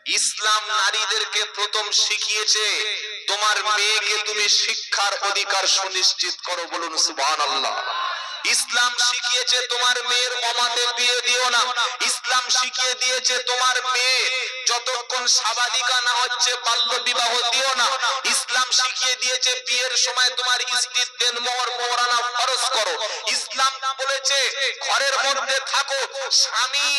ইসলাম নারীদেরকে প্রথম শিখিয়েছে তোমার মেয়েকে তুমি শিক্ষার অধিকার সুনিশ্চিত করো, বলুন সুবহানাল্লাহ। ইসলাম শিখিয়েছে তোমার মেয়ের অমাতে বিয়ে দিও না। ইসলাম শিখিয়ে দিয়েছে তোমার মেয়ে যতক্ষণ সাবালিকা না হচ্ছে বাল্য বিবাহ দিও না। ইসলাম শিখিয়ে দিয়েছে বিয়ের সময় তোমার স্ত্রীর দেনমোহর মোহরানা ফরজ করো। ইসলাম বলেছে ঘরের মধ্যে থাকো। স্বামী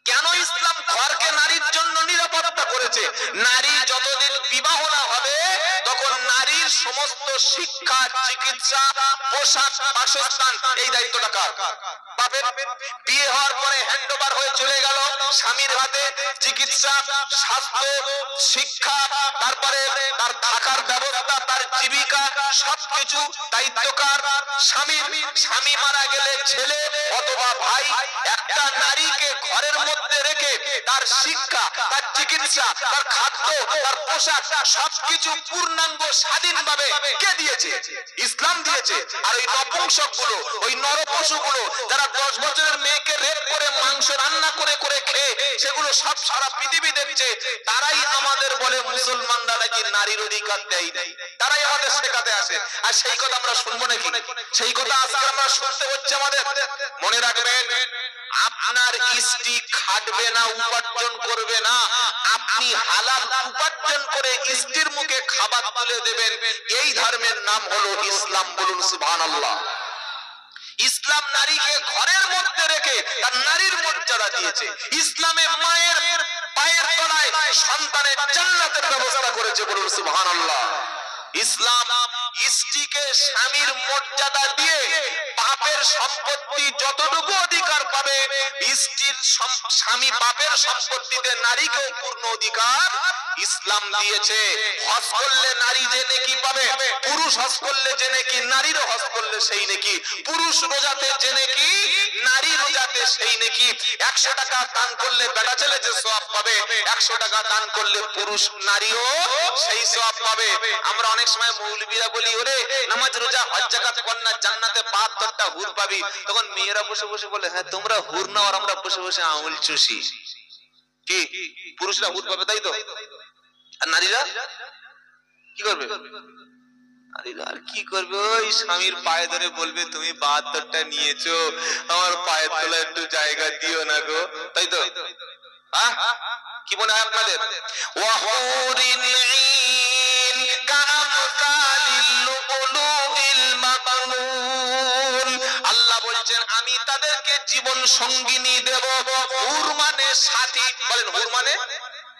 কেন ইসলাম ঘরকে নারীর জন্য নিরাপত্তা করেছে? নারী যতদিন বিবাহ না হবে তখন নারীর সমস্ত শিক্ষা, চিকিৎসা, পোশাক, বাসস্থান এই দায়িত্বটা কার? বাপের। বিয়ে হওয়ার পরে হ্যান্ডওভার হয়ে চলে গেল স্বামীর হাতে। চিকিৎসা, স্বাস্থ্য, শিক্ষা, তারপরে তার থাকার ব্যবস্থা, তার জীবিকা সবকিছু দায়িত্ব কার? স্বামীর। স্বামী মারা গেলে ছেলে অথবা ভাই একটা নারীকে ঘরের মধ্যে রেখে তার শিক্ষা, তার চিকিৎসা, তার খাদ্য, তার পোশাক সবকিছু পূর্ণাঙ্গ স্বাধীনভাবে কে দিয়েছে? ইসলাম দিয়েছে। আর ওই নপুংসক গুলো, ওই নরপশু গুলো যারা 10 বছরের মেয়েকে রেপ করে মাংস রান্না করে করে খেয়ে সেগুলো সব সারা পৃথিবী দেখছে, তারাই আমাদের বলে মুসলমানরা নাকি নারীর অধিকার দেয়। তারাই আমাদের শেখাতে আসে। আর সেই কথা আমরা শুনবো নাকি? সেই কথা আজকে আমরা শুনতে হচ্ছে আমাদের। মনে রাখবেন, আপনার স্ত্রী খাটবে না, উপার্জন করবে না, আপনি হালাল উপার্জন করে স্ত্রীর মুখে খাবার তুলে দেবেন। এই ধর্মের নাম হলো ইসলাম, বলুন সুবহানাল্লাহ। ইসলাম নারীকে ঘরের মধ্যে রেখে তার নারীর মর্যাদা দিয়েছে। ইসলামে মায়ের পায়ের তলায় সন্তানের জান্নাতের ব্যবস্থা করেছে, বলুন সুবহানাল্লাহ। ইসলাম স্ত্রীকে স্বামীর মর্যাদা দিয়ে বাপের সম্পত্তি যতটুকু অধিকার পাবে, স্ত্রীর স্বামী বাপের সম্পত্তিতে নারীকেও পূর্ণ অধিকার ইসলাম দিয়েছে। হজ করলে নারী যে নেকি পাবে, পুরুষ হজ করলে যে নেকি নারীরও হজ করলে সেই নেকি, পুরুষ রোজাতে যে নেকি নারী রোজাতে সেই নেকি। 100 টাকা দান করলে বেটা ছেলে যে সওয়াব পাবে, 100 টাকা দান করলে পুরুষ নারীও সেই সওয়াব পাবে। আমরা অনেক সময় মৌলবীরা বলি, ওরে নামাজ রোজা হজ যাকাত কর না, জান্নাতে 72টা হুর পাবি। তখন মেয়েরা বসে বসে বলে, হ্যাঁ তোমরা হুর নাও আর আমরা বসে বসে আঙুল চুষি। কি পুরুষরা হুর পাবে তাই তো? আর নারীরা কি করবে? নারীরা আর কি করবে? ওই স্বামীর পায়ে ধরে বলবে, তুমি 72টা নিয়েছো, আমার পায়ের তলায় একটু জায়গা দিও না গো, তাই তো? কি মনে হয় আপনাদের? ওয়াহুরিন ঈন কামসালিল লুলুবিল মাকনুন। আল্লাহ বলছেন আমি তাদেরকে জীবন সঙ্গিনী দেব। হুর মানে সাথী। বলেন হুর মানে?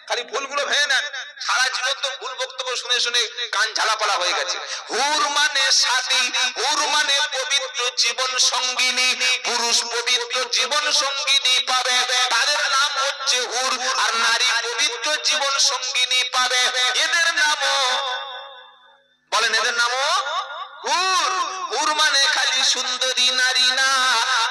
খালি ভুলগুলো ভেঙে নেন, সারা জীবন তো ভুল বক্তব্য শুনে শুনে কান ঝালাপালা হয়ে গেছে। হুর মানে সাথী, হুর মানে পবিত্র জীবন সঙ্গিনী। পুরুষ পবিত্র জীবন সঙ্গিনী পাবে, তাদের নাম হচ্ছে হুর। আর নারী পবিত্র জীবন সঙ্গিনী পাবে, এদের নামও বলেন, এদের নামও হুর। হুর মানে খালি সুন্দরী নারী না,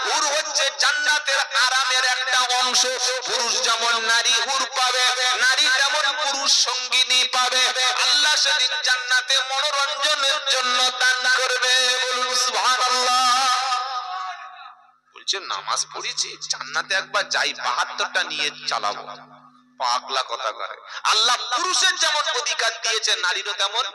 হুর হচ্ছে জান্নাতের আরামের একটা অংশ। পুরুষ যেমন নারী হুর পাবে, নারী যেমন পুরুষ সঙ্গিনী পাবে। আল্লাহ সেদিন জান্নাতে মনোরঞ্জনের জন্য দান করবে, বলুন সুবহানাল্লাহ। বলছে নামাজ পড়েছি, জান্নাতে একবার যাই, 72টা নিয়ে চালাবো। পাগলা কথা করে। আল্লাহ পুরুষের যেমন অধিকার দিয়েছে নারীরও তেমন।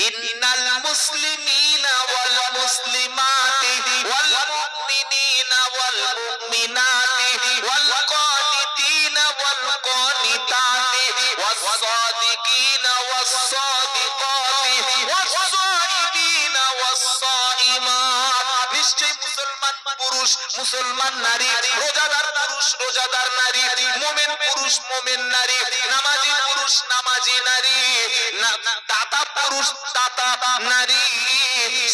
ইন্নাল মুসলিমিনা ওয়াল মুসলিমাতি ওয়াল মুমিনিনা ওয়াল মুমিনাতি ওয়াল কানিতিনা ওয়াল কানিতাতি ওয়াস সাদিকিনা ওয়াস সাদিকাতি ওয়াস সাইমিনা ওয়াস সাইমাত। নিশ্চয়ই মুসলমান পুরুষ, মুসলমান নারী, রোজাদার পুরুষ, রোজাদার নারী, মুমিন পুরুষ, মুমিন নারী, নামাজি পুরুষ, নামাজি নারী, দাতা পুরুষ, দাতা নারী,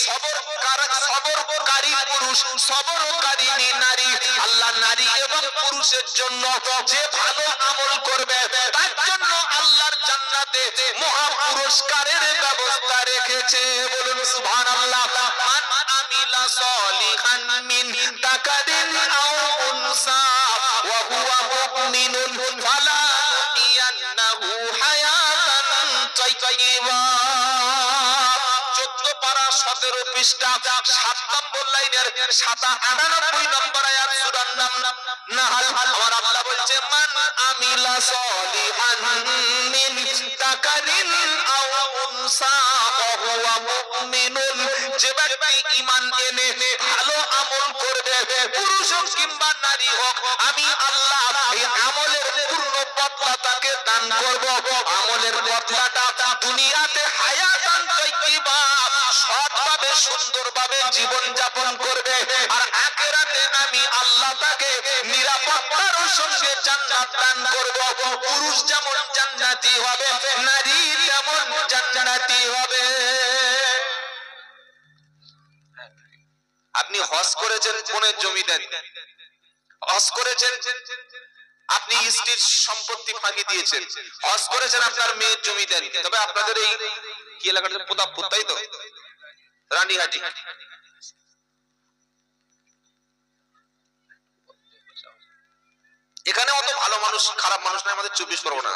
সবরকারী পুরুষ, সবরকারিণী নারী। আল্লাহ নারী এবং পুরুষের জন্য যে ভালো আমল করবে তার জন্য আল্লাহর জান্নাতে মহা পুরস্কারের ব্যবস্থা রেখেছে, বলুন সুবহানাল্লাহ। মান আমিলা সলিহান মিন যাকারিন আও উনসা ওয়া হুয়া মুমিনুন ফালা নুহইয়ান্নাহু হায়াতান তাইয়্যিবা। 14 পারা 17 পৃষ্ঠা 7 নম্বর লাইনের 98 নম্বর আয়াত সূরার নাম নাহাল আমার আল্লাহ বলছে মান আমিলা সলিহান মিন তাকারিন আও উনসা ওয়া মুমিনুন, যে ব্যক্তি ঈমান এনে ভালো আমল করবে, পুরুষ হোক কিংবা নারী হোক, আমি আল্লাহ এই আমলের পূর্ণ বদলা তাকে দান করব। আমলের বদলাটা দুনিয়াতে হায়াতান তাইয়্যিবা, সৎভাবে সুন্দরভাবে জীবন যাপন করবে, আর আখিরাতে আমি আল্লাহ তাকে নিরাপত্তার সঙ্গে জান্নাত দান করব। পুরুষ যেমন জান্নাতি হবে, নারী তেমন জান্নাতি হবে। আপনি হজ করেছেন, বোনের জমি দেন, হজ করেছেন আপনি স্ত্রীর সম্পত্তি ফাঁকি দিয়েছেন, হজ করেছেন আপনার মেয়ের জমি দেন। তবে আপনাদের এই কি এলাকাটা প্রতাপপুর, তাই তো, রানীহাটি, এখানে অত ভালো মানুষ খারাপ মানুষ নাই, আমাদের 24 পরগনা।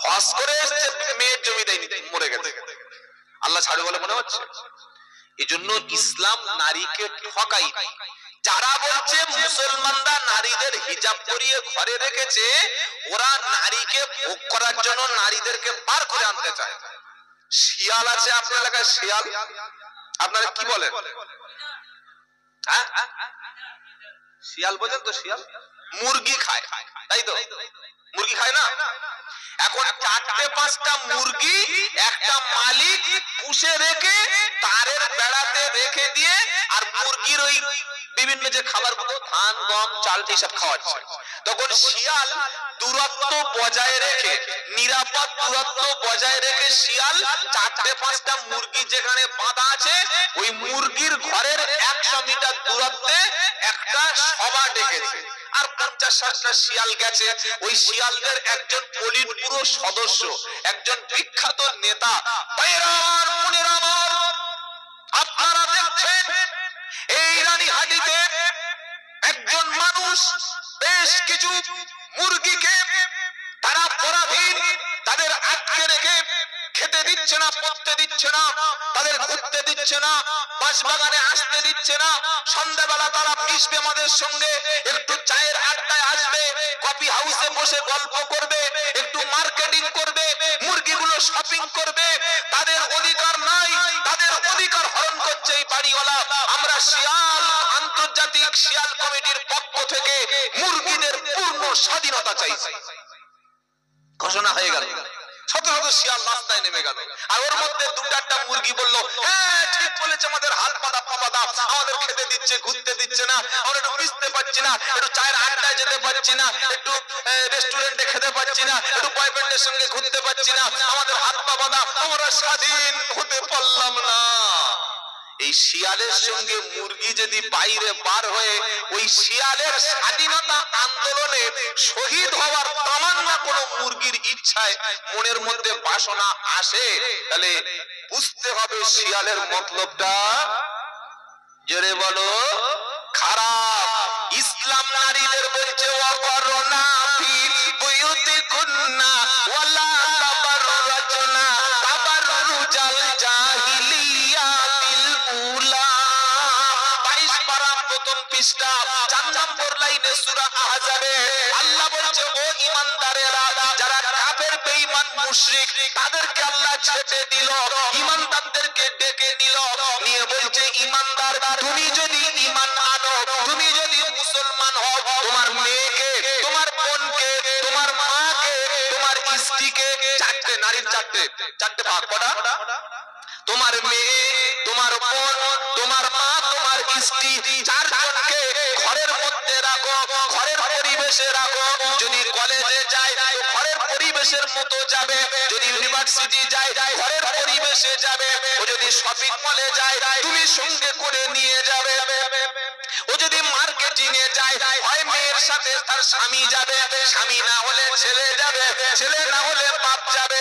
হজ করে এসেছে, মেয়ের জমি দেয়নি, মরে গেছে, আল্লাহ ছাড়ে বলে মনে হচ্ছে। এই জন্য ইসলাম নারীকে ঠকাই। যারা বলছে মুসলমানরা নারীদের হিজাব পরিয়ে ঘরে রেখেছে, ওরা নারীকে ভোগ করার জন্য নারীদেরকে বার করে আনতে চায়। শিয়াল আছে আপনার এলাকায়, শিয়াল আপনারা কি বলেন? শিয়াল বোঝেন তো? শিয়াল মুরগি খায়, তাই তো, মুরগি খায় না? এখন 4-5টা মুরগি একটা মালিক পুষে রেখে তারের বেড়াতে রেখে দিয়ে, আর মুরগির ওই বিভিন্ন যে খাবারগুলো ধান গম চাল এইসব খাওয়াচ্ছে। তখন শিয়াল দূরত্ব বজায় রেখে, নিরাপদ দূরত্ব বজায় রেখে শিয়াল 4-5টা মুরগি যেখানে বাঁধা আছে, ওই মুরগির ঘরের 100 মিটার দূরত্বে একটা সভা ডেকেছে, আর 50-60টা শিয়াল গেছে। ওই শিয়ালদের একজন পলিট ব্যুরো সদস্য, একজন বিখ্যাত নেতা, আপনারা দেখছেন এই রানীহাটিতে একজন মানুষ বেশ কিছু মুরগিকে তারা পরাধীন, তাদের আটকে রেখে খেতে দিচ্ছে না, পড়তে দিচ্ছে না, তাদের ঘুরতে দিচ্ছে না, বাঁশবাগানে আসতে দিচ্ছে না। সন্ধ্যাবেলা তারা মিশবে আমাদের সঙ্গে, একটু চায়ের আড্ডায় আসবে, কফি হাউসে বসে গল্প করবে, একটু মার্কেটিং করবে, মুরগিগুলো শপিং করবে। তাদের অধিকার নাই, তাদের অধিকার হরণ করছে এই বাড়িওয়ালা। আমরা শিয়াল আন্তর্জাতিক শিয়াল কমিটির পক্ষ থেকে মুরগিদের পূর্ণ স্বাধীনতা চাইছি, ঘোষণা হয়ে গেল। শত শত শিয়াল রাস্তায় নেমে গেল, আর ওর মধ্যে 2-4টা মুরগি বলল, হ্যাঁ ঠিক বলেছে, আমাদের হাত পাতা পা পাতা, আমাদের খেতে দিচ্ছে, ঘুরতে দিচ্ছে না, আমরা একটু মিশতে পারছি না, একটু চায়ের আড্ডায় যেতে পারছি না, একটু রেস্টুরেন্টে খেতে পারছি না, একটু বয়ফ্রেন্ডের সঙ্গে ঘুরতে পারছি না, আমাদের হাত পা পাতা, আমরা স্বাধীন হতে পারলাম না। এই শিয়ালের সঙ্গে মুরগি যদি বাইরে বার হয়ে ওই শিয়ালের স্বাধীনতা আন্দোলনে শহীদ হওয়ার তামান্না কোন মুরগির ইচ্ছায় মনের মধ্যে বাসনা আসে, তাহলে বুঝতে হবে শিয়ালের মতলবটা, জোরে বলো, খারাপ। ইসলাম নারীদের বলছে ওয়াকরনা ফি বুয়ুতিকুন্না ওয়ালা তাবাররাজনা তাবাররুজাল জাহিলিয়াতিল উলা। 22 পারা প্রথম পৃষ্ঠা 4 নম্বর লাইনে সূরা আহজাবে আল্লাহ বলছে, ও ঈমানদারেরা, যারা কাফের বেঈমান মুশরিক তাদেরকে আল্লাহ ছেড়ে দিল, ঈমানদারদেরকে ডেকে নিল, নিয়ে বলছে, ঈমানদার তুমি যদি ঈমান আনো, তুমি যদি মুসলমান হও, তোমার মেয়েকে, তোমার বোনকে, তোমার মাকে, তোমার স্ত্রীকে, 4টে নারীর 4টে ভাগ করা, তোমার মেয়ে, তোমার বোন, তোমার মা, তোমার স্ত্রী, 4 জনকে ঘরের মধ্যে রাখো, ঘরের পরিবেশে রাখো। যদি কলেজে যায় তো ঘরের পরিবেশের মতো যাবে, যদি ইউনিভার্সিটি যায় ঘরের পরিবেশে যাবে, ও যদি শপিং মলে যায় তুমি সঙ্গে করে নিয়ে যাবে, ও যদি মার্কেটিং এ যায় হয় মেয়ের সাথে তার স্বামী যাবে, স্বামী না হলে ছেলে যাবে, ছেলে না হলে বাপ যাবে,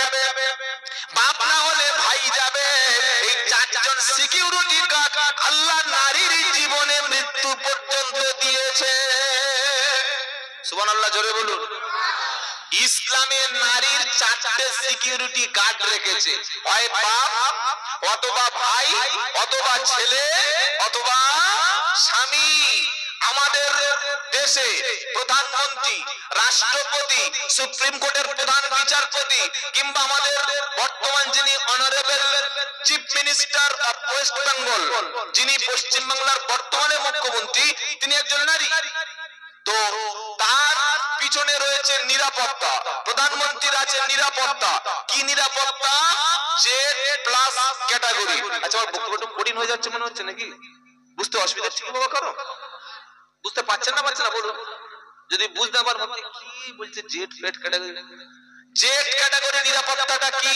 বাপ না হলে ভাই যাবে। এই 4 জন সিকিউরিটি গার্ড আল্লাহ নারীর জীবনে মৃত্যু পর্যন্ত দিয়েছে। সুবহানাল্লাহ, জোরে বলুন। ইসলামে নারীর 4টে সিকিউরিটি গার্ড রেখেছে, হয় বাপ অথবা ভাই অথবা ছেলে অথবা স্বামী। আমাদের দেশে প্রধানমন্ত্রী, রাষ্ট্রপতি, সুপ্রিম কোর্টের প্রধান বিচারপতি কিংবা আমাদের বর্তমান যিনি honourable chief minister of West Bengal, যিনি পশ্চিম বাংলার বর্তমানে মুখ্যমন্ত্রী, তিনি একজন নারী। তো তার পিছনে রয়েছে নিরাপত্তা, প্রধানমন্ত্রীর আছে নিরাপত্তা। কি নিরাপত্তা? Z plus category. আচ্ছা, আমার বক্তব্যটা কঠিন হয়ে যাচ্ছে মনে হচ্ছে নাকি? বুঝতে অসুবিধা হচ্ছে কি বাবা? কারো বুঝতে পারছেন না বলুন। যদি বুঝতে পারবেন কি বলছে জেড ফেড ক্যাটাগরি। জেড ক্যাটাগরি নিরাপত্তাটা কি?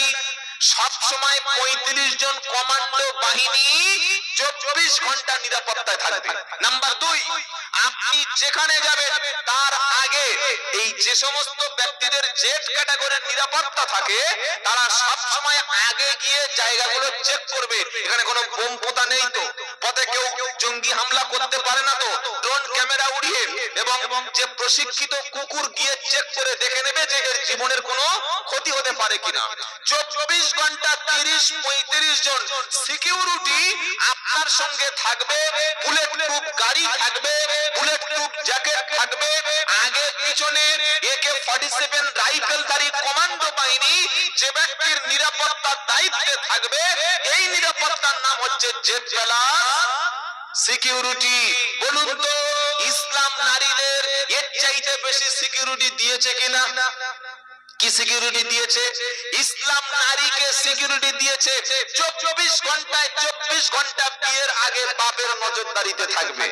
সব সময় 35 জন কমান্ডো বাহিনী 24 ঘন্টা নিরাপত্তায় থাকবে। নাম্বার 2, আপনি যেখানে যাবেন তার আগে এই যে সমস্ত ব্যক্তিদের জেড ক্যাটাগরির নিরাপত্তা থাকে তারা সব সময় আগে গিয়ে জায়গাগুলো চেক করবে, এখানে কোনো বোম পোতা নেই তো, পথে কেউ জঙ্গি হামলা করতে পারে না তো, ড্রোন ক্যামেরা উড়িয়ে, এবং যে প্রশিক্ষিত কুকুর গিয়ে চেক করে দেখে নেবে যে এর জীবনের কোনো ক্ষতি হতে পারে কিনা। 24 ঘন্টা 30-35 জন সিকিউরিটি আপনার সঙ্গে থাকবে, বুলেট প্রুফ গাড়ি থাকবে, বুলেট প্রুফ জ্যাকেট থাকবে, আগে পিছনে AK-47 রাইফেলধারী কমান্ডো বাহিনী যে ব্যক্তির নিরাপত্তার দায়িত্বে থাকবে, এই নিরাপত্তার নাম হচ্ছে জেড প্লাস সিকিউরিটি। বলুন তো ইসলাম নারীদের এর চাইতে বেশি সিকিউরিটি দিয়েছে কিনা? কি সিকিউরিটি দিয়েছে? ইসলাম নারীকে সিকিউরিটি দিয়েছে 24 ঘন্টায় 24 ঘন্টা বিয়ের আগে বাপের নজরদারিতে থাকবে।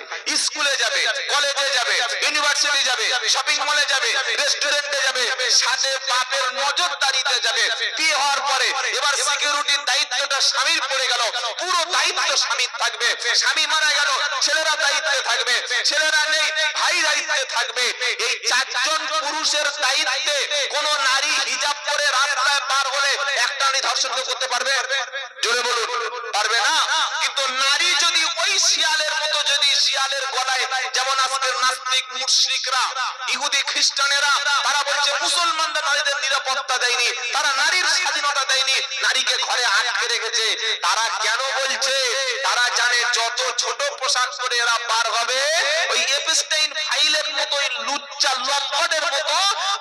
স্কুলে যাবে, কলেজে যাবে, ইউনিভার্সিটি যাবে, শপিং মলে যাবে, রেস্টুরেন্টে যাবে, সাথে বাপের নজরদারিতে যাবে। বিয়ে হওয়ার পরে এবার সিকিউরিটির দায়িত্বটা স্বামীর পড়ে গেল, পুরো দায়িত্ব স্বামীর থাকবে। স্বামী মারা গেল, ছেলেরা দায়িত্বে থাকবে, ছেলেরা নেই ভাই দায়িত্বে থাকবে। এই 4 জন পুরুষের দায়িত্বে কোন নারী হিজাব পরে রাস্তায় পার হলে একটা নারী ধর্ষণ করতে পারবে? জোরে বলুন, পারবে না। কিন্তু নারী যদি ওই শিয়ালের মতো, যদি শিয়ালের গলায়, যেমন আজকের নাস্তিক মুশরিকরা, ইহুদি খ্রিস্টানেরা, তারা বলছে মুসলমানরা নারীদের নিরাপত্তা দেয়নি, তারা নারীর স্বাধীনতা দেয়নি, নারীকে ঘরে আটকে রেখেছে। তারা কেন বলছে? তারা জানে যত ছোট পোশাক পরে এরা পার হবে, ওই এপস্টাইন ফাইলের মতো, ওই লুচ্চা লম্পটের মতো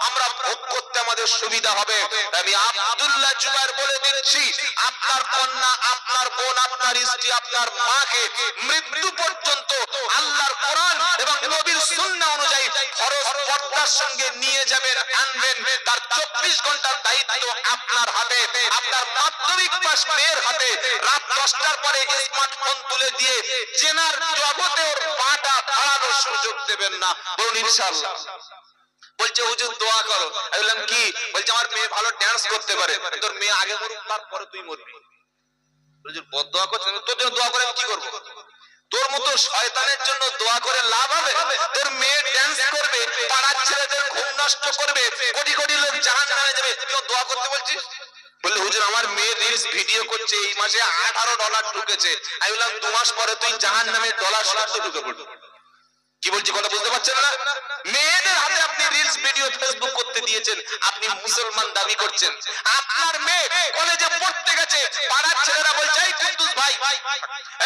আমরা ভোগ করতে আমাদের সুবিধা হবে। আমি আব্দুল্লাহ জুবায়ের বলে দিচ্ছি, আপনার কন্যা, আপনার বোন, আপনার স্ত্রী, আপনার মাকে মৃত্যু পর্যন্ত আল্লাহর কোরআন এবং নবীর সুন্নাহ অনুযায়ী ফরজ পর্দার সঙ্গে নিয়ে যাবেন, আনবেন। তার 24 ঘন্টার দায়িত্ব আপনার হাতে। আপনার মাধ্যমিক পাস মেয়ের হাতে রাত 10টার পরে স্মার্টফোন তুলে দিয়ে জেনার জগতে ওর পাটা ফাড়ানোর সুযোগ দেবেন না। বলুন ইনশাআল্লাহ। বলছে হুজুর দোয়া করো। আমি বললাম কি? বলছে আমার মেয়ে ভালো ডান্স করতে পারে। তোর মেয়ে আগে মরুক, তারপরে তুই মরবি। হুজুর বদদোয়া করছেন, তোর জন্য দোয়া করে আমি কি করব? তোর মতো শয়তানের জন্য দোয়া করে লাভ হবে? তোর মেয়ে ডান্স করবে, পাড়ার ছেলেদের ঘুম নষ্ট করবে, কোটি কোটি লোক জাহান্নামে যাবে, তুই দোয়া করতে বলছিস? বললে হুজুর আমার মেয়ে রিলস ভিডিও করছে, এই মাসে $18 ঢুকেছে। আমি বললাম 2 মাস পরে তুই জাহান্নামে ডলার শব্দ ঢুকে পড়বে। কি বলছি কথা বুঝতে পারছেন না? মেয়েদের হাতে আপনি রিলস ভিডিও ফেসবুক করতে দিয়েছেন, আপনি মুসলমান দাবি করছেন। আপনার মেয়ে কলেজে পড়তে গেছে, পাড়ার ছেলেরা বলছে এই কুদ্দুস ভাই,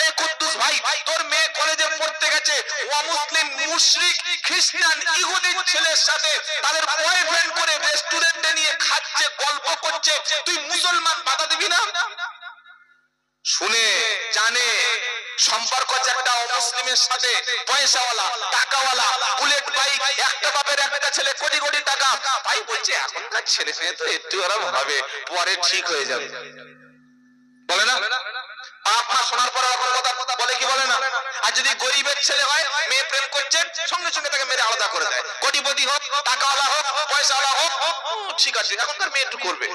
এই কুদ্দুস ভাই, তোর মেয়ে কলেজে পড়তে গেছে, অমুসলিম মুশরিক খ্রিস্টান ইহুদি ছেলের সাথে তাদের বয়ফ্রেন্ড করে রেস্টুরেন্টে নিয়ে খাচ্ছে, গল্প করছে, তুই মুসলমান বাধা দিবি না? শুনে জানে সম্পর্ক আছে একটা অমুসলিমের সাথে, পয়সাওয়ালা, টাকাওয়ালা, বুলেট বাইক, একটা বাপের একটা ছেলে, কোটি কোটি টাকা। ভাই বলছে এখনকার ছেলে মেয়ে তো একটু আরাম হবে, পরে ঠিক হয়ে যাবে, বলে না? বাপ মা শোনার পরে ওরকম কথা বলে কি বলে না? আর যদি গরিবের ছেলে হয়, মেয়ে প্রেম করছে, সঙ্গে সঙ্গে তাকে মেরে আলাদা করে দেয়। কোটিপতি হোক, টাকাওয়ালা হোক, পয়সাওয়ালা হোক, ঠিক আছে এখনকার মেয়ে একটু করবে।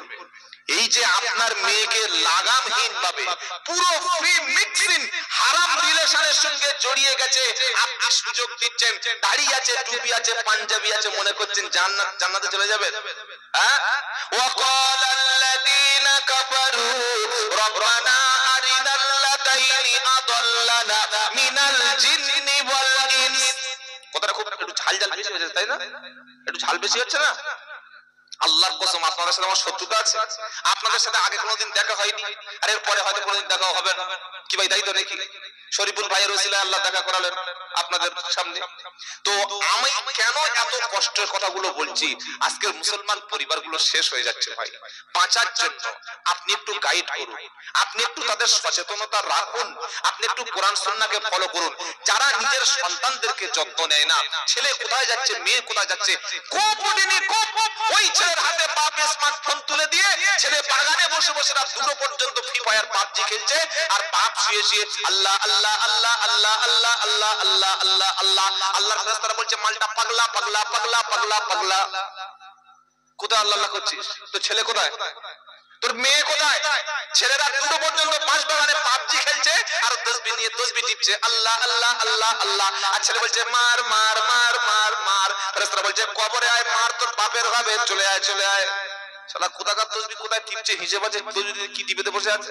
এই যে আপনার মেয়েকে লাগামহীন ভাবে পুরো ফ্রি মিক্সিং হারাম রিলেশনের সঙ্গে জড়িয়ে গেছে, আপনি সুযোগ দিচ্ছেন, দাড়ি আছে, টুপি আছে, পাঞ্জাবি আছে, মনে করছেন জান্নাতে চলে যাবেন? হ্যাঁ, ওয়াকাল আল্লাযীনা কাফারু রব্বানা আরিনাল লাতাইনি আদাল্লানা মিনাল জিন্নি ওয়াল ইনস। কথাটা খুব একটু ঝাল বেশি হয়েছে, তাই না? একটু ঝাল বেশি হচ্ছে না? আল্লাহর কসম আপনাদের সাথে আমার শত্রুতা আছে, আপনাদের সাথে আগে কোনোদিন দেখা হয়নি, আর এর পরে হয়তো কোনোদিন দেখাও হবে না। কি ভাই, তাই তো নাকি? শরীফুল ভাইয়ের ওসিলায় আল্লাহ দেখা করালেন আপনাদের সামনে। তো আমি কেন এত কষ্টের কথাগুলো বলছি? আজকের মুসলমান পরিবারগুলো শেষ হয়ে যাচ্ছে ভাই। বাঁচার জন্য আপনি একটু গাইড করুন, আপনি একটু তাদের সচেতনতা রাখুন, আপনি একটু কোরআন সুন্নাহকে ফলো করুন। যারা নিজের সন্তানদেরকে যত্ন নেয় না, ছেলে কোথায় যাচ্ছে, মেয়ে কোথায় যাচ্ছে, ওই ছেলের হাতে বাপ স্মার্টফোন তুলে দিয়ে ছেলে বাগানে বসে বসে রাত 2টো পর্যন্ত ফ্রি ফায়ার পাবজি খেলছে, আর বাপ শুয়ে শুয়ে আল্লাহ আল্লাহ আল্লাহ আল্লাহ আল্লাহ আল্লাহ আল্লাহ আল্লাহ আল্লাহ আল্লাহর ফেরেশতারা বলছে মালটা পাগলা পাগলা পাগলা পাগলা পাগলা। কোথায় আল্লাহ আল্লাহ করছিস? তো ছেলে কোথায়, তোর মেয়ে কোথায়? ছেলেরা 2টো পর্যন্ত বাঁশ বাগানে পাবজি খেলছে আর তাসবিহ নিয়ে তাসবিহ টিপছে আল্লাহ আল্লাহ আল্লাহ আল্লাহ, আর ছেলে বলছে মার মার মার মার মার। ফেরেশতারা বলছে কবরে আয়, মার তোর বাপের হবে, চলে আয় চলে আয়। শালা কোথাকার তাসবিহ কোথায় টিপছে, হিসেব আছে তাসবিহ কি টিপেতে বসে আছে।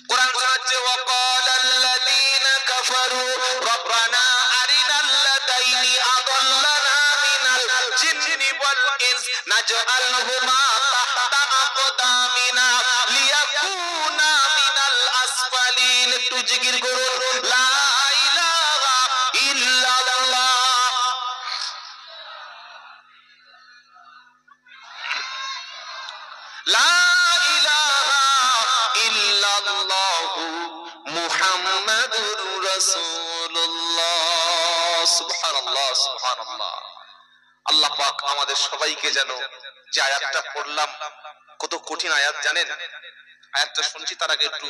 কোরআন শোনাচ্ছে ওয়াকালাল্লাযীনা কাফারু রব্বানা আরিনাল্লাযাইনি আদাল্লানা মিনাল জিন্নি ওয়াল ইনস নাজআলহুমা তাহতা আকদামিনা লিয়াকুনা মিনাল আসফালিন। একটু জিকির করুন লা ইলাহা ইল্লাল্লাহ। লা ইলাহা ইল্লাল্লাহু মুহাম্মাদুর রাসূলুল্লাহ। সুবহানাল্লাহ সুবহানাল্লাহ। আল্লাহ পাক আমাদের সবাইকে যেন, যে আয়াতটা পড়লাম কত কঠিন আয়াত জানেন, আয়াতটা শুনছি তার আগে একটু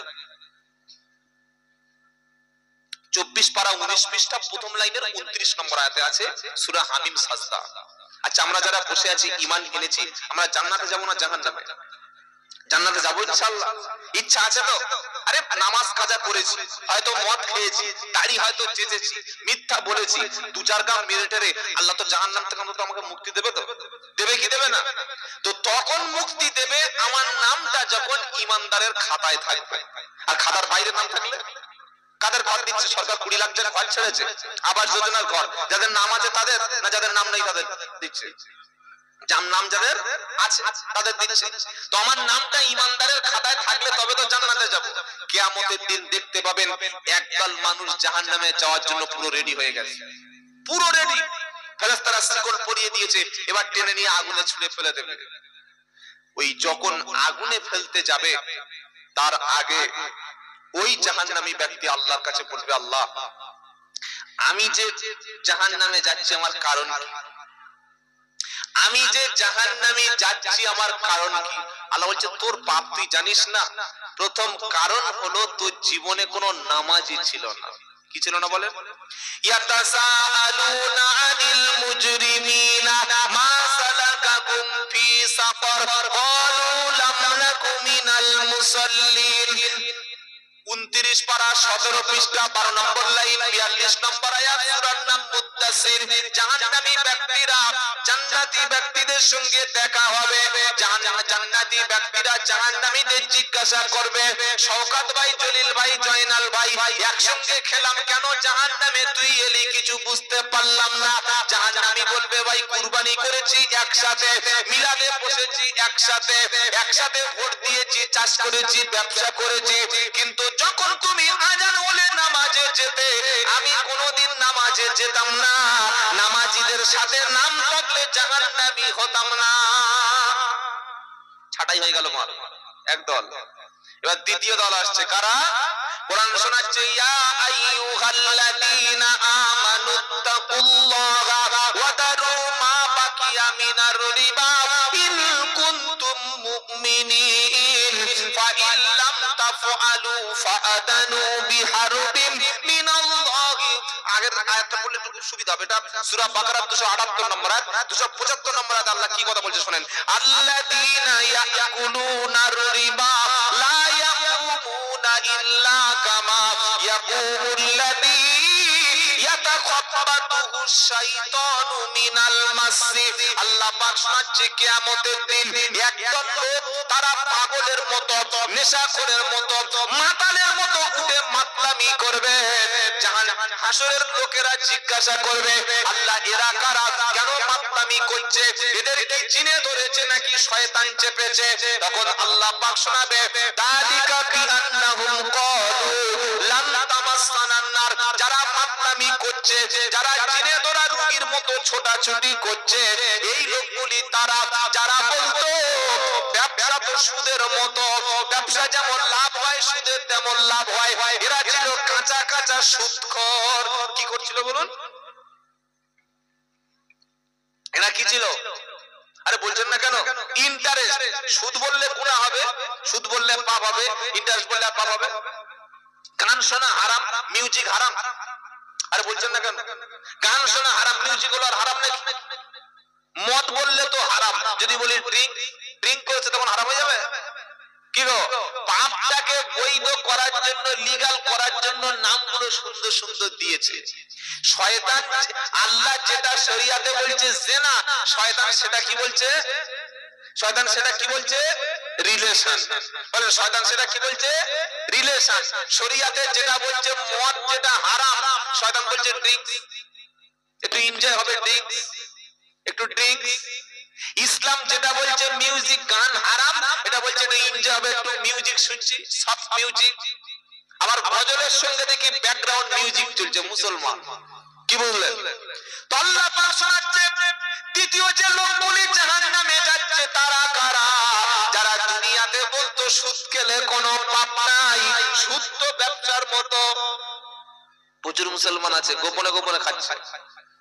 24 পারা 19 পৃষ্ঠা প্রথম লাইনের 29 নম্বর আয়াতে আছে সূরা হামিম সাজদা। আচ্ছা, আমরা যারা বসে আছি ঈমান এনেছি, আমরা জান্নাতে যাব না জাহান্নামে? জান্নাতে যাবো ইনশাআল্লাহ। ইচ্ছা আছে তো? আরে নামাজ কাজা করেছি, হয়তো মদ খেয়েছি, দাড়ি হয়তো চেঁচেছি, মিথ্যা বলেছি, 2-4 গাম মেরে টেরে, আল্লাহ তো জাহান্নাম থেকে অন্তত আমাকে মুক্তি দেবে তো? দেবে কি দেবে না? তো তখন মুক্তি দেবে আমার নামটা যখন ঈমানদারের খাতায় থাকবে। আর খাতার বাইরে নাম থাকলে? কাদের ঘর দিচ্ছে সরকার? 20 লাখ টাকা ঘর ছেড়েছে, আবাস যোজনার ঘর। যাদের নাম আছে তাদের, না যাদের নাম নেই তাদের দিচ্ছে? যার নাম যাদের আছে তাদের দিচ্ছে। তো আমার নামটা ঈমানদারের খাতায় থাকলে তবে তো জান্নাতে যাব। কিয়ামতের দিন দেখতে পাবেন একদল মানুষ জাহান্নামে যাওয়ার জন্য পুরো রেডি হয়ে গেছে, পুরো রেডি। ফেরেশতারা শিকল পরিয়ে দিয়েছে, এবার টেনে নিয়ে আগুনে ছুঁড়ে ফেলে দেবে। ওই যখন আগুনে ফেলতে যাবে তার আগে ওই জাহান্নামী ব্যক্তি আল্লাহর কাছে বলবে, আল্লাহ আমি যে জাহান্নামে যাচ্ছি আমার কারণ কি? আমি যে জাহান্নামে যাচ্ছি আমার কারণ কি? আল্লাহ বলছে তোর পাপ তুই জানিস না? প্রথম কারণ হলো তোর জীবনে কোনো নামাজই ছিল না। কি ছিল না বলেন? ইয়াতাসাআলুনা আনিল মুজরিমিনা মা সালাকাকুম ফি সাকার ক্বালু লাম নাকু মিনাল মুসাল্লিন। 29 পারা 17 পৃষ্ঠা 12 নম্বর লাইন 42 নম্বর আয়াত সূরার নাম মুদ্দাসির। জাহান্নামী ব্যক্তিরা জান্নাতি ব্যক্তিদের সঙ্গে দেখা হবে। জান্নাতি ব্যক্তিরা জাহান্নামীদের জিজ্ঞাসা করবে, শওকত ভাই, জলিল ভাই, জয়নাল ভাই, একসঙ্গে খেলাম কেন জাহান্নামে, তুই এলি কিছু বুঝতে পারলাম না। জাহান্নামী বলবে, ভাই কুরবানি করেছি একসাথে, মিলাদে বসেছি একসাথে, একসাথে ভোট দিয়েছি, চাষ করেছি, ব্যবসা করেছি, কিন্তু যখন তুমি আজান হলে নামাজে যেতে, আমি কোনোদিন নামাজে যেতাম না। নামাজীদের সাথে নাম থাকলে জাহান্নামী হতাম না। ছাটাই হয়ে গেল মাল একদল। এবার দ্বিতীয় দল আসছে, কারা? কোরআন শোনাচ্ছে, ইয়া আইয়ুহাল্লাযীনা আমানুত্তাকুল্লাহা ওয়া দারু মা বাকিয়া মিনার রিবা ইন কুনতুম মুমিনিন ফাইন লাম তাফআলু ফাআদানু বিহারবিন মিনাল্লাহি। আগের আয়াতটা পড়লে একটু সুবিধা হবে। এটা সূরা বাকারা 278 নম্বর আয়াত। 275 নম্বর আয়াত আল্লাহ কি কথা বলছে শুনেন, আল্লাযীনা ইয়াকুলুনার রিবা লা ইয়াকুমুনা ইল্লা কামা ইয়াকুমুল্লাযী ইয়াতাখাব্বাতুহু শাইতানু মিনাল মাসি। আল্লাহ আল্লাহ পাক শোনাচ্ছে কিয়ামতের দিন একদল লোক তারা পাগলের মতো, নেশাখোরের মতো, মাতালের মতো উঠে মাতলামি করবে। হাসরের লোকেরা জিজ্ঞাসা করবে, আল্লাহ এরা কারা, কেন মাতলামি করছে, এদের কি জিনে ধরেছে নাকি শয়তান চেপেছে? তখন আল্লাহ পাক শোনাবে, দালিকা বিআন্নাহুম ক্বালু লান তামাসসানান নার। যারা মাতলামি করছে, যারা জিনে ধরা রোগীর মতো ছোটাছুটি করছে, এই লোকগুলি তারা যারা বলতো ব্যবসা তো সুদের মতো, ব্যবসা যেমন লাভ হয় সুদের তেমন লাভ হয়, এরা ছিল কাঁচা কাঁচা সুদখোর। কি করছিল বলুন? এরা কি ছিল? আরে বলছেন না কেন? ইন্টারেস্ট। সুদ বললে গুনাহ হবে, সুদ বললে পাপ হবে, ইন্টারেস্ট বললে পাপ হবে। গান শোনা হারাম, মিউজিক হারাম। আরে বলছেন না কেন? গান শোনা হারাম, মিউজিক হলো আর হারাম নাকি? মদ বললে তো হারাম, যদি বলি ড্রিঙ্ক করেছে তখন হারাম হয়ে যাবে? কি গো, পাপটাকে বৈধ করার জন্য, লিগ্যাল করার জন্য নামগুলো সুন্দর সুন্দর দিয়েছে। শয়তান আল্লাহ যেটা শরিয়াতে বলছে জিনা, শয়তান সেটা কি বলছে? শয়তান সেটা কি বলছে? রিলেশন। বলেন শয়তান সেটা কি বলছে? রিলেশন। শরিয়াতে যেটা বলছে মদ যেটা হারাম, শয়তান বলছে ড্রিঙ্কস, একটু এনজয় হবে ড্রিঙ্কস, একটু ড্রিঙ্কস। ইসলাম যেটা বলছে মিউজিক গান হারাম, এটা বলছে না এনজয় হবে, একটু মিউজিক শুনছি, সফট মিউজিক। আবার গজলের সঙ্গে দেখি ব্যাকগ্রাউন্ড মিউজিক চলছে। মুসলমান কি বুঝলেন? তো আল্লাহ পাক শোনাচ্ছে দ্বিতীয় যে লোকগুলি জাহান্নামে যাচ্ছে তারা কারা? যারা দুনিয়াতে বলতো সুদ খেলে কোনো পাপ নাই, সুদ তো ব্যবসার মতো। প্রচুর মুসলমান আছে গোপনে গোপনে খাচ্ছে।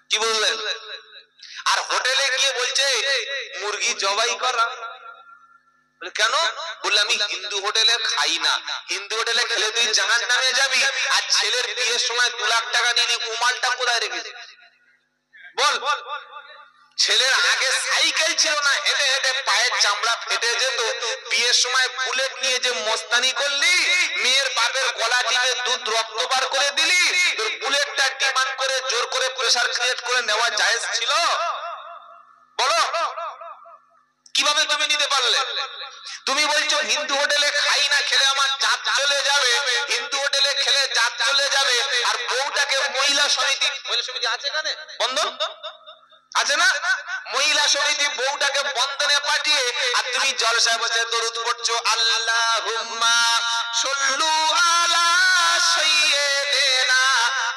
কি বুঝলেন? আর হোটেলে গিয়ে বলছে মুরগি জবাই করা। কেন? বললে আমি হিন্দু হোটেলে খাই না। হিন্দু হোটেলে খেলে তুই জাহান্নামে যাবি। আর ছেলের বিয়ের সময় 2 লাখ টাকা নিলি, উমালটা কোথায় রেখেছিস? বল। ছেলের আগে সাইকেল ছিল না, হেঁটে হেঁটে পায়ের চামড়া ফেটে যেত। বিয়ের সময় বুলেট নিয়ে যে মস্তানি করলি, মেয়ের বাপের গলা টিপে দুধ রক্ত বার করে দিলি, তোর বুলেটটা ডিমান্ড করে জোর করে প্রেসার ক্রিয়েট করে নেওয়া জায়েজ ছিল? বলো কিভাবে তুমি নিতে পারলে? তুমি বলছো হিন্দু হোটেলে খাই না, খেলে আমার জাত চলে যাবে, হিন্দু হোটেলে খেলে জাত চলে যাবে। আর বউটাকে মহিলা সমিতি, মহিলা সমিতি আছে এখানে বন্ধন আছে না? মহিলা সমিতি বউটাকে বন্ধনে পাঠিয়ে আর তুমি জলসায় বসে দরুদ পড়ছো, আল্লাহুম্মা সাল্লু আলা সাইয়্যিদিনা।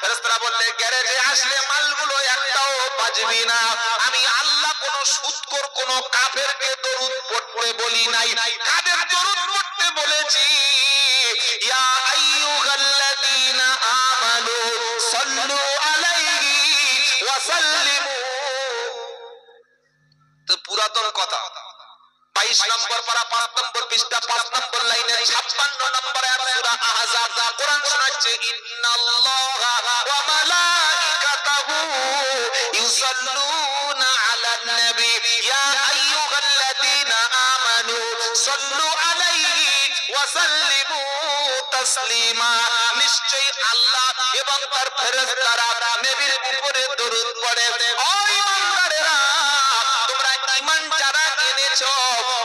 ফেরেশতারা বললে গ্যারেজে আসলে মালগুলো একটাও বাজবি না। আমি আল্লাহ কোন সুদখোর কোন কাফেরকে দরুদ পড়তে বলি নাই। কাদের দরুদ পড়তে বলেছি? ইয়া আইয়ুহাল্লাযীনা আমানু সাল্লু আলাইহি ওয়া সাল্লিমু। তো পুরাতন কথা, 22 নম্বর পারা 5 নম্বর পৃষ্ঠা 5 নম্বর লাইনে 56 নম্বর আয়াত সূরা আহজাব। কোরআন শোনাচ্ছে ইন্নাল্লাহা ওয়া মালাইকাতাহু ইউসাল্লুনা আলান নবী ইয়া আইয়ুহাল্লাযীনা আমানু সাল্লু আলাইহি ওয়া সাল্লিমু তাসলিমা। নিশ্চয়ই আল্লাহ এবং তার ফেরেশতারা নবীর উপরে দরুদ পড়ে। ও ঈমানদারেরা, তোমরা ঈমান যারা এনেছো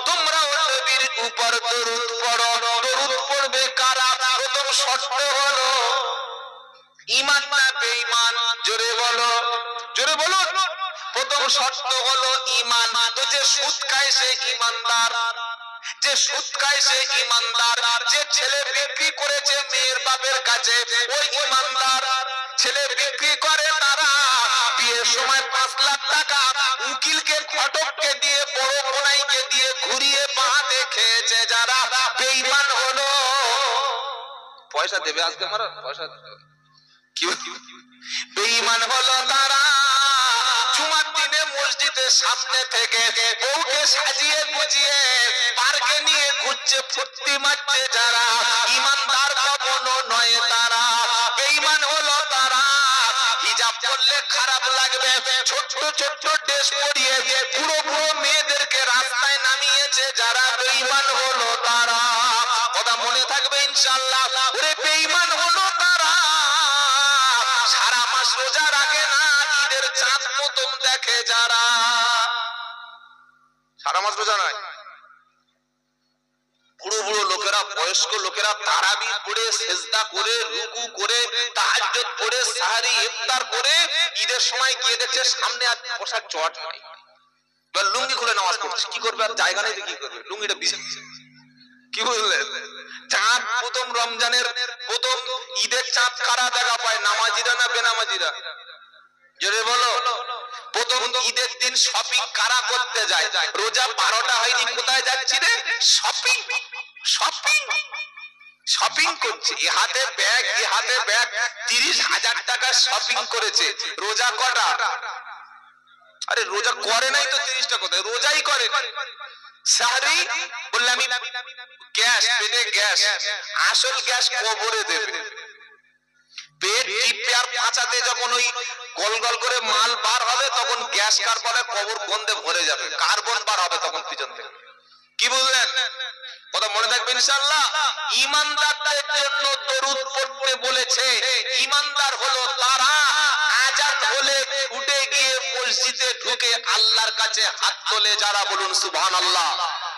তোমরাও নবীর উপর দরুদ পড়ো। দরুদ পড়বে কারা? প্রথম শর্ত হলো ঈমান না বেঈমান। জোরে বলো, জোরে বলো। প্রথম শর্ত হলো ঈমান। তো যে সুদ খায় সে ঈমানদার, যে সুদ খায় সে ঈমানদার। যে ছেলে বিক্রি করেছে মেয়ের বাপের কাছে ওই ঈমানদার। ছেলে বিক্রি করে তারা বিয়ের সময় 5 লাখ টাকা উকিলকে ঘটককে দিয়ে বড় বোনাইকে দিয়ে ঘুরিয়ে বাঁধে খেয়েছে যারা, বেঈমান হলো। পয়সা দেবে আজকে মারা পয়সা কি? বেঈমান হলো তারা জুমার দিনে মসজিদের সামনে থেকে বউকে সাজিয়ে গুজিয়ে পার্কে নিয়ে ঘুরছে, ফুর্তি মারছে যারা, ঈমানদার কখনো নয় তারা। বেঈমান হলো তারা হিজাব করলে খারাপ লাগবে, ছোট ছোট ড্রেস পরিয়ে পুরো পুরো মেয়েদেরকে রাস্তায় নামিয়েছে যারা, বেঈমান হলো তারা। কথা মনে থাকবে ইনশাআল্লাহ। ওরে বেঈমান হলো তারা সারা মাস রোজা রাখে না, ঈদের চাঁদ মতন দেখে যারা। সারা মাস রোজা নাই। বুড়ো বুড়ো লোকেরা, বয়স্ক লোকেরা তারাবি পড়ে, সেজদা করে, রুকু করে, তাহাজ্জুদ পড়ে, সাহারি ইফতার করে ঈদের সময় গিয়ে দেখছে সামনে আর বসার চট নাই, এবার লুঙ্গি খুলে নামাজ পড়ছে। কি করবে? আর জায়গা নেই, কি করবে? লুঙ্গিটা বিছাচ্ছে। কি বুঝলেন? চাঁদ প্রথম রমজানের প্রথম ঈদের চাঁদ কারা দেখা পায়? নামাজিরা না বেনামাজিরা? জোরে বলো। প্রথম ঈদের দিন শপিং কারা করতে যায়? রোজা 12টা হয়নি, কোথায় যাচ্ছি রে? শপিং। শপিং শপিং করছে, এ হাতে ব্যাগ, এ হাতে ব্যাগ, 30,000 টাকা শপিং করেছে। রোজা কটা? আরে রোজা করে নাই তো 30টা কোথায়? রোজাই করে। সাহারি বললে আমি গ্যাস, পেটে গ্যাস, আসল গ্যাস কবরে দেবে। পেট টিপে আর পাঁচাতে যখন ওই গল গল করে মাল বার হবে তখন গ্যাস কার্বনে কবর গন্ধে ভরে যাবে, কার্বন বার হবে তখন পিছন থেকে। কি বুঝলেন? কথা মনে থাকবে ইনশাআল্লাহ। ঈমানদারদের জন্য দরুদ পড়তে বলেছে। ঈমানদার হলো তারা আযান হলে উঠে গিয়ে মসজিদে ঢুকে আল্লাহর কাছে হাত তোলে যারা। বলুন সুবহানাল্লাহ।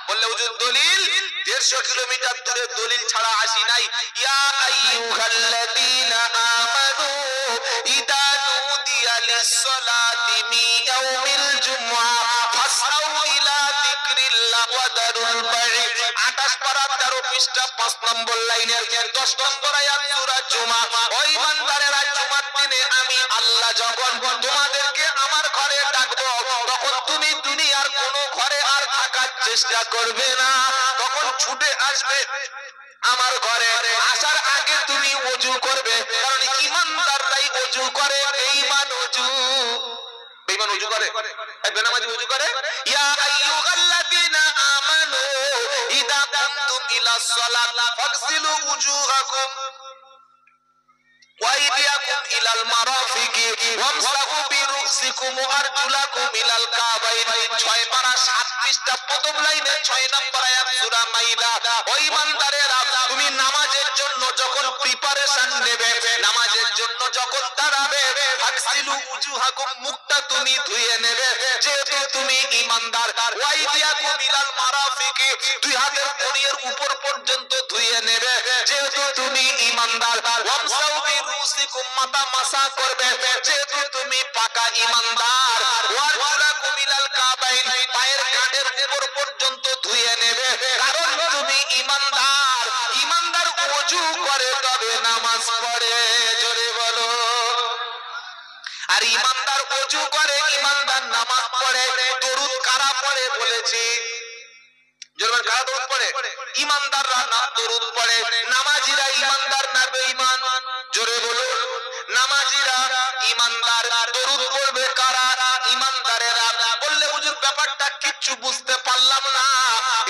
বললে হুজুর দলিল? 150 কিলোমিটার দূরে দলিল ছাড়া আসি নাই। ইয়া আইয়ুহাল্লাযীনা আমানু ইদা নুদিয়া লিস-সালাতি মিন ইয়াউমিল জুমআ ফাসআউ ইলা যিকরিল্লাহ ওয়া দারুল বাই'। 28 পারা 13 পৃষ্ঠা 5 নম্বর লাইনের 10 নম্বর আয়াত সূরা জুমআ। ওই বান্দারেরা জুমার দিনে আমি আল্লাহ যখন তোমাদেরকে আমার ঘরে ডাকবো তখন তুমি দুনিয়ার কোনো ঘরে আর থাকার চেষ্টা করবে না, তখন ছুটে আসবে আমার ঘরে। আসার আগে তুমি ওযু করবে, কারণ ঈমানদাররাই ওযু করে, বেঈমান ওযু করে, বেনামাজি ওযু করে। ইয়া আইয়ুহাল্লাযীনা আমানু ইযা কুমতুম ইলাস সালাতি ফাগসিলু উজুহাকুম ওয়াইদিয়াকুম ইলাল মারাফিকি ওয়ামসাহু বিরুসিকুম ওয়া আরজুলাকুম ইলাল কাবাইন। 6 পারা 7 পৃষ্ঠা প্রথম লাইনে 6 নম্বর আয়াত সূরা মাইদা। ওই বান্দারেরা তুমি নামাজের জন্য যখন প্রিপারেশন নেবে, নামাজের জন্য যখন দাঁড়াবে, ফাগসিলু উজুহাকুম মুখটা তুমি ধুয়ে নেবে যেহেতু তুমি ঈমানদার। ওয়াইদিয়াকুম ইলাল মারাফিকি দুই হাতের কনুইয়ের উপর পর্যন্ত ধুয়ে নেবে যেহেতু তুমি ঈমানদার। ওয়ামসাহু বিরুসিকুম মাথা মাসা করবে যেহেতু তুমি পাকা ঈমানদার। ওয়ারজুলাকুম ইলাল কাবাইন পায়ের কাঁধের উপর পর্যন্ত ধুয়ে নেবে কারণ তুমি ঈমানদার। ঈমানদার ওযু করে তবে নামাজ পড়ে। জোরে বলো। আর ঈমানদার ওযু করে, ঈমানদার নামাজ পড়ে। দরুদ কারা পড়ে বলেছি? জোরে কারা দরুদ পড়ে? ঈমানদাররা না দরুদ পড়ে। নামাজিরা ঈমানদার না বেঈমান? জোরে বলুন। নামাজিরা ঈমানদার। দরুদ পড়বে কারা? ঈমানদারেরা। বললে হুজুর ব্যাপারটা কিচ্ছু বুঝতে পারলাম না।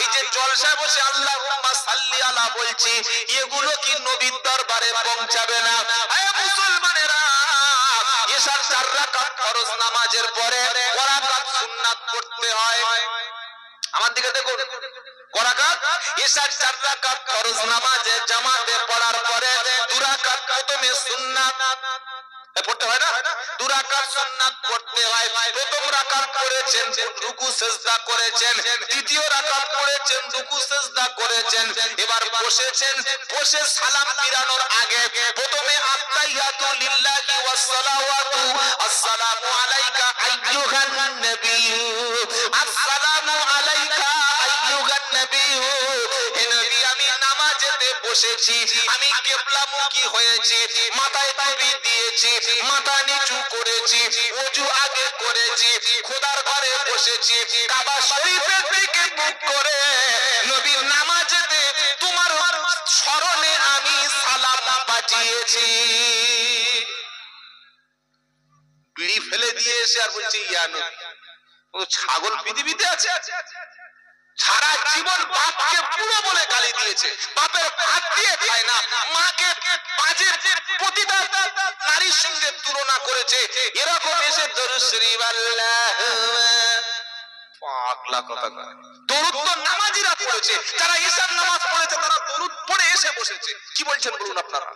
এই যে জলসায় বসে আল্লাহুম্মা সাল্লি আলা বলছি, এগুলো কি নবীর দরবারে পৌঁছাবে না? হে মুসলমানেরা, ইশার 4 রাকাত ফরজ নামাজের পরে রাকাত সুন্নাত পড়তে হয়। আমার দিকে দেখুন, রাকাত ইশার 4 রাকাত ফরজ নামাজে জামাতে পড়ার পরে 2 রাকাত প্রথমে সুন্নাত পড়তে হয় না? 2 রাকাত সুন্নাত পড়তে হয়। প্রথম রাকাত পড়েছেন, রুকু সিজদা করেছেন। দ্বিতীয় রাকাত পড়েছেন, রুকু সিজদা করেছেন। এবার বসেছেন, বসে সালাম ফিরানোর আগে প্রথমে আত্তাহিয়াতু লিল্লাহি ওয়াস সালাওয়াতু আসসালামু আলাইকা আইয়ুহান নাবিয়্যু, আসসালামু আলাইকা আইয়ুহান নাবিয়্যু। হে নবী, আমি নামাজেতে বসেছি, আমি কিবলামুখী হয়েছি, মাথায় টুপি দিয়েছি, মাথা নিচু করেছি, ওযু আগে করেছি, খোদার ঘরে বসেছি, কাবা শরীফের দিকে মুখ করে নবী নামাজেতে তোমার স্মরণে আমি সালাম পাঠিয়েছি। বিড়ি ফেলে দিয়ে এসে আর বলছে ইয়া নবী, ও ছাগল পৃথিবীতে আছে? সারা জীবন বাপকে বুড়ো বলে গালি দিয়েছে, বাপের ভাত দিয়ে খায় না, মাকে বাজে প্রতিটা নারীর সঙ্গে তুলনা করেছে। এরকম এসে দরুদ শরীফ আল্লাহুম্মা পাগলা কথা কয়। দরুদ তো নামাজিরা পড়েছে, যারা ঈশার নামাজ পড়েছে তারা দরুদ পড়ে এসে বসেছে। কি বলছেন বলুন আপনারা?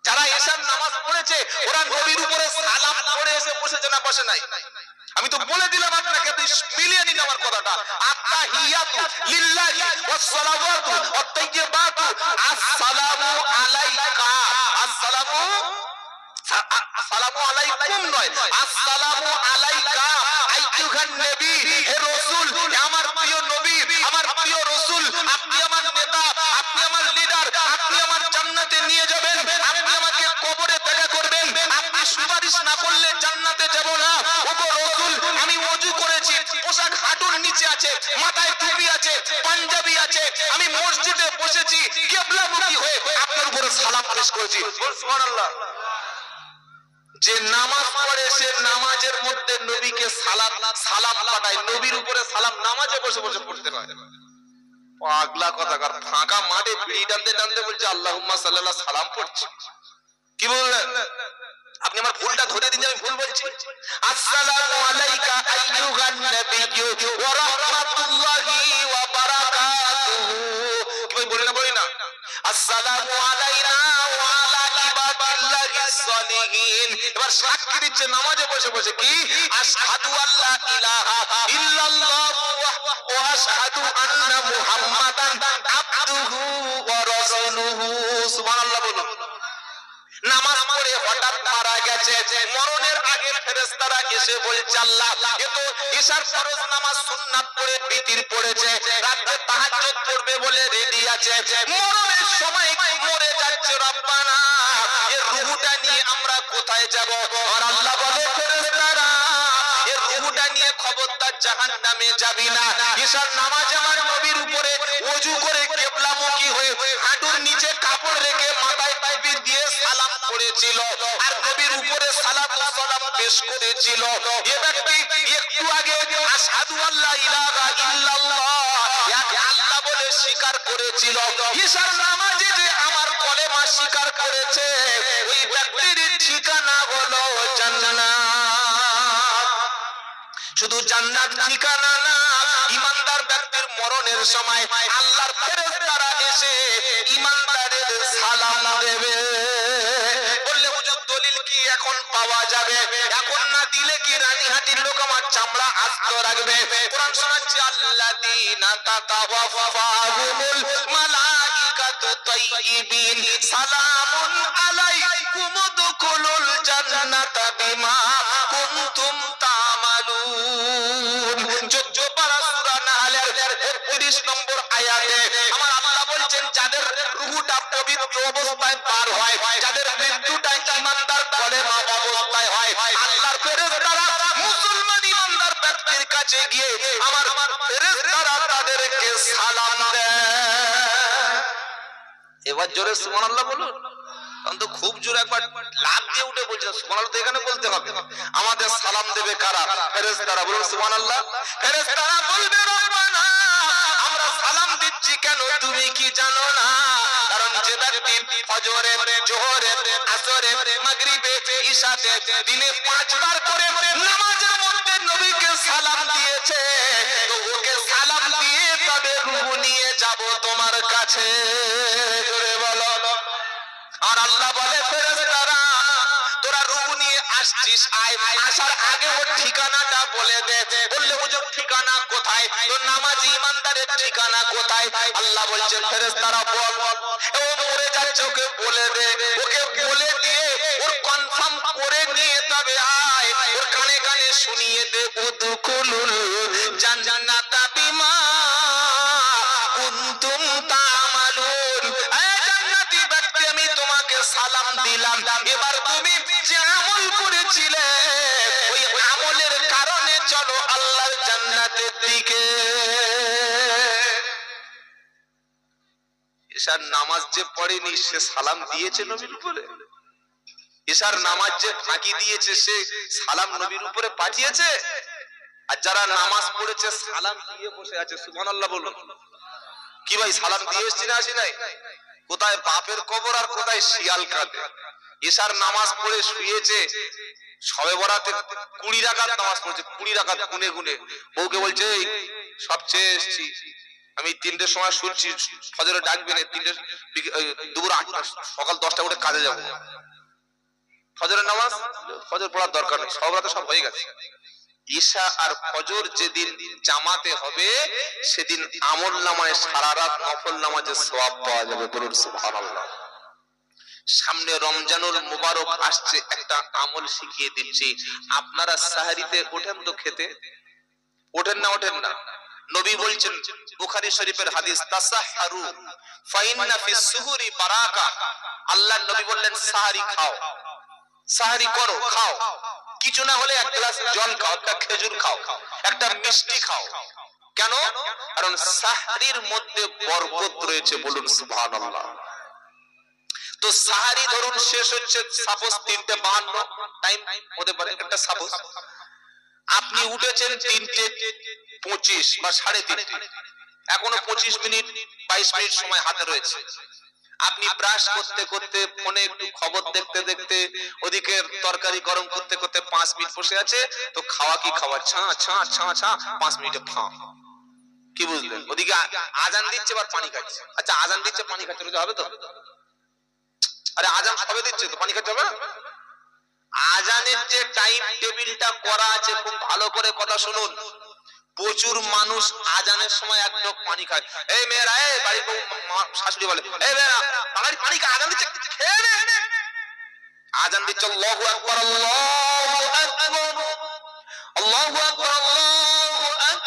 যারা ঈশার নামাজ পড়েছে ওরা নবীর উপরে সালাম পড়ে এসে বসেছে না বসে নাই? আমি তো বলে দিলাম আপনাকে, তো মিলিয়ে নিন আমার কথাটা। আত্তাহিয়াতু লিল্লাহি ওয়াস সালাওয়াতু ওয়াত তাইয়্যিবাতু আসসালামু আলাইকা, আসসালামু আসসালামু আলাইকুম নয়, আসসালামু আলাইকা আইয়ুহান নবী, হে রাসূল, আমার প্রিয় নবী, আমার প্রিয় রাসূল, আপনি আমার নেতা, আপনি আমার লিডার, আপনি আমার জান্নাতে নিয়ে যাবেন, আপনি আমাকে কবরে দেখা করবেন, আপনি সুপারিশ না করলে জান্নাতে যাব না। ওগো রাসূল, আমি ওযু করেছি, পোশাক হাঁটুর নিচে আছে, মাথায় টুপি আছে, পাঞ্জাবি আছে, আমি মসজিদে বসেছি কিবলামুখী হয়ে আপনার উপরে সালাম পেশ করেছি। সুবহানাল্লাহ। যে নামাজ পড়ে সে নামাজের মধ্যে নবীকে সালাম পাঠায়, নবীর উপরে সালাম নামাজে বসে বসে পড়তে হয়। পাগলা কথাকার, ফাঁকা মাঠে বিড়ি টানতে টানতে বলছে আল্লাহুম্মা সাল্লাল্লাহ, সালাম পড়ছে। কি বললেন? আপনি আমার ভুলটা ধরে দিন, আমি ভুল বলছি। আসসালামু আলাইকা আইয়ুহান নাবিয়্যু ওয়া রাহমাতুল্লাহি ওয়া বারাকাতুহু। কি বলি না? আসসালামু আলাইনা ওয়া আলা ইবাদিল্লাহিস সালিহিন। এবার সাক্ষী দিচ্ছে নামাজে বসে বসে, কি? আশহাদু আল্লা ইলাহা ইল্লাল্লাহ ওয়া আশহাদু আন্না মুহাম্মাদান আবদুহু ওয়া রাসূলুহু। সুবহানাল্লাহ বলুন। নামাজ পড়ে হঠাৎ মারা গেছে, মরণের আগে ফেরেশতারা এসে বলছে আল্লাহ, এ তো ইশার ফরজ নামাজ সুন্নাত পড়ে বিতির পড়েছে, রাতে তাহাজ্জুদ পড়বে বলে রেডি আছে, মরণের সময় মরে যাচ্ছে, রব্বানা এর রূহটা নিয়ে আমরা কোথায় যাব? আর আল্লাহ বলে ফেরেশতারা, এর রূহটা নিয়ে খবরদার জাহান্নামে যাবি না। ইশার নামাজ আমার নবীর উপরে ওযু করে কিবলামুখী হয়ে হাঁটুর নিচে কাপড় রেখে মাথায় টুপি দিয়ে সালাম করেছিল, আর নবীর উপরে সালাতু সালাম পেশ করেছিল। এ ব্যক্তি একটু আগে আশহাদু আল্লা ইলাহা ইল্লাল্লাহ, এক আল্লাহ বলে স্বীকার করেছিল, ইশার নামাজে যে আমার কলেমা স্বীকার করেছে, ওই ব্যক্তির ঠিকানা হলো জান্নাত। শুধু জান্নাত ঠিকানা না, ঈমানদার ব্যক্তির মরণের সময় আল্লাহর ফেরেশতারা এসে ঈমানদারের সালাম দেবে। বললে হুজুর দলিল কি এখন পাওয়া যাবে? এখন না দিলে কি রানীহাটির লোক আমার চামড়া আস্ত রাখবে? কোরআন শোনাচ্ছে, আল্লাযীনা তাতাওয়াফাহুমুল মালাইকাতু তাইয়্যিবিন সালামুন আলাইকুম উদখুলুল জান্নাতা বিমা কুনতুম তা'মালুন। 14 পারা সূরা নাহলের 33 নম্বর আয়াতে আমার আল্লাহ বলছেন, যাদের রূহটা পবিত্র অবস্থায় পার হয়, যাদের মৃত্যুটা ঈমানদার কলেমা অবস্থায় হয়, আল্লাহর ফেরেশতারা মুসলমান ঈমানদার ব্যক্তির কাছে গিয়ে আমার ফেরেশতারা তাদেরকে সালাম দেয়। এবার জোরে সুবহানাল্লাহ বলুন। তো খুব জোরে একবার লাফ দিয়ে উঠে বলছেন সুবহানাল্লাহ, তো এখানে বলতে হবে। আমাদের সালাম দেবে কারা? ফেরেশতারা। বলুন সুবহানাল্লাহ। ফেরেশতারা বলবে, রব্বানা আমরা সালাম দিচ্ছি কেন তুমি কি জানো না? কারণ যে ব্যক্তি ফজরে, জোহরে, আসরে, মাগরিবে, ইশাতে দিনে 5 বার করে নামাজের মধ্যে নবীকে সালাম দিয়েছে, তো ওকে সালাম দিয়ে তবে রূহ নিয়ে যাব তোমার কাছে। জোরে বলো। আর আল্লাহ বলে, ফেরেশতারা তোরা রূহ নিয়ে আসছিস, আয়, আসার আগে ওর ঠিকানাটা বলে দে। বললে হুজুর ঠিকানা কোথায়? তো নামাজি ঈমানদারের ঠিকানা কোথায়? আল্লাহ বলছেন, ফেরেশতারা বল, ও মরে যাচ্ছে ওকে বলে দে, ওকে বলে দিয়ে ওর কনফার্ম করে নিয়ে তবে আয়, ওর কানে কানে শুনিয়ে দে, উদখুলুল জান্নাতা বিমা কুনতুম তা'মালুন। জান্নাতি ব্যক্তি আমি তোমাকে সালাম দিলাম, এবার তুমি যে আমল করেছিলে ওই আমলের কারণে চলো আল্লাহর জান্নাতের দিকে। ইশার নামাজ যে পড়েনি সে সালাম দিয়েছে নবীর উপরে? ইশার নামাজ যে ফাঁকি দিয়েছে সে সালাম নবীর উপরে পাঠিয়েছে? আর যারা নামাজ পড়েছে সালাম দিয়ে বসে আছে, সুবহানাল্লাহ বলুন। কি ভাই সালাম দিয়ে এসছি না আসি নাই? কোথায় বাপের কবর আর কোথায় শিয়াল কাঁদে। ইশার নামাজ পড়ে শুয়েছে, শবে বরাতে 20 রাকাত নামাজ পড়েছে, 20 রাকাত গুনে গুনে। বউকে বলছে, সবচেয়ে এসছি আমি 3টের সময় শুনছি ফজরে ডাকবে না, 3টে দুপুর 8টা সকাল 10টা উঠে কাজে যাবো। ফজরের নামাজ ফজর পড়ার দরকার নেই, সব রাতে সব হয়ে গেছে। ঈশা আর ফজর যেদিন জামাতে হবে সেদিন আমলনামায় সারা রাত নফল নামাজের সওয়াব পাওয়া যাবে। বলুন সুবহানাল্লাহ। সামনে রমজানুল মুবারক আসছে, একটা আমল শিখিয়ে দিচ্ছি। আপনারা সাহারিতে ওঠেন তো খেতে? ওঠেন না? ওঠেন না? নবী বলছেন, বুখারী শরীফের হাদিস, তাসাহহারু ফাইন্না ফিস সুহুরি বারাকা। আল্লাহর নবী বললেন সাহারি খাও, সাহারি করো, খাও। কিছু না হলে এক গ্লাস জল খাও, একটা খেজুর খাও, একটা মিষ্টি খাও। কেন? কারণ সাহারির মধ্যে বরকত রয়েছে। বলুন সুবহানাল্লাহ। তো সাহারি ধরুন শেষ হচ্ছে সাপোজ 3:52 টাইম হতে পারে, একটা সাপোজ। আপনি উঠেছেন 3:25 বা 3:30, এখনো 25 মিনিট 22 মিনিট সময় হাতে রয়েছে। আপনি ব্রাশ করতে করতে, ফোনে একটু খবর দেখতে দেখতে, ওদিকে তরকারি গরম করতে করতে 5 মিনিট বসে আছে। তো খাওয়া কি খাওয়া? ছা ছা ছা ছা, 5 মিনিটে ফা। কি বুঝলেন? ওদিকে আজান দিচ্ছে, আবার পানি খাচ্ছে। আচ্ছা, আজান দিচ্ছে, পানি খাচ্ছে, রোজা হবে তো? আরে আজান সবে দিচ্ছে তো পানি খেতে হবে না? আজানের যে টাইম টেবিলটা করা আছে, খুব ভালো করে কথা শুনুন। প্রচুর মানুষ আজানের সময় এক ঢোক পানি খায়। এই মেয়েরা, এই বাড়ির বউ শাশুড়ি বলে, এই মেয়েরা বাড়ির পানি খা, আজান দিচ্ছে, খেয়ে নে। আজান দিচ্ছে, আল্লাহু আকবার, আল্লাহু আকবার, আল্লাহু আকবার, আল্লাহু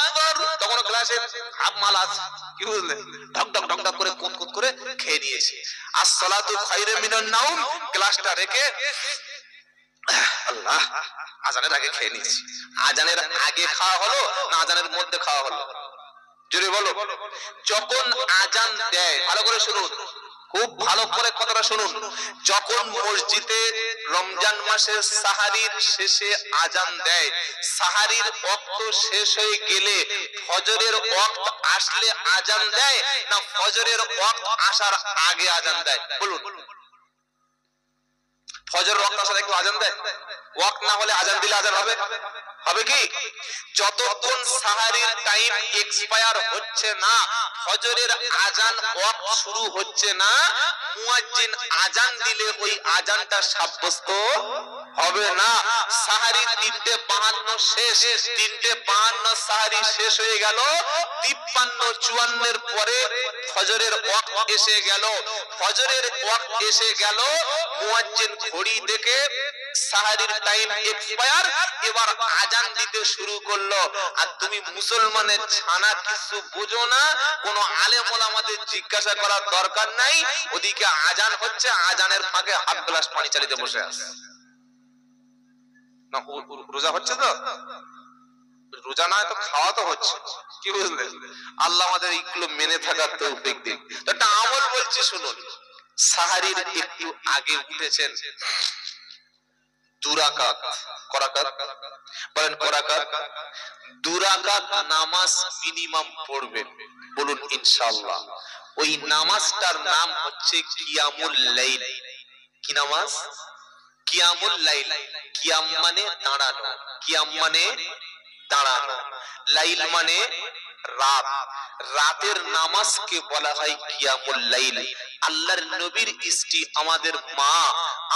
আকবার। তখন গ্লাসে হাফ মাল আছে, কি বুঝলেন? ঢক ঢক ঢক ঢক করে কুত কুত করে খেয়ে নিয়েছে। আসসালাতু খায়রুম মিনান নাওম, গ্লাসটা রেখে আল্লাহ, আজানের আগে খেয়ে নিয়েছি। আজানের আগে খাওয়া হলো না আজানের মধ্যে খাওয়া হলো? জোরে বলো। যখন আজান দেয়, ভালো করে শুনুন, খুব ভালো করে কথাটা শুনুন। যখন মসজিদে রমজান মাসের সাহারির শেষে আজান দেয়, সাহারির ওয়াক্ত শেষ হয়ে গেলে ফজরের ওয়াক্ত আসলে আজান দেয় না ফজরের ওয়াক্ত আসার আগে আজান দেয়? বলুন। ফজরের ওয়াক্ত আসার আগে আজান দেয়। ওয়াক্ত না হলে আজান দিলে আজান হবে? হবে কি? যতক্ষণ সাহারির টাইম এক্সপায়ার হচ্ছে না, ফজরের আজান ওয়াক্ত শুরু হচ্ছে না, মুয়াজ্জিন আজান দিলে ওই আজানটা সাব্যস্ত হবে না। সাহারি 3:52 শেষ, 3:52 সাহারি শেষ হয়ে গেল, 53-54 এর পরে ফজরের ওয়াক্ত এসে গেল। ফজরের ওয়াক্ত এসে গেল, মুয়াজ্জিন ঘড়ি দেখে সাহারির টাইম এক্সপায়ার, এবার আজান দিতে শুরু করলো। আর তুমি মুসলমানের ছানা কিছু বুঝো না, কোন আলেম ওলামাদের জিজ্ঞাসা করার দরকার নাই। ওদিকে আজান হচ্ছে, আজানের ফাঁকে হাফ গ্লাস পানি চালিয়ে বসে আছে। না রোজা হচ্ছে তো? রোজা না তো খাওয়া তো হচ্ছে, কি বুঝলেন? আল্লাহ আমাদের এইগুলো মেনে থাকার তৌফিক দিন। তো একটা আমল বলছি শুনুন। সাহারির একটু আগে উঠেছেন, 2 রাকাত, করাকাত বলেন, করাকাত 2 রাকাত নামাজ মিনিমাম পড়বেন। বলুন ইনশাআল্লাহ। ওই নামাজটার নাম হচ্ছে কিয়ামুল লাইল। কি নামাজ? কিয়ামুল লাইল। কিয়াম মানে দাঁড়ানো, কিয়াম মানে দাঁড়ানো, লাইল মানে রাত। রাতের নামাজকে বলা হয় কিয়ামুল লাইল। আল্লাহর নবীর স্ত্রী আমাদের মা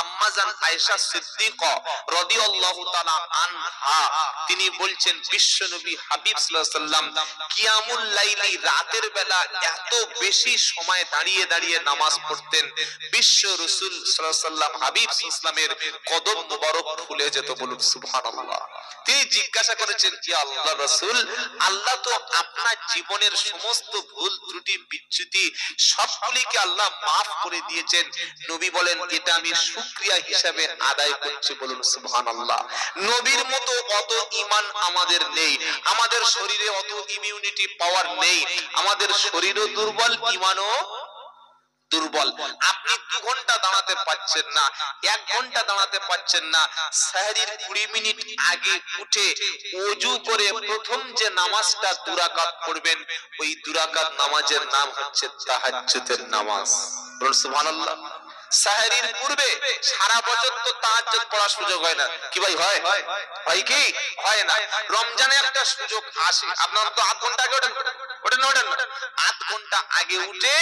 আম্মাজান আয়েশা সিদ্দিকা রাদিয়াল্লাহু তাআলা আনহা, তিনি বলছেন বিশ্ব নবী হাবিব সাল্লাল্লাহু আলাইহি সাল্লাম কিয়ামুল লাইলি, রাতের বেলা এত বেশি সময় দাঁড়িয়ে দাঁড়িয়ে নামাজ পড়তেন, বিশ্ব রাসূল সাল্লাল্লাহু আলাইহি সাল্লাম হাবিব ইসলামের কদম মোবারক ফুলে যেত। বলুন সুবহানাল্লাহ। তিনি জিজ্ঞাসা করেছেন, ইয়া আল্লাহর রাসূল, আল্লাহ তো আপনার জীবনের সমস্ত ভুল ত্রুটি বিচ্যুতি সবগুলিকে আল্লাহ মাফ করে দিয়েছেন। নবী বলেন, এটা আমি শুকরিয়া হিসাবে আদায় করছি। বলুন সুবহানাল্লাহ। নবীর মতো অত ঈমান আমাদের নেই, আমাদের শরীরে অত ইমিউনিটি পাওয়ার নেই, আমাদের শরীরও দুর্বল, ঈমানও দুর্বল। আপনি 2 ঘন্টা দাঁড়াতে পারছেন না, 1 ঘন্টা দাঁড়াতে পারছেন না, সাহরির 20 মিনিট আগে উঠে ওযু করে প্রথম যে নামাজটা 2 রাকাত পড়বেন, ওই 2 রাকাত নামাজের নাম হচ্ছে তাহাজ্জুদের নামাজ। বলুন সুবহানাল্লাহ। সাহরির পূর্বে সারা বছর তো তাহাজ্জুদ পড়ার সুযোগ হয় না, কি ভাই হয়? হয় কি? হয় না। রমজানে একটা সুযোগ আসে, আপনারা তো 8 ঘন্টা আগে ওঠেন, ওটা না, ওটা না, আধ ঘন্টা আগে উঠে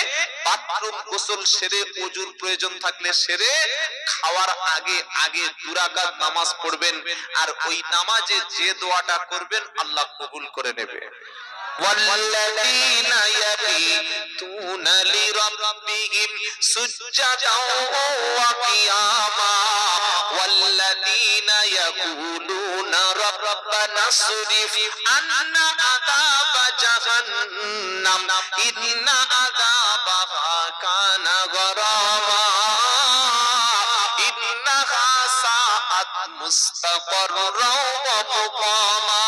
বাথরুম গোসল সেরে ওযুর প্রয়োজন থাকলে সেরে খাওয়ার আগে আগে 2 রাকাত নামাজ পড়বেন। আর ওই নামাজে যে দোয়াটা করবেন আল্লাহ কবুল করে নেবে। والذين يبيتون لربهم سجدا وقياما والذين يقولون ربنا اصرف عنا عذاب جهنم إن عذابها كان غراما إنها ساءت مستقرا ومقاما।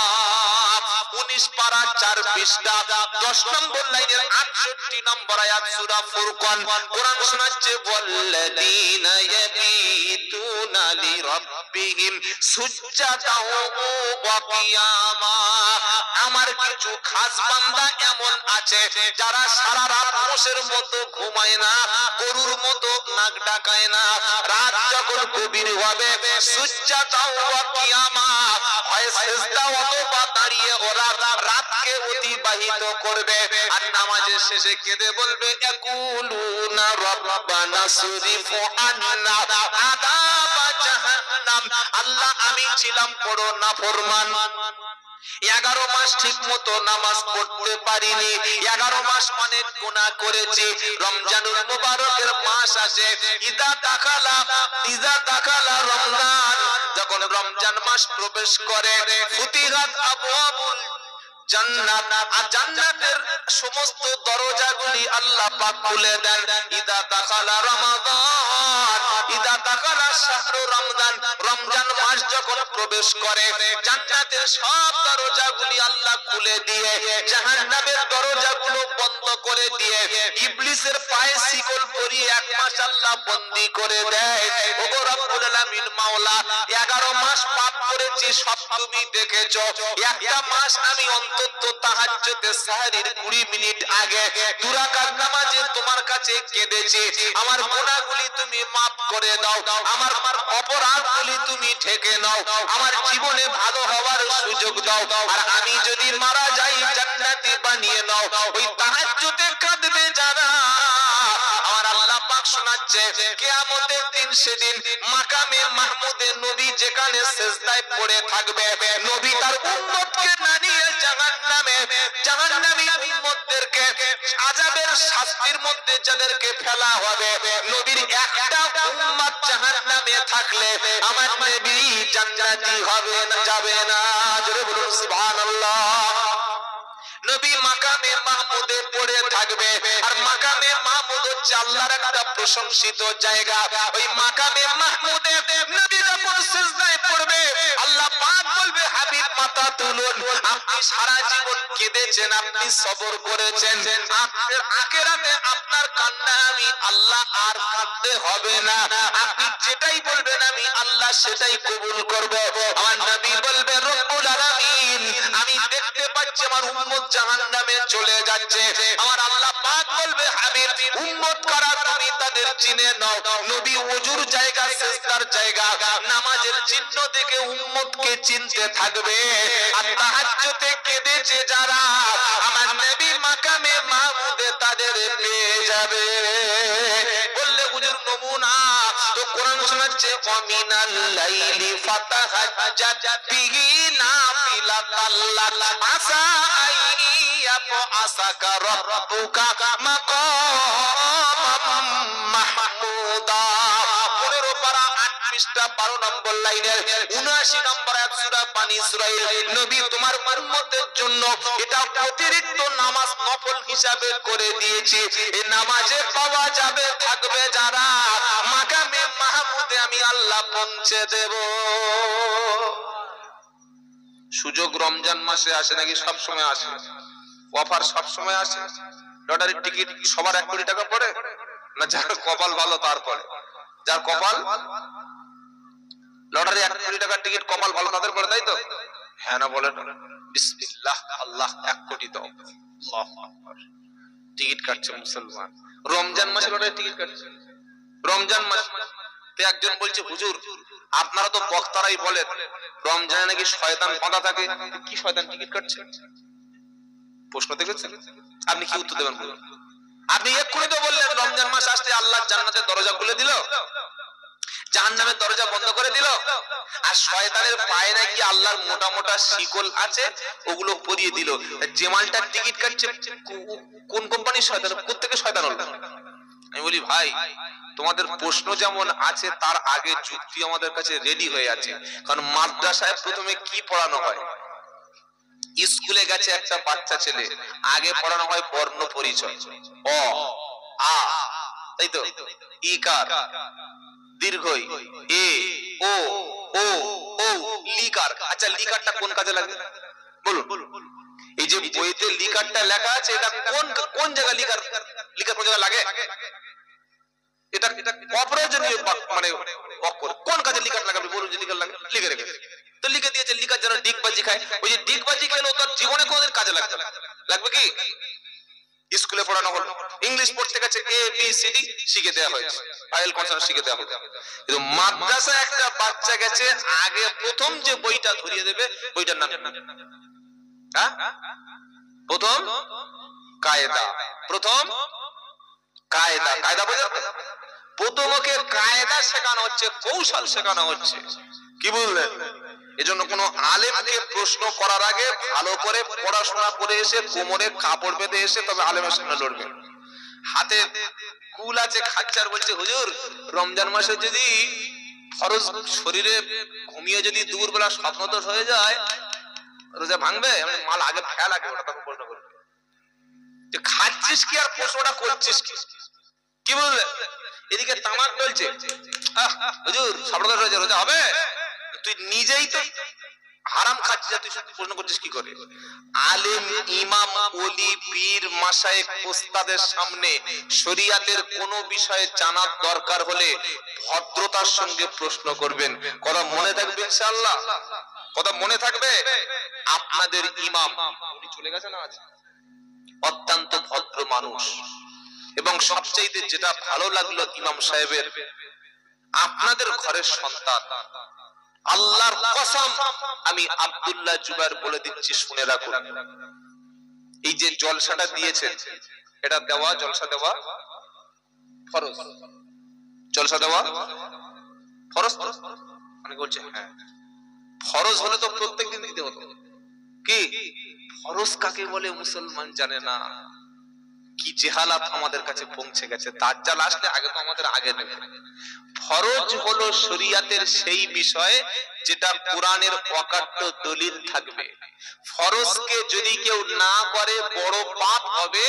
19 পারা 4 পৃষ্ঠা 10 নম্বর লাইনের 68 নম্বর আয়াত সূরা ফুরকান। কোরআন শোনাচ্ছে ওয়াল্লাযীনা ইয়াবিতুনা লিরাব্বিহিম সুজদাও ওয়া কিয়ামা। আমার কিছু খাস বান্দা এমন আছে যারা সারা রাত মোষের মতো ঘুমায় না, গরুর মতো নাক ডাকায় না। রাত যখন গভীর হবে সুজদাও ওয়া কিয়ামা হয় সিজদা অথবা দাঁড়িয়ে ওরা রাতকে অতিবাহিত করবে। আর নামাজের শেষে কেঁদে বলবে ইয়াকুলুনা রাব্বানা সরিফ আন্না আযাবা জাহান্নাম। আল্লাহ আমি ছিলাম বড় নাফরমান, 11 মাস ঠিক মতো নামাজ পড়তে পারিনি, 11 মাস অনেক গুনাহ করেছি। রমজানুল মুবারকের মাস আসে, ইদা দাখালা রমজান, যখন রমজান মাস প্রবেশ করে ফুতিহাত আবওয়াবুল জান্নাত, আর জান্নাতের সমস্ত দরজাগুলি আল্লাহ পাক খুলে দেন। ইদা দাখালা রমাদান, ইদা দাখালা শাহরু রমজান, রমজান মাস যখন প্রবেশ করে জান্নাতের সব দরজাগুলি আল্লাহ খুলে দিয়ে জাহান্নামের দরজাগুলো বন্ধ করে দিয়ে ইবলিসের পায়ে শিকল পরিয়ে 1 মাস আল্লাহ বন্দী করে দেয়। ওগো রব্বুল আলামিন মাওলা, 11 মাস পাপ করেছি সব তুমি দেখেছো, একটা মাস আমি অন্তত তাহাজ্জুদে সাহরির 20 মিনিট আগে 2 রাকাত নামাজে তোমার কাছে কেঁদেছি। আমার গুনাহগুলি তুমি maaf করে দাও, আমার অপরাধগুলি তুমি ঢেকে নাও, আমার জীবনে ভালো হওয়ার সুযোগ দাও। আর আমি যদি মারা যাই জান্নাতি বানিয়ে নাও। ওই তাহাজ্জুদে কাঁদবে যারা, আমার আল্লাহ পাক শোনাচ্ছে কিয়ামতের দিন সেদিন মাকামে মাহমুদে নবী যেখানে সিজদায় পড়ে থাকবে, নবী তার উম্মতকে না নিয়ে জাহান্নামী উম্মতদেরকে আযাবের শাস্তির মধ্যে যাদেরকে ফেলা হবে, নবীর একটা উম্মত জাহান্নামে থাকলে আমার নবী জান্নাতি হবে না, যাবে না। জোরে বলুন সুবহানাল্লাহ। নবী মাকামে মাহমুদে পড়ে থাকবে, আর মাকামে মাহমুদ হচ্ছে আল্লাহর একটা প্রশংসিত জায়গা। ওই মাকামে মাহমুদে নবী যখন সিজদায় পড়বে আল্লাহ পাক বলবে হাবিব মাথা তুলুন, আপনি সারা জীবন কেঁদেছেন, আপনি সবর করেছেন, আপনার আখিরাতে আপনার কান্না আমি আল্লাহ আর কাঁদতে হবে না, আপনি যেটাই বলবেন আমি আল্লাহ সেটাই কবুল করব। আমার নবী বলবে রব্বুল আলামিন আমি দেখতে পাচ্ছি আমার উম্মত জাহান্নামে চলে যাচ্ছে। আমার আল্লাহ পাক বলবে হাবিব উম্মত কারা তুমি তাদের চিনে নাও। নবী ওযুর জায়গা, সিজদার জায়গা, নামাজের চিহ্ন দেখে উম্মতকে চিনতে থাকবে। আর তাহাজ্জুদে কেঁদেছে যারা, আমার নবী মাকামে মাহমুদে তাদের পেয়ে যাবে। বললে হুজুর নমুনা তো কোরআন শোনাচ্ছে ওয়ামিনাল লাইলি ফাতাহাজ্জাত বিহি নাফিলাতাল লাক আসা আসাকা রাব্বুকা মাকামাম মাহমুদা। 15 পারা 8 পৃষ্ঠা 12 নম্বর লাইনের 79 নম্বর আয়াত সূরা বানী ইসরাঈল। নবী তোমার উম্মতের জন্য এটা অতিরিক্ত নামাজ নফল হিসাবে করে দিয়েছি। এই নামাজে পাওয়া যাবে থাকবে যারা মাকামে মাহমুদে আমি আল্লাহ পৌঁছে দেব। সুযোগ রমজান মাসে আসে নাকি সব সময় আসে? অফার সব সময় আসে? লটারির টিকিট সবার 1 কোটি টাকা পড়ে না? যার কপাল ভালো তার পড়ে। যার কপাল লটারি 1 কোটি টাকার টিকিট কপাল ভালো তাদের পড়ে, তাই তো? হ্যাঁ না বলেন? বিসমিল্লাহ, আল্লাহ 1 কোটি দাও, আল্লাহু আকবার। টিকিট কাটছে মুসলমান, রমজান মাসে লটারি টিকিট কাটছে। রমজান মাস তে একজন বলছে হুজুর আপনারা তো বক্তারাই বলেন রমজানে নাকি শয়তান বাঁধা থাকে, কি শয়তান টিকিট কাটছে? প্রশ্ন দেখেছেন? আপনি কি উত্তর দেবেন বলুন? আপনি এক্ষুনি তো বললেন রমজান মাস আসলে আল্লাহ জান্নাতের দরজা খুলে দিল, জাহান্নামের দরজা বন্ধ করে দিল, আর শয়তানের পায়ে নাকি আল্লাহর মোটা মোটা শিকল আছে, ওগুলো পরিয়ে দিল। যে মালটার টিকিট কাটছে কোন কোম্পানির শয়তান, কোত্থেকে শয়তান হলো? আমি বলি ভাই, তোমাদের প্রশ্ন যেমন আছে তার আগে যুক্তি আমাদের কাছে রেডি হয়ে আছে। কারণ মাদ্রাসায় প্রথমে কি পড়ানো হয়? স্কুলে গেছে একটা বাচ্চা ছেলে, আগে পড়ানো হয় বর্ণ পরিচয়, অ আ, তাই তো, ইকার, দীর্ঘই, এ ও ও ও, লিকার। আচ্ছা লিকারটা কোন কাজে লাগে বলুন? এই যে বইতে লিকারটা লেখা আছে, এটা কোন কোন জায়গায় লিকার, লিকার কোন জায়গায় লাগে? এটা অপ্রয়োজনীয় মানে অক্ষর, কোন কাজে লিকার লাগাবে বলুন? যে লিকার লাগে, লিখে রেখেছে তো লিখে দিয়েছে, লিকার যেন ডিগবাজি খায়। ওই যে ডিগবাজি খেলো তার জীবনে কোনদিন কাজে লাগবে না, লাগবে কি? স্কুলে পড়ানো হলো, ইংলিশ পড়তে গেছে এ বি সি ডি শিখে দেওয়া হয়েছে, ফাইল কনসোনেন্ট শিখে দেওয়া হয়েছে। কিন্তু মাদ্রাসায় একটা বাচ্চা গেছে, আগে প্রথম যে বইটা ধরিয়ে দেবে বইটার নাম, হ্যাঁ, প্রথম কায়দা, প্রথম কায়দা। কায়দা বোঝেন? প্রথমকে কায়দা শেখানো হচ্ছে, কৌশল শেখানো হচ্ছে। কি বুঝলেন? এজন্য কোন আলেমকে প্রশ্ন করার আগে ভালো করে পড়াশোনা করে এসে কোমরে কাপড় বেঁধে এসে তবে আলেমের সামনে লড়বেন। হাতে কুল আছে, খাচ্চার বলছে হুজুর রমজান মাসে যদি ফরজ শরীরে ঘুমিয়ে যদি দুপুরবেলা স্বপ্নদোষ হয়ে যায় রোজা ভাঙবে? মাল আগে ফেল, আগে ওটা তখন প্রশ্ন করবে। খাচ্ছিস কি আর প্রশ্নটা করছিস কি? কি বুঝলেন? এদিকে তামাক চলছে, হুজুর স্বপ্নদোষ হয়েছে রোজা হবে? তুই নিজেই তো হারাম খাচ্ছিস, তুই প্রশ্ন করছিস কি করে? আলেম, ইমাম, ওলি, পীর, মাশায়েখ, ওস্তাদের সামনে শরিয়াতের কোন বিষয়ে জানার দরকার হলে ভদ্রতার সঙ্গে প্রশ্ন করবেন। কথা মনে থাকবে ইনশাআল্লাহ, কথা মনে থাকবে। আপনাদের ইমাম, উনি চলে গেছেন আজ, অত্যন্ত ভদ্র মানুষ, এবং সবচেয়ে যেটা ভালো লাগলো ইমাম সাহেবের, আপনাদের ঘরের সন্তান। আল্লাহর কসম আমি আব্দুল্লাহ জুবায়ের বলে দিচ্ছি, শুনে রাখুন। এই যে জলসাটা দিয়েছেন, এটা দেওয়া, জলসা দেওয়া ফরজ, জলসা দেওয়া ফরজ। অনেকে বলছে হ্যাঁ ফরজ হলে তো প্রত্যেকদিন দিতে হতো। কি ফরজ কাকে বলে মুসলমান জানে না। কি জেহালাত আমাদের কাছে পৌঁছে গেছে। দাজ্জাল আসলে আগে তো আমাদের আগে নেবে। ফরজ হলো শরিয়াতের সেই বিষয় যেটা কোরআনের অকাট্য দলিল থাকবে। ফরজকে যদি কেউ না করে বড় পাপ হবে,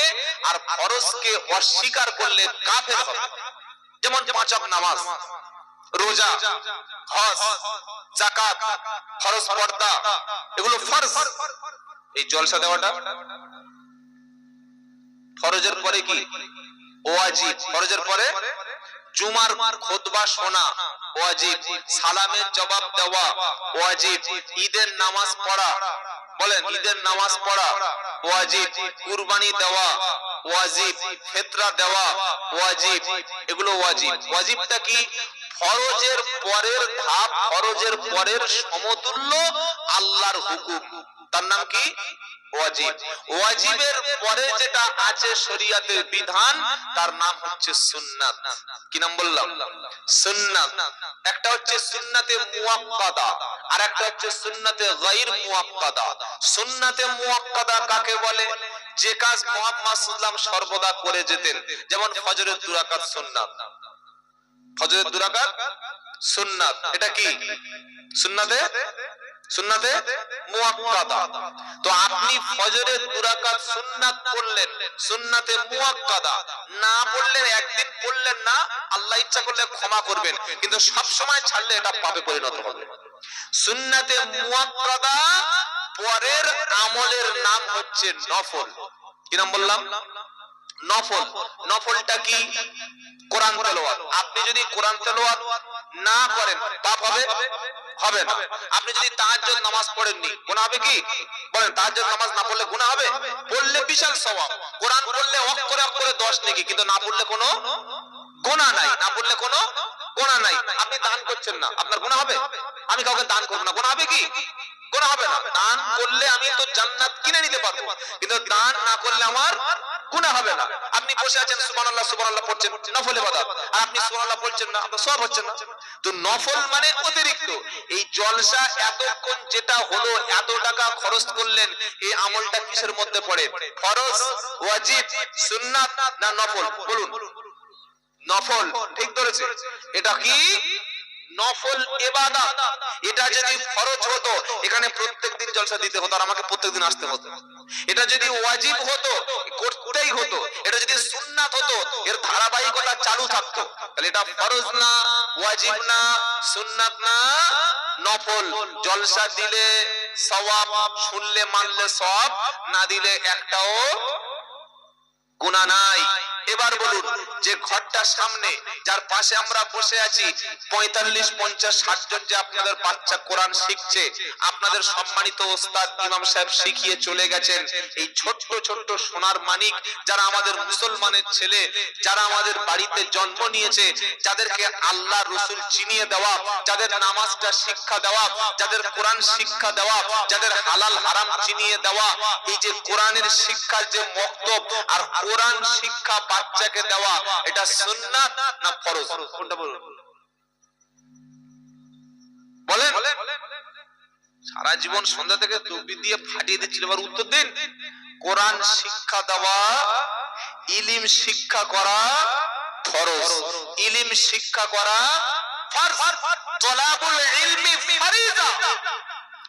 আর ফরজকে অস্বীকার করলে কাফের হবে। যেমন 5 ওয়াক্ত নামাজ, রোজা, হজ, যাকাত, ফরজ পর্দা, এগুলো ফরজ। এই জলসা দেওয়াটা ফরজের পরে কি ওয়াজিব, ফরজের পরে জুমার খুতবা শোনা ওয়াজিব, সালামের জবাব দেওয়া ওয়াজিব, ঈদের নামাজ পড়া, বলেন ঈদের নামাজ পড়া ওয়াজিব, কুরবানি দেওয়া ওয়াজিব, ফিতরা দেওয়া ওয়াজিব, এগুলো ওয়াজিব। ওয়াজিবটা কি? ফরজের পরের ধাপ, ফরজের পরের সমতুল্য আল্লাহর হুকুম, তার নাম কি? ওয়াজিব। ওয়াজিবের পরে যেটা আছে শরিয়াতের বিধান, তার নাম হচ্ছে সুন্নাত। কি নাম বললাম? সুন্নাত। একটা হচ্ছে সুন্নাতে মুআক্কাদা, আর একটা হচ্ছে সুন্নাতে গায়র মুআক্কাদা। সুন্নাতে মুআক্কাদা কাকে বলে? যে কাজ মুহাম্মদ সাল্লাল্লাহু আলাইহি ওয়াসাল্লাম সর্বদা করে যেতেন, যেমন ফজরের 2 রাকাত সুন্নাত। ফজরের 2 রাকাত সুন্নাত, এটা কি? সুন্নাতে সুন্নাতে মুআক্কাদা। তো আপনি ফজরের 2 রাকাত সুন্নাত পড়লেন, সুন্নাতে মুআক্কাদা না পড়লেন, একদিন পড়লেন না, আল্লাহ ইচ্ছা করলে ক্ষমা করবেন, কিন্তু সব সময় ছাড়লে এটা পাপে পরিণত হবে। সুন্নাতে মুআক্কাদা পরের আমলের নাম হচ্ছে নফল। কি নাম বললাম? নফল। নফলটা কি? কোরআন তেলাওয়াত। আপনি যদি কোরআন তেলাওয়াত না করেন পাপ হবে? হবে না। আপনি যদি তাহাজ্জুদ নামাজ পড়েননি, গুনাহ হবে কি? বলেন, তাহাজ্জুদ নামাজ না পড়লে গুনাহ হবে? পড়লে বিশাল সওয়াব। কোরআন পড়লে অক্ষরে অক্ষরে 10 নেকি, কিন্তু না পড়লে কোনো গুনাহ নাই, না পড়লে কোনো গুনাহ নাই। আপনি দান করছেন না, আপনার গুনাহ হবে? আমি কাউকে দান করব না, গুনাহ হবে কি? গুনাহ হবে না। দান করলে আমি তো জান্নাত কিনে নিতে পারবো, কিন্তু দান না করলে আমার গুনাহ হবে না। আপনি বসে আছেন সুবহানাল্লাহ সুবহানাল্লাহ পড়ছেন, নফল ইবাদত, আর আপনি সুবহানাল্লাহ বলছেন না, আপনার সওয়াব হচ্ছে না। তো নফল মানে অতিরিক্ত। এই জলসা এতক্ষণ যেটা হলো, এত টাকা খরচ করলেন, এই আমলটা কিসের মধ্যে পড়ে? ফরজ, ওয়াজিব, সুন্নাত না নফল? বলুন। নফল, ঠিক ধরেছে। এটা কি? নফল ইবাদত। এটা যদি ফরজ হতো, এখানে প্রত্যেকদিন জলসা দিতে হতো আর আমাকে প্রত্যেকদিন আসতে হতো। এটা যদি ওয়াজিব হতো, করতেই হতো। এটা যদি সুন্নাত হতো, এর ধারাবাহিকতা চালু থাকতো। তাহলে এটা ফরজ না, ওয়াজিব না, সুন্নাত না, নফল। জলসা দিলে সওয়াব, শুনলে মানলে সওয়াব, না দিলে একটাও গুনাহ নাই। এবার বলুন, যে ঘরটার সামনে, যার পাশে আমরা বসে আছি, 45, 50, 60 জন যে আপনাদের বাচ্চা কোরআন শিখছে, আপনাদের সম্মানিত ওস্তাদ ইমাম সাহেব শিখিয়ে চলে গেছেন। এই ছোট্ট ছোট্ট সোনার মানিক যারা আমাদের মুসলমানের ছেলে, যারা আমাদের বাড়িতে জন্ম নিয়েছে, যাদেরকে আল্লাহ রাসূল চিনিয়ে দেওয়া, যাদের নামাজটা শিক্ষা দেওয়া, যাদের কোরআন শিক্ষা দেওয়া, যাদের হালাল হারাম চিনিয়ে দেওয়া, এই যে কোরআনের শিক্ষার যে মক্তব আর কোরআন শিক্ষা বাচ্চাকে দেওয়া, এটা সুন্নাত না ফরজ? কোনটা বলুন, বলেন। সারা জীবন সন্ধ্যা থেকে তাকবীর দিয়ে ফাটিয়ে দিচ্ছিল, এবার উত্তর দিন। কোরআন শিক্ষা দেওয়া, ইলম শিক্ষা করা ফরজ, ইলম শিক্ষা করা ফরজ। তলাবুল ইলমি ফরিজা।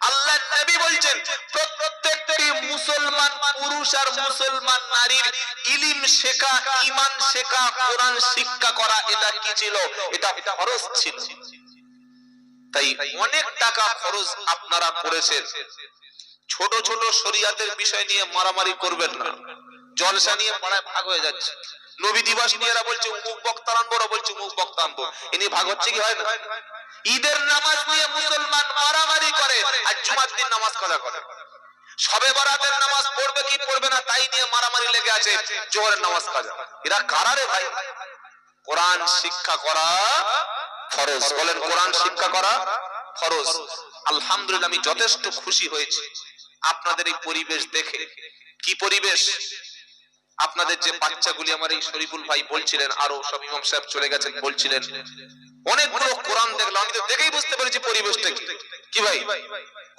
আল্লাহর নবী বলেন, প্রত্যেকটি মুসলমান পুরুষ আর মুসলমান নারীর ইলম শেখা, ঈমান শেখা, কোরআন শিক্ষা করা, এটা কি ছিল? এটা ফরজ ছিল। তাই অনেক টাকা খরচ আপনারা করেছেন। ছোট ছোট শরীয়তের বিষয় নিয়ে মারামারি করবেন না। জলসা নিয়ে পাড়ায় ভাগ হয়ে যাচ্ছে। নবী দিবস নিয়ে এরা বলছে অমুক বক্তা আনবো, ওরা বলছে অমুক বক্তা আনবো, ইনি ভাগ হচ্ছে কি হয় না? ঈদের নামাজ নিয়ে মুসলমান মারামারি করে আর জুমার দিন নামাজ কাজা করে। শবে বরাতের নামাজ পড়বে কি পড়বে না তাই নিয়ে মারামারি লেগে আছে, জোহরের নামাজ কাজা। এরা কারা রে ভাই? কোরআন শিক্ষা করা ফরজ। বলেন, কোরআন শিক্ষা করা ফরজ। আলহামদুলিল্লাহ, আমি যথেষ্ট খুশি হয়েছি আপনাদের এই পরিবেশ দেখে। কি পরিবেশ? আপনাদের যে বাচ্চাগুলি, আমার এই শরীফুল ভাই বলছিলেন, আরো সব ইমাম সাহেব চলে গেছেন বলছিলেন, অনেকগুলো কোরআন দেখলাম। আমি তো দেখেই বুঝতে পেরেছি পরিবেশটা কি। কি ভাই,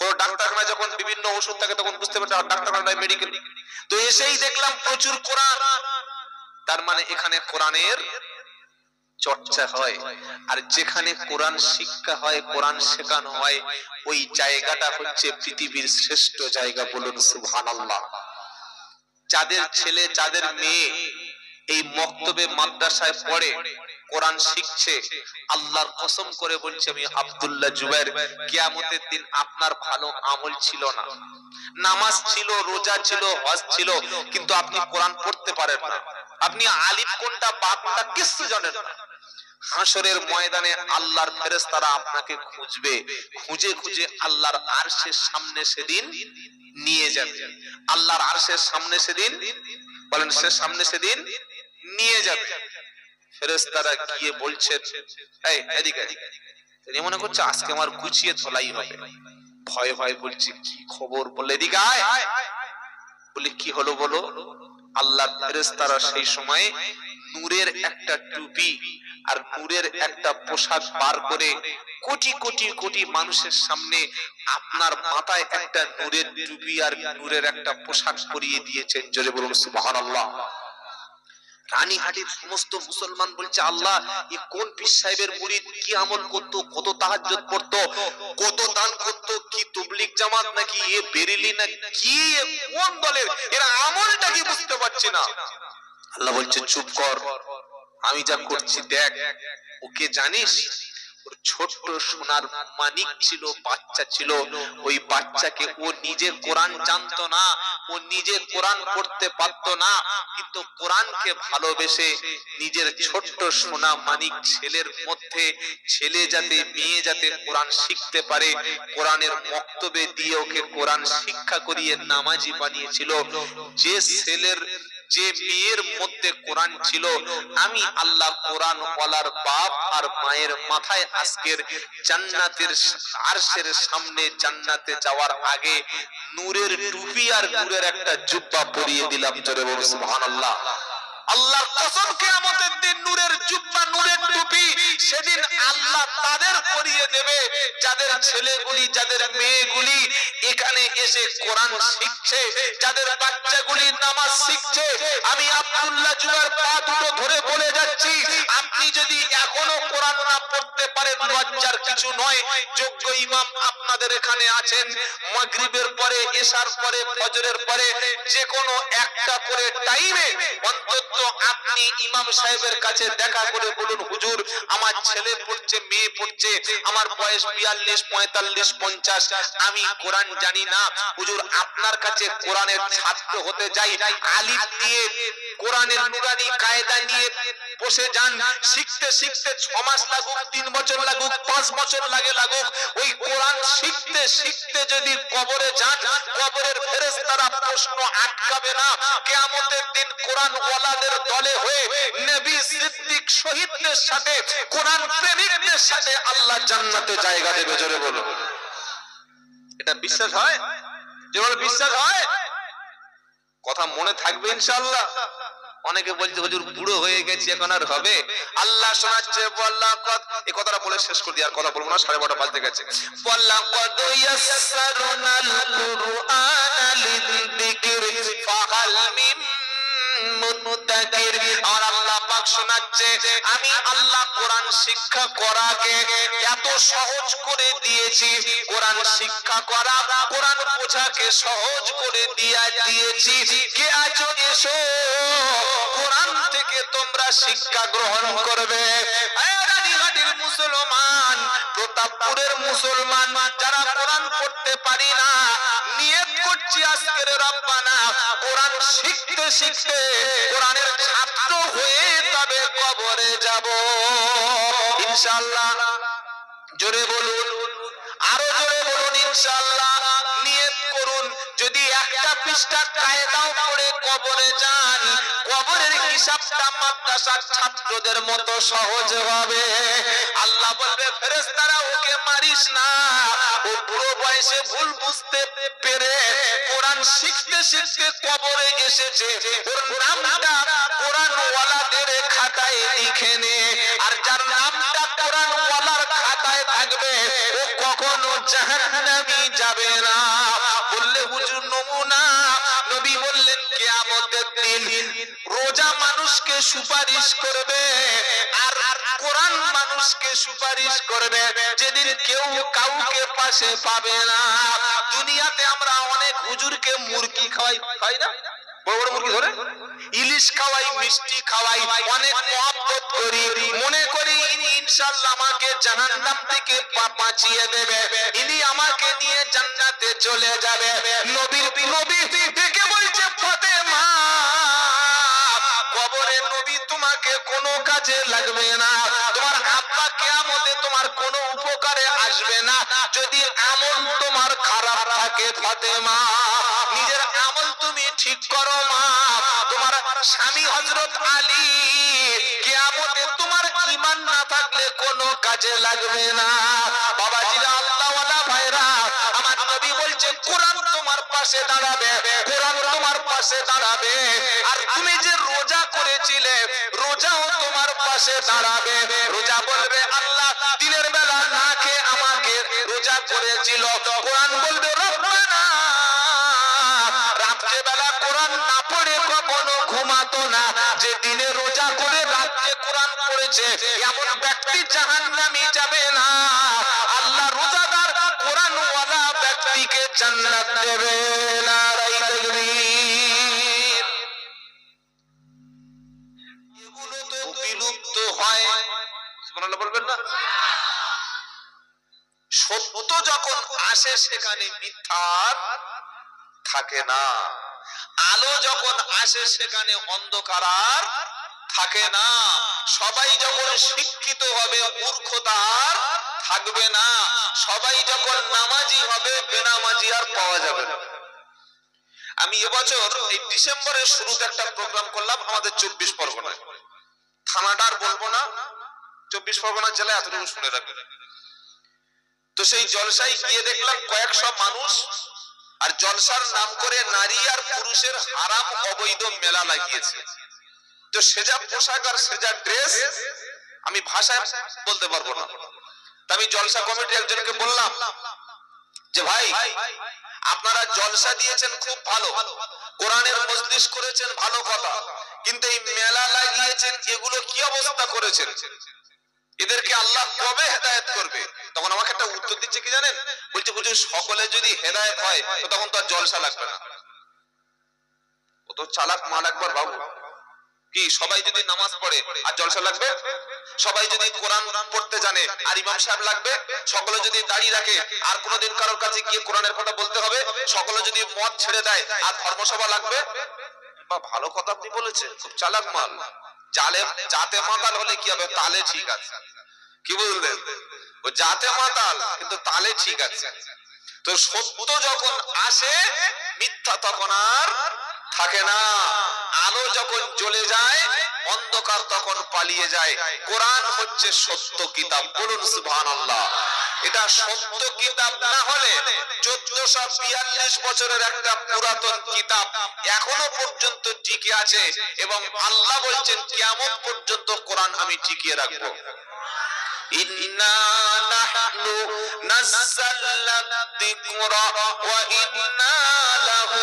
কোন ডাক্তারখানায় যখন বিভিন্ন ওষুধ থাকে তখন বুঝতে পারছি ডাক্তারখানায় মেডিকেল, তো এসেই দেখলাম প্রচুর কোরআন। তার মানে এখানে কোরআনের চর্চা হয়। আর যেখানে কোরআন শিক্ষা হয়, কোরআন শেখানো হয়, ওই জায়গাটা হচ্ছে পৃথিবীর শ্রেষ্ঠ জায়গা। বলুন সুবহানাল্লাহ। যাদের ছেলে, যাদের মেয়ে এই মক্তবে মাদ্রাসায় পড়ে, কোরআন শিখছে, আল্লাহর কসম করে বলছি আমি, আব্দুল্লাহ জুবাইর, কিয়ামতের দিন আপনার ভালো আমল ছিল না, নামাজ ছিল, রোজা ছিল, হজ ছিল, কিন্তু আপনি কোরআন পড়তে পারেন না, আপনি আলিফ কোনটা বা কোনটা কিছু জানেন না। হাসরের ময়দানে আল্লাহর ফেরেশতারা আপনাকে খুঁজবে, খুঁজে খুঁজে আল্লাহর আরশের সামনে সেদিন নিয়ে যাবে। আল্লাহর আরশের সামনে সেদিন, বলেন, সে সামনে সেদিন নিয়ে যাবে। ফেরেশতারা গিয়ে বলছেন, এই এদিকে। তিনি মনে করছে আজকে আমার গুছিয়ে ধলাই হবে। ভয় ভয় বলছি, কি খবর? বলে, এদিকে আয়। বলে, কি হলো বলো? আল্লাহর ফেরেশতারা সেই সময় নূরের একটা টুপি আর নূরের একটা পোশাক বার করে কোটি কোটি কোটি মানুষের সামনে আপনার মাথায় একটা নূরের টুপি আর নূরের একটা পোশাক পরিয়ে দিয়েছেন। জোরে বলুন সুবহানাল্লাহ। রানীহাটির সমস্ত মুসলমান বলছে, আল্লাহ, এই কোন পীর সাহেবের মুরিদ, কি আমল করত, কত তাহাজ্জুদ পড়তো, কত দান করত, কি তাবলীগ জামাত নাকি এ বেরেলি না কি, কোন দলের, এরা আমলটা কি বুঝতে পারছে না। আল্লাহ বলছে, চুপ কর, আমি যা করছি দেখ। ওকে জানিস? ওর ছোট্ট সোনার মানিক ছিল, বাচ্চা ছিল। ওই বাচ্চাকে ও নিজে কোরআন জানতো না, ও নিজে কোরআন পড়তে পারতো না, কিন্তু কোরআনকে ভালোবেসে নিজের ছোট্ট সোনা মানিক ছেলের মধ্যে, ছেলে যাতে মেয়ে যাতে কোরআন শিখতে পারে, কোরআনের মক্তবে দিয়ে ওকে কোরআন শিক্ষা করিয়ে নামাজি বানিয়েছিল। যে ছেলের যে মেয়ের মধ্যে কোরআন ছিল, আমি আল্লাহ কোরআন ওয়ালার বাপ আর মায়ের মাথায় আজকের জান্নাতের আরশের সামনে জান্নাতে যাওয়ার আগে নূরের টুপি আর নূরের একটা জুব্বা পরিয়ে দিলাম। জোরে বলুন সুবহানাল্লাহ। আল্লাহর কসম, কিয়ামতের দিন নূরের জুব্বা নূরের টুপি সেদিন আল্লাহ তাদের পরিয়ে দেবে যাদের ছেলেগুলি যাদের মেয়েগুলি এখানে এসে কোরআন শিখছে, যাদের বাচ্চাগুলি নামাজ শিখছে। আমি আব্দুল্লাহ জুবাইর পা দুটো ধরে বলে যাচ্ছি, আপনি যদি এখনো কোরআন না পড়তে পারেন লজ্জার কিছু নয়। যোগ্য ইমাম আপনাদের এখানে আছেন, মাগরিবের পরে এশার পরে ফজরের পরে যে কোনো একটা করে টাইমে অন্তত আপনি ইমাম সাহেবের কাছে দেখা করে বলুন, হুজুর আমার ছেলে পড়ছে, মেয়ে পড়ছে, আমার বয়স 42, 45, 50, আমি কোরআন জানি না, হুজুর আপনার কাছে কোরআনের ছাত্র হতে যাই। আলিফ দিয়ে কোরআনের নুরানি কায়দা নিয়ে বসে যান, শিখতে শিখতে 6 মাস লাগুক, 3 বছর লাগুক, 5 বছর লাগুক, ওই কোরআন শিখতে শিখতে যদি কবরে যান, কবরের ফেরেশতারা প্রশ্ন আটকাবে না। কিয়ামতের দিন কোরআন ওয়ালাদের দলে হয়ে নবী, সিদ্দিক, শহীদদের সাথে, কোরআন প্রেমিকদের সাথে আল্লাহ জান্নাতে জায়গা দেবে। জোরে বলো, এটা বিশ্বাস হয়? যেমন বিশ্বাস হয়, কথা মনে থাকবে ইনশাআল্লাহ। অনেকে বলছে হুজুর বুড়ো হয়ে গেছি, এখন আর হবে? আল্লাহ শোনাচ্ছে, ওয়ালাকাদ, এই কথাটা বলে শেষ করে দিই, আর কথা বলবো না, 12:30 বাজতে গেছে। ওয়ালাকাদ ইয়াসসারনাল কুরআনা লিযিকরি ফাহাল মিন মুদ্দাকির। আর আল্লাহ পাক শোনাচ্ছে, আমি আল্লাহ কোরআন শিক্ষা করাকে এত সহজ করে দিয়েছি, কোরআন শিক্ষা করা, কোরআন বোঝাকে সহজ করে দিয়েছি। কে আছো এসো, কোরআন থেকে তোমরা শিক্ষা গ্রহণ করবে। রানীঘাটের মুসলমান, প্রতাপপুরের মুসলমান যারা কোরআন পড়তে পারি না, নিয়ত করছি আজকের রব্বানা কোরআন শিখতে শিখতে কোরআনের ছাত্র হয়ে তবে কবরে যাব ইনশাআল্লাহ। জোরে বলুন, আরো জোরে বলুন ইনশাআল্লাহ। নিয়ত করুন, যদি একটা পৃষ্ঠা কায়দাও পড়ে কবরে যান, কবরের হিসাবটা মাদ্রাসার ছাত্রদের মতো সহজ হবে। আল্লাহ বলবে, ফেরেশতারা ওকে মারিস না, ও বুড়ো বয়সে ভুল বুঝতে পেরে কোরআন শিখতে শিখতে কবরে এসেছে, ওর নামটা কোরআন ওয়ালাদের খাতায় লিখে নে। আর যার নামটা কোরআন ওয়ালার খাতায় থাকবে, ও কখনো জাহান্নামে যাবে না। বললে হুজুর নমুনা, নবী বললেন কিয়ামতের দিন রোজা মানুষকে সুপারিশ করবে, আর কোরআন মানুষকে সুপারিশ করবে। যেদিন কেউ কাউকে পাশে পাবে না। দুনিয়াতে আমরা অনেক হুজুরকে মুরগি খাওয়াই, খাই না? বড় বড় মুরগি ধরে ইলিশ খাওয়াই, মিষ্টি খাওয়াই, অনেক মহব্বত করি, মনে করি ইনি ইনশাআল্লাহ আমাকে জাহান্নাম থেকে বাঁচিয়ে দেবে, ইনি আমাকে নিয়ে জান্নাতে চলে যাবে। নবী থেকে বলছে, ফাতেমা কবরে নবী তোমাকে কোনো কাজে লাগবে না, তোমার আব্বা কিয়ামতে তোমার কোনো উপকারে আসবে না যদি আমল তোমার খারাপ থাকে। ফাতেমা নিজের আমল তুমি ঠিক করো মা। তোমার স্বামী হযরত আলী কিয়ামতে তোমার ঈমান না থাকলে কোনো কাজে লাগবে না। বাবাজিরা, আল্লাহ ওয়ালা ভাইরা, আমার নবী বলছে কোরআন তোমার পাশে দাঁড়াবে, কোরআন তোমার পাশে দাঁড়াবে। আর তুমি যে রোজা করেছিলে, রোজাও তোমার পাশে দাঁড়াবে। রোজা বলবে, আল্লাহ দিনের বেলা না খেয়ে আমাকে রোজা করেছিল, কোরআন বলবে রব্বানা। রাত্রে বেলা কোরআন না পড়ে কখনো ঘুমাতো না, যে দিনে রোজা করে রাত্রে কোরআন পড়েছে এমন ব্যক্তি জাহান্নামে যাবে না। আল্লাহ রোজাদার কোরআন ওয়ালা ব্যক্তিকে জান্নাত দেবে। নারায়ে তাকবীর। এগুলো তো বিলুপ্ত হয়, সুবহানাল্লাহ বলবেন না? সত্য যখন আসে সেখানে মিথ্যা থাকে না, আলো যখন আসে সেখানে অন্ধকার আর থাকে না। সবাই যখন শিক্ষিত হবে মূর্খতা আর থাকবে না। সবাই যখন নামাজি হবে বেনামাজি আর পাওয়া যাবে না। আমি এবছর এই ডিসেম্বরের শুরুতে একটা প্রোগ্রাম করলাম আমাদের 24 পরগনায়, থানাটার বলবো না, 24 পরগনা জেলায়, এতটুকু শুনে রাখবেন। তো সেই জলসায় গিয়ে দেখলাম কয়েকশো মানুষ, আর জলসার নাম করে নারী আর পুরুষের হারাম অবৈধ মেলা লাগিয়েছে। তো সেজা পোশাক আর সেজা ড্রেস আমি ভাষায় বলতে পারবো না। আমি জলসা কমিটি একজনকে বললাম যে ভাই, আপনারা জলসা দিয়েছেন খুব ভালো, কোরআনের মজলিস করেছেন ভালো কথা, কিন্তু এই মেলা লাগিয়েছেন, এগুলো কি অবস্থা করেছেন, এদেরকে আল্লাহ কবে হেদায়েত করবে? তখন আমাকে একটা উত্তর দিচ্ছে কি জানেন, বলছে হুজুর সকলে যদি হেদায়েত হয় তো তখন তো আর জলসা লাগবে না। ও তো চালাক মাল একবার বাবু, কি সবাই যদি নামাজ পড়ে আর জলসা লাগবে? সবাই যদি কোরআন পড়তে জানে আর ইমাম সাহেব লাগবে? সকলে যদি দাড়ি রাখে আর কোনোদিন কারোর কাছে গিয়ে কোরআনের কথা বলতে হবে? সকলে যদি মদ ছেড়ে দেয় আর ধর্মসভা লাগবে? বা ভালো কথা আপনি বলেছেন, খুব চালাক মাল। জাতে মাতাল হলে কি হবে, তালে ঠিক আছে। কি বললেন? ও জাতে মাতাল কিন্তু তালে ঠিক আছে। তো সত্য যখন আসে মিথ্যা তখন আর থাকে না। আলো যখন জ্বলে যায় অন্ধকার তখন পালিয়ে যায়। কোরআন হচ্ছে সত্য কিতাব, বলুন সুবহানাল্লাহ। এটা সত্য কিতাব না হলে 1442 বছরের একটা পুরাতন কিতাব এখনো পর্যন্ত টিকে আছে, এবং আল্লাহ বলছেন কিয়ামত পর্যন্ত কোরআন আমি টিকিয়ে রাখবো। ইন্না নাহনু নাযালনা যিকরা ওয়া ইন্না লাহু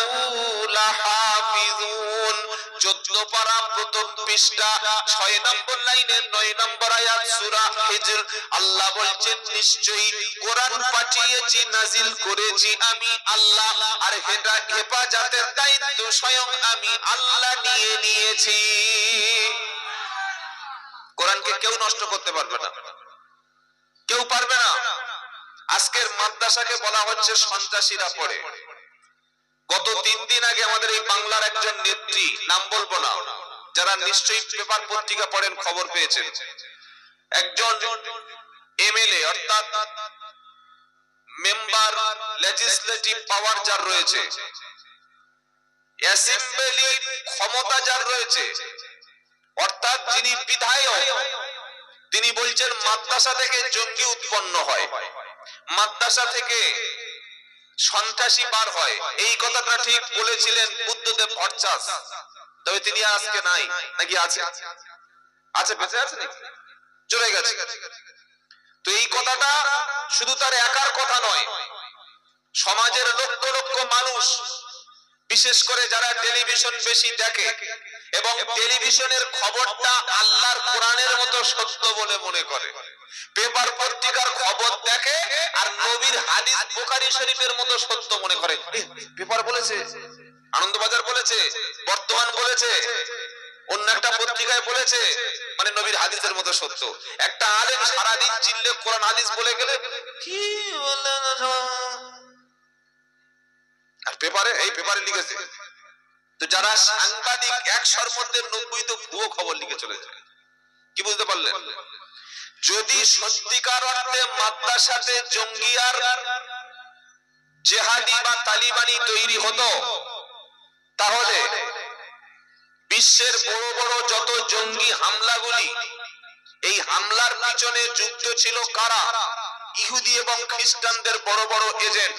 লাহাফিজুন। 14 পারা প্রথম পৃষ্ঠা 6 নম্বর লাইনের 9 নম্বর আয়াত সূরা হিজর। আল্লাহ বলছেন নিশ্চয়ই কোরআন পাঠিয়েছি, নাজিল করেছি আমি আল্লাহ, আর হেফাজতের দায়িত্ব স্বয়ং আমি আল্লাহ নিয়ে নিয়েছি। কোরআনকে কেউ নষ্ট করতে পারবে না, কেউ পারবে না। আজকের মাদ্রাসাকে বলা হচ্ছে সন্ত্রাসীরা পড়ে। গত 3 দিন আগে আমাদের এই বাংলার একজন নেত্রী, নাম বলবো না, যারা নিশ্চয়ই পেপার পত্রিকা পড়েন খবর পেয়েছেন, একজন এমএলএ অর্থাৎ মেম্বার লেজিসলেটিভ পাওয়ার যার রয়েছে, অ্যাসেম্বলি ক্ষমতা যার রয়েছে, অর্থাৎ যিনি বিধায়ক, তিনি বলছেন মাদ্রাসা থেকে জঙ্গি উৎপন্ন হয়, মাদ্রাসা থেকে সন্ত্রাসী বার হয়। এই কথাটা ঠিক বলেছিলেন বুদ্ধদেব ভট্টাচার্য, তবে তিনি আজকে নাই, নাকি আছে? আছে, বেঁচে আছে নাকি চলে গেছে? তো এই কথাটা শুধু তার একার কথা নয়, সমাজের লক্ষ লক্ষ মানুষ, বিশেষ করে যারা টেলিভিশন বেশি দেখে এবং টেলিভিশনের খবরটা আল্লাহর কোরআনের মতো সত্য বলে মনে করে, পেপার পত্রিকার খবর দেখে আর নবীর হাদিস বুখারী শরীফের মতো সত্য মনে করে। পেপার বলেছে, আনন্দবাজার বলেছে, বর্তমান বলেছে, অন্য একটা পত্রিকায় বলেছে, মানে নবীর হাদিসের মতো সত্য। একটা আলেম সারাদিন চিল্লে কোরআন হাদিস বলে গেলে কি বললেন, আর পেপারে, এই পেপারে লিখেছে। তো যারা সাংবাদিক 100-র মধ্যে 90 তো ভুয়ো খবর লিখে চলে যায়। কি বুঝতে পারলেন? যদি সত্যিকার অর্থে মাদ্রাসাতে জঙ্গি আর জেহাদি বা তালিবানি তৈরি হতো, তাহলে বিশ্বের বড় বড় যত জঙ্গি হামলাগুলি, এই হামলার পিছনে যুক্ত ছিল কারা? ইহুদি এবং খ্রিস্টানদের বড় বড় এজেন্ট।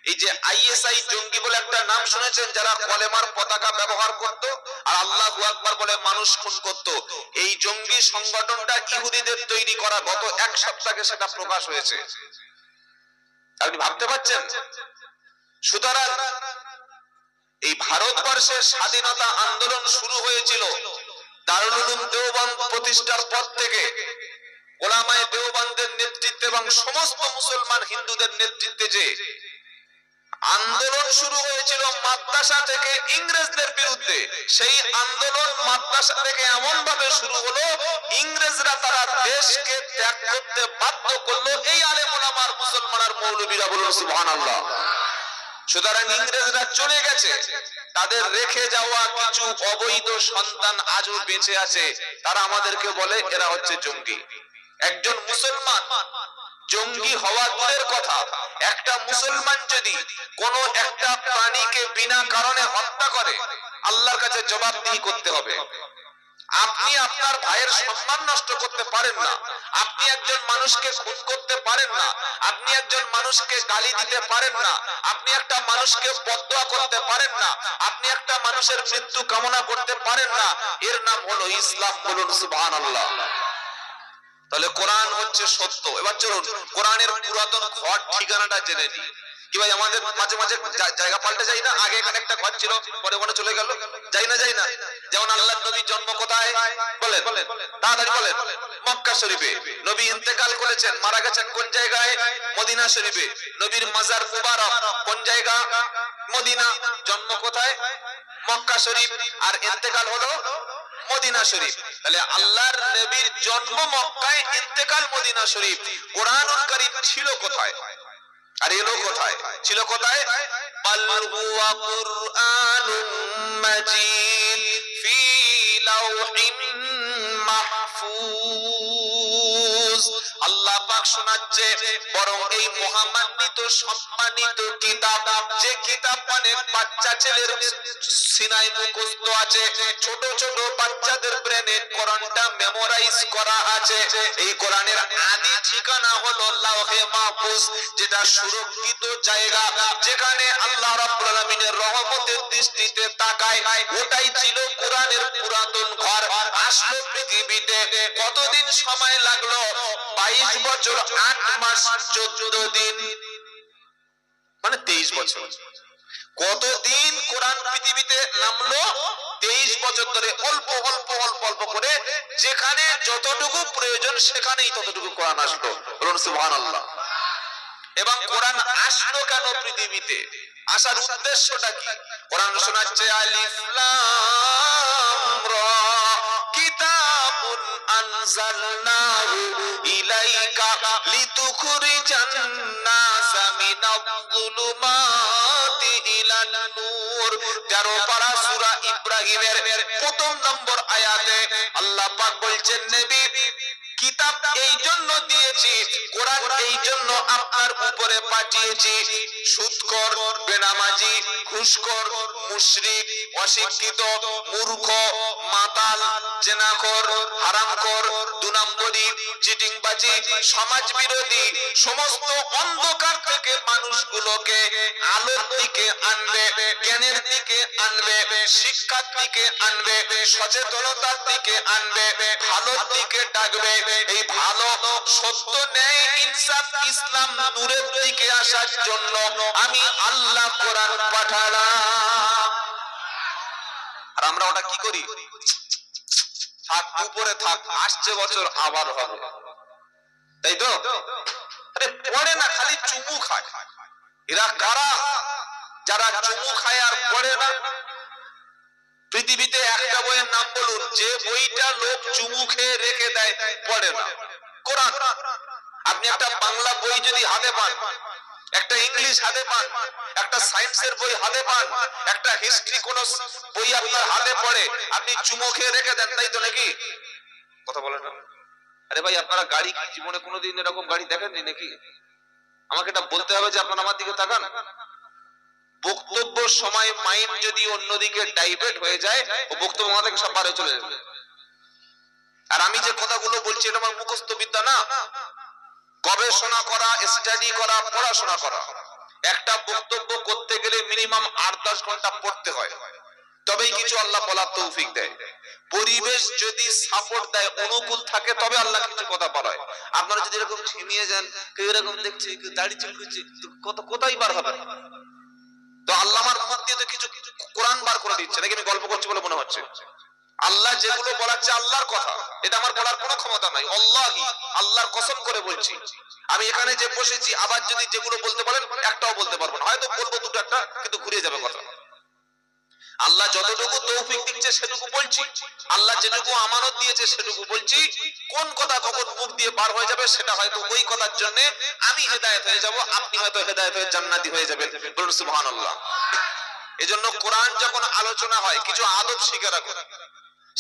এই যে আইএসআই জঙ্গি বলে একটা নাম শুনেছেন, যারা কলেমার পতাকা ব্যবহার করত আর আল্লাহু আকবার বলে মানুষ খুন করত, এই জঙ্গি সংগঠনটা ইহুদিদের তৈরি করা। গত 1 সপ্তাহে সেটা প্রকাশ হয়েছে। আপনি ভাবতে পারছেন? সুতরাং এই ভারতবর্ষের স্বাধীনতা আন্দোলন শুরু হয়েছিল দারুল উলুম দেওবন্দ প্রতিষ্ঠার পর থেকে। ওলামায়ে দেওবন্দের নেতৃত্বে এবং সমস্ত মুসলমান হিন্দুদের নেতৃত্বে যে আন্দোলন শুরু হয়েছিল মাদ্রাসা থেকে ইংরেজদের বিরুদ্ধে, সেই আন্দোলন মাদ্রাসা থেকে এমন ভাবে শুরু হলো, ইংরেজরা তারা দেশকে ত্যাগ করতে বাধ্য করলো এই আলেম ওলামার মুসলমান আর মৌলবীরা, বলুন সুবহানাল্লাহ। সুতরাং ইংরেজরা চলে গেছে, তাদের রেখে যাওয়া কিছু অবৈধ সন্তান আজও বেঁচে আছে, তারা আমাদেরকে বলে এরা হচ্ছে জঙ্গি। একজন মুসলমান জঙ্গি হওয়া দূরের কথা, একটা মুসলমান যদি কোন একটা প্রাণীকে বিনা কারণে হত্যা করে আল্লাহর কাছে জবাবদিহি করতে হবে। আপনি আপনার ভাইয়ের সম্মান নষ্ট করতে পারেন না, আপনি একজন মানুষকে খুন করতে পারেন না, আপনি একজন মানুষকে গালি দিতে পারেন না, আপনি একটা মানুষকে বদদোয়া করতে পারেন না, আপনি একটা মানুষের মৃত্যু কামনা করতে পারেন না। এর নাম হলো ইসলাম। বলুন সুবহানাল্লাহ। তাহলে কোরআন হচ্ছে সত্য। এবার চলুন কোরআনের পুরাতন ঘর ঠিকানাটা জেনে নিই। কি ভাই আমাদের মাঝে মাঝে জায়গা পাল্টে যায় না? আগে এখানে একটা ঘর ছিল, পরে ওখানে চলে গেল, যাই না? যেমন আল্লাহর নবীর জন্ম কোথায় বলেন, তাড়াতাড়ি বলেন। মক্কা শরীফে। নবী ইন্তেকাল করেছেন, মারা গেছেন কোন জায়গায়? মদিনা শরীফে। নবীর মাজার মুবারক কোন জায়গা? মদিনা। জন্ম কোথায়? মক্কা শরীফ। আর ইন্তেকাল হলো মদিনা শরীফ। তাহলে আল্লাহর নবীর জন্ম মক্কায়, ইন্তেকাল মদিনা শরীফ। কোরআনুল কারীম ছিল কোথায় আর এলো কোথায়? ছিল কোথায়? বাল হুয়া কুরআনুম মাজিদ ফি লাওহিন মাহফুজ। আল্লাহ পাক শোনাচ্ছে, বরং এই মহামান্বিত সম্মানিত কিতাব, যে কিতাব মানে বাচ্চা ছেলের সিনায় মুখস্থ আছে, ছোট ছোট বাচ্চাদের ব্রেনে কোরআনটা মেমোরাইজ করা আছে। এই কোরআনের আদি ঠিকানা হলো লাওহে মাহফুজ, যেটা সুরক্ষিত জায়গা, যেখানে আল্লাহ রাব্বুল আলামিনের রহমতের দৃষ্টিতে তাকায়। ওটাই ছিল কোরআনের পুরাতন ঘর। আসলো পৃথিবীতে কতদিন সময় লাগলো? 22 বছর 8 মাস 14 দিন, মানে 23 বছর। কতদিন কোরআন পৃথিবীতে নামলো? 23 বছর ধরে অল্প অল্প অল্প অল্প করে, যেখানে যতটুকু প্রয়োজন সেখানেই ততটুকু কোরআন আসলো। বলুন সুবহানাল্লাহ। এবং কোরআন আসলো কেন পৃথিবীতে? আসার উদ্দেশ্যটা কি? কোরআন শোনাচ্ছে আলিফ লাম রা কিতাবুন আনজালনাহু ইলাইকা লিতুখরিজান নাসা মিনাজ-যুলুমাতি ইলান নূর। 13 পারা সূরা ইব্রাহিমের প্রথম নম্বর আয়াতে আল্লাহ পাক বলছেন, নবী কিতাব এই জন্য দিয়েছি, কোরআন এই জন্য আপনার উপরে পাঠিয়েছি, সুদখোর, বেনামাজি, ঘুষখোর, মুশরিক, অশিক্ষিত, মূর্খ, মাতাল, জেনাখোর, হারামখোর, দুনম্বরী, চিটিংবাজি, সমাজ বিরোধী সমস্ত অন্ধকার থেকে মানুষগুলোকে আলোর দিকে আনবে, জ্ঞানের দিকে আনবে, শিক্ষার দিকে আনবে, সচেতনতার দিকে আনবে, ভালোর দিকে ডাকবে। এই ভালো, সত্য, ন্যায়, ইনসাফ, ইসলাম, নূরের দিকে আসার জন্য আমি আল্লাহ কোরআন পাঠালাম। আর আমরা ওটা কি করি? থাক উপরে থাক, আসছে বছর আবার হবে, তাই তো? আরে পড়ে না, খালি চুমু খায়। এরা কারা যারা চুমু খায় আর পড়ে না? পৃথিবীতে একটা বইয়ের নাম বলুন যে বইটা লোক চুমু খেয়ে রেখে দেয়, পড়ে না। কোরআন। আপনি একটা বাংলা বই যদি হাতে পান, একটা ইংলিশ হাতে পান, একটা সায়েন্সের বই হাতে পান, একটা হিস্ট্রি কোন বই আপনার হাতে পড়ে, আপনি চুমু খেয়ে রেখে দেন, তাই তো নাকি? কথা বলেন না। আরে ভাই, আপনারা গাড়ি জীবনে কোনোদিন এরকম গাড়ি দেখেননি নাকি? আমাকে এটা বলতে হবে যে আপনারা আমার দিকে তাকান। বক্তব্য সময় মাইন্ড যদি অন্যদিকে ডাইভার্ট হয়ে যায়, ও বক্তব্য মাথা থেকে সব বাইরে চলে যাবে। আর আমি যে কথাগুলো বলছি এটা আমার মুখস্থ বিদ্যা না, গবেষণা করা, স্টাডি করা, পড়াশোনা করা। একটা বক্তব্য করতে গেলে মিনিমাম 8-10 ঘন্টা পড়তে হয়, তবেই কিছু আল্লাহ বলার তৌফিক দেয়। পরিবেশ যদি সাপোর্ট দেয়, অনুকূল থাকে, তবে আল্লাহ কিছু কথা বলায়। আপনারা যদি এরকম ঝিমিয়ে যান, কেউ এরকম দেখছে, কেউ দাড়ি চুলকুচ্ছে, কোথায় বার হবে? তো আল্লাহ আমার মুখ দিয়ে তো কিছু কোরআন বার করে দিচ্ছে, নাকি আমি গল্প করছি বলে মনে হচ্ছে? আল্লাহ যেগুলো বলাচ্ছে আল্লাহর কথা, এটা আমার বলার কোনো ক্ষমতা নাই। আল্লাহি, আল্লাহর কসম করে বলছি, আমি এখানে যে বসেছি, আবার যদি যেগুলো বলতে বলেন একটাও বলতে পারবো না। হয়তো বলবো দুটো একটা, কিন্তু ঘুরিয়ে যাবে কথা। আল্লাহ যতটুকু তৌফিক দিচ্ছে সেটুকু বলছি, আল্লাহ যেটুকু আমানত দিয়েছে সেটুকু বলছি। কোন কথা কখন মুখ দিয়ে বার হয়ে যাবে সেটা হয়তো ওই কথার জন্য আমি হেদায়েত হয়ে যাব, আপনি হয়তো হেদায়েত হয়ে জান্নাতি হয়ে যাবেন। বলুন সুবহানাল্লাহ। এজন্য কোরআন যখন আলোচনা হয় কিছু আদব শিখে রাখুন।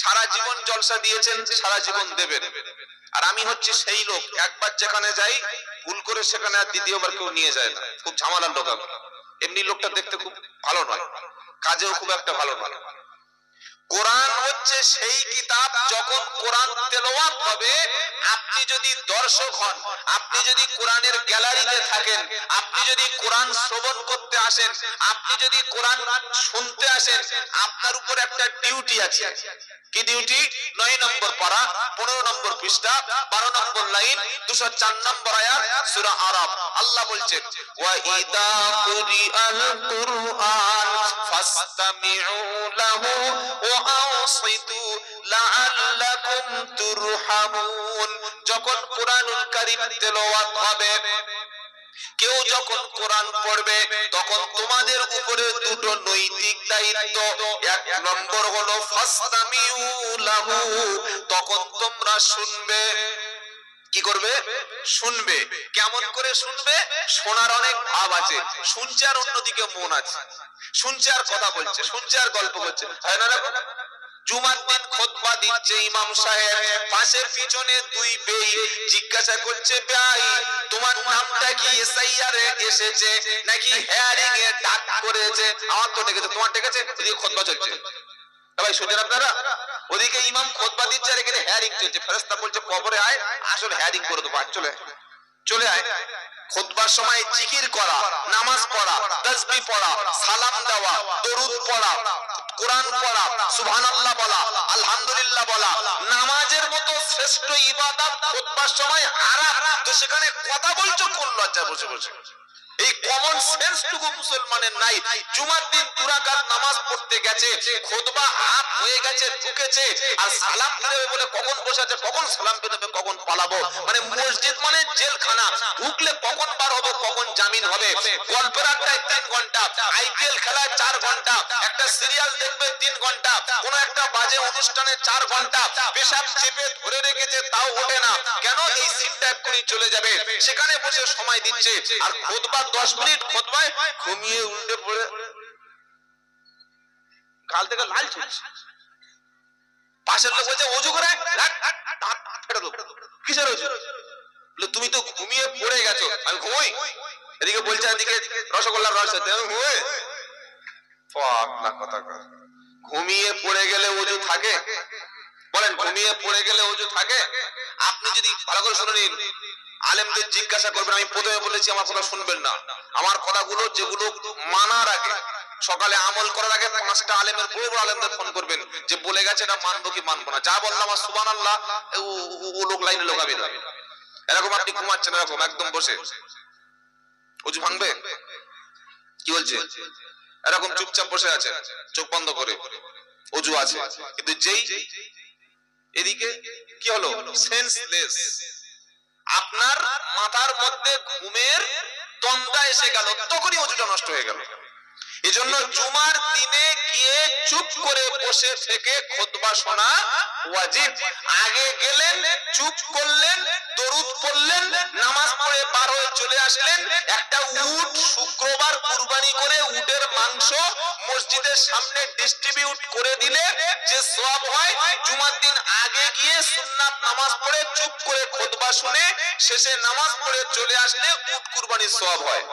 সারা জীবন জলসা দিয়েছেন, সারা জীবন দেবেন। আর আমি হচ্ছে সেই লোক, একবার যেখানে যাই ভুল করে সেখানে আর দ্বিতীয়বার কেউ নিয়ে যায় না। খুব ঝামেলার লোক আমি। এমনি লোকটা দেখতে খুব ভালো নয়, কাজেও খুব একটা ভালো নয়। কোরআন হচ্ছে সেই কিতাব, যখন কোরআন তেলাওয়াত হবে, আপনি যদি দর্শক হন, আপনি যদি কোরআনের গ্যালারিতে থাকেন, আপনি যদি কোরআন শ্রবণ করতে আসেন, আপনি যদি কোরআন শুনতে আসেন, আপনার উপর একটা ডিউটি আছে। কি ডিউটি? 9 নম্বর পারা, 15 নম্বর পৃষ্ঠা, 12 নম্বর লাইন, 204 নম্বর আয়াত, সূরা আরাফ। আল্লাহ বলছেন, ওয়া ইদা কুরিআল কুরআন ফাসতামিউ লাহু ওয়া আনসিতু লাআল্লাকুম তুরহামুন। যখন কোরআনুল কারীম তেলাওয়াত হবে, কেউ যখন কোরআন পড়বে, তখন তোমাদের উপরে দুটো নৈতিক দায়িত্ব। এক নম্বর হলো ফাসতামিউ লাহু, তখন তোমরা শুনবে। কি করবে? শুনবে। কেমন করে শুনবে? শোনার অনেক ভাব আছে, শুনছে আর অন্যদিকে মন আছে, শুনছে আর কথা বলছে, শুনছে আর গল্প করছে, হয় না এরকম? জুমার দিন খুতবা দিচ্ছে ইমাম সাহেব, পাশে পিছনে দুই বেঈ জিজ্ঞাসা করছে, ভাই তোমার নামটা কি এসআইআর এ এসেছে নাকি হেয়ারিং এ ডাক করেছে? আমার তো ডেকেছে, তোমার ডেকেছে? এদিকে খুতবা চলছে। ভাই শুনেন আপনারা, ওদিকে ইমাম খুতবা দিচ্ছে আর এখানে হেয়ারিং চলছে। ফেরেশতা বলছে কবরে আয়, আসলে হেয়ারিং করে দেবো, চলে চলে আয়। খুতবার সময় জিকির করা, নামাজ পড়া, তাসবিহ পড়া, সালাম দেওয়া, দরুদ পড়া, কোরআন পড়া, সুবহানাল্লাহ বলা, আলহামদুলিল্লাহ বলা, নামাজের মতো শ্রেষ্ঠ ইবাদত খুতবার সময় হারাম। তো সেখানে কথা বলছো কোন লজ্জা বসে বসে? এই কমন সেন্স টুকু মুসলমানের নাই। জুমার দিন 2 রাকাত নামাজ পড়তে গেছে, খুতবা হাফ হয়ে গেছে, ঢুকেছে, আর সালাম দেবে বলে কখন বসেছে, কখন সালাম দেবে, কখন পালাবো। মানে মসজিদ মানে জেলখানা, ঢুকলে কখন বার হবে, কখন জামিন হবে। গল্পের আড্ডায় 3 ঘন্টা, আইপিএল খেলায় 4 ঘন্টা, একটা সিরিয়াল দেখবে 3 ঘন্টা, কোন একটা বাজে অনুষ্ঠানে 4 ঘন্টা, পেশাব চেপে ধরে রেখেছে তাও ওঠে না। কেন? এই সিনটা এক্ষুনি চলে যাবে, সেখানে বসে সময় দিচ্ছে। আর খুতবা 10 মিনিট, খুতবায় ঘুমিয়ে উল্টে পড়ে গাল থেকে লাল চলছে। পাশের লোক বলছে ওযু করে, ফেটে দেবো। কিসের ওযু? বলে তুমি তো ঘুমিয়ে পড়ে গেছো। আমি ঘুমোই? এদিকে বলছে এদিকে রসগোল্লার রস হতে, আমি ঘুমোই? পাগলা কথা কয়। ঘুমিয়ে পড়ে গেলে ওযু থাকে? বলেন, ঘুমিয়ে পড়ে গেলে ওযু থাকে? আপনি যদি ভালো করে শুনে নিন, আলেমদের জিজ্ঞাসা করবেন। আমি প্রথমে বলেছি আমার কথা শুনবেন না, আমার কথাগুলো যেগুলো মানার আগে, সকালে আমল করার আগে 5টা আলেমের, বড় বড় আলেমদের ফোন করবেন যে বলে গেছে এটা মানবো কি মানবো না। যা বললাম আর সুবহানাল্লাহ, ও লোক লাইনে লোকাবে না। এরকম আপনি ঘুমাচ্ছেন এরকম একদম বসে, ওযু ভাঙবে? কি বলছে? এরকম চুপচাপ বসে আছেন চোখ বন্ধ করে, ওযু আছে, কিন্তু যেই এদিকে কি হলো, সেন্সলেস, আপনার মাথার মধ্যে ঘুমের তন্দ্রা এসে গেল, তখনই ওযুটা নষ্ট হয়ে গেল। এজন্য জুমার দিনে গিয়ে চুপ করে বসে থেকে খুতবা শোনা ওয়াজিব। আগে গেলেন, চুপ করলেন, দরুদ পড়লেন, নামাজ পড়ে বার হয়ে চলে আসলেন, একটা উট শুক্রবার কুরবানি করে উটের মাংস মসজিদের সামনে ডিস্ট্রিবিউট করে দিলে যে সওয়াব হয়, জুমার দিন আগে গিয়ে সুন্নাত নামাজ পড়ে চুপ করে খুতবা শুনে শেষে নামাজ পড়ে চলে আসলে উট কুরবানির সওয়াব হয়।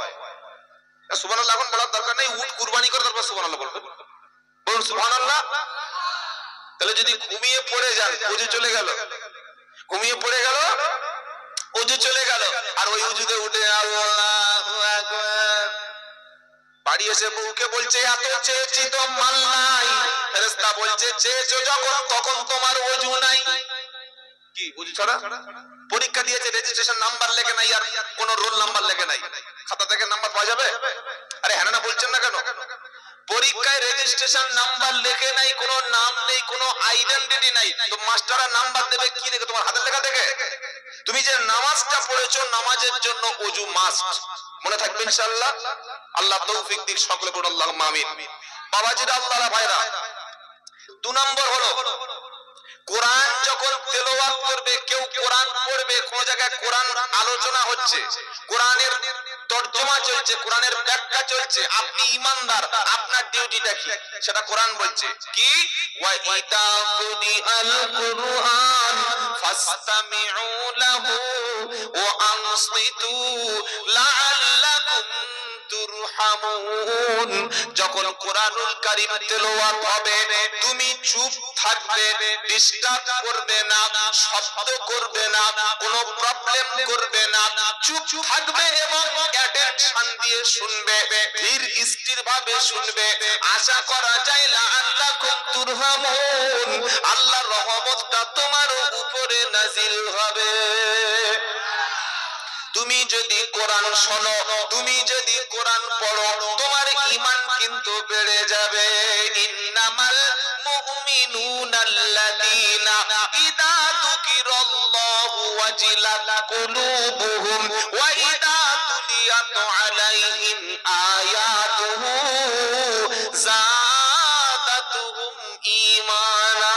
সুবহানাল্লাহ এখন বলার দরকার নেই, উট কুরবানি করে তারপর সুবহানাল্লাহ বলবেন। বলুন সুবহানাল্লাহ। তাহলে যদি ঘুমিয়ে পড়ে যান, ওযু চলে গেল, ঘুমিয়ে পড়ে গেল, ওযু চলে গেল, আর ওই ওযুতে উঠে আল্লাহু আকবার, বাড়ি এসে বউকে বলছে এত চেয়েছি তো মাল নাই। ফেরেশতা বলছে চেয়েছো যখন, তখন তোমার ওযু নাই। কি ওযু ছাড়া? পরীক্ষা দিয়েছে, রেজিস্ট্রেশন নাম্বার লেখে নাই, আর কোন রোল নাম্বার লেখে নাই, খাতা থেকে নাম্বার পাওয়া যাবে? আরে হ্যাঁ না বলছেন না কেন? পরীক্ষায় রেজিস্ট্রেশন নাম্বার লেখে নাই, কোন নাম নেই, কোন আইডেন্টিটি নাই, তো মাস্টাররা নাম্বার দেবে কি দেখে? তোমার হাতের লেখা দেখে? তুমি যে নামাজটা পড়েছো, নামাজের জন্য ওযু মাস্ট। মনে থাকবে ইনশাআল্লাহ। আল্লাহ তৌফিক দিক সকলে বলুন আল্লাহুম্মা আমিন। বাবাজিরা, আল্লাহর ভাইরা, 2 নম্বর হলো কোরআন যখন তেলাওয়াত করবে, কেউ কোরআন পড়বে, কোন জায়গায় কোরআন আলোচনা হচ্ছে, কোরআনের তর্জমা চলছে, কোরআনের ব্যাখ্যা চলছে, আপনি ঈমানদার, আপনার ডিউটিটা কি সেটা কোরআন বলছে কি, ওয়া ইদা কুদিআল কুরআন ফাসতামিউ লাহু ওয়া আনসিতু লাআল্লাকুম তুরহামুন। যখন কোরআনুল কারীম তেলাওয়াত হবে তুমি চুপ থাকবে, ডিস্টার্ব করবে না, শব্দ করবে না, কোনো প্রবলেম করবে না, চুপ থাকবে এবং অ্যাটেনশন দিয়ে শুনবে, ধীর স্থির ভাবে শুনবে। আশা করা যায় লাআল্লাকুম তুরহামুন, আল্লাহর রহমতটা তোমার উপরে নাজিল হবে। তুমি যদি কোরআন শোনো, তুমি যদি কোরআন পড়ো, তোমার ঈমান কিন্তু বেড়ে যাবে। ইন্নামাল মুমিনুনাল্লাযীনা ইযা যুকিরাল্লাহু ওয়াজিলাত কুলুবুহুম ওয়া ইযা তুলিয়াত আলাইহিম আয়াতুহু যাদাতুহুম ঈমানা।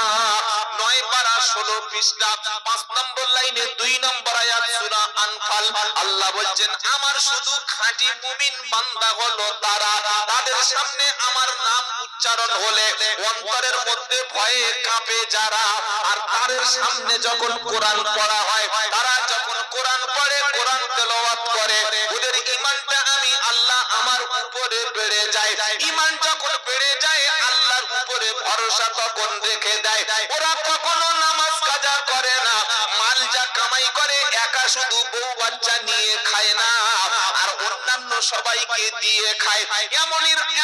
9 পারা 16 পৃষ্ঠা 5 নম্বর লাইনে 2 নম্বর আয়াত সূরা আনফাল। আল্লাহ বলছেন আমার শুধু খাঁটি মুমিন বান্দা হলো তারা, তাদের সামনে আমার নাম উচ্চারণ হলে অন্তরের মধ্যে ভয়ে কাঁপে যারা, আর তাদের সামনে যখন কোরআন পড়া হয়, তারা যখন কোরআন পড়ে, কোরআন তেলাওয়াত করে, ওদের ঈমানটা আমি আল্লাহ আমার উপরে বেড়ে যায়। ঈমান যখন বেড়ে যায়, আল্লাহর উপরে ভরসা তখন রেখে দেয়। ওরা কখনো নামাজ কাজা করে না, মাল যা কামাই করে একা শুধু বউ বাচ্চা নিয়ে খায় না, আর অন্যান্য সবাইকে দিয়ে খায়।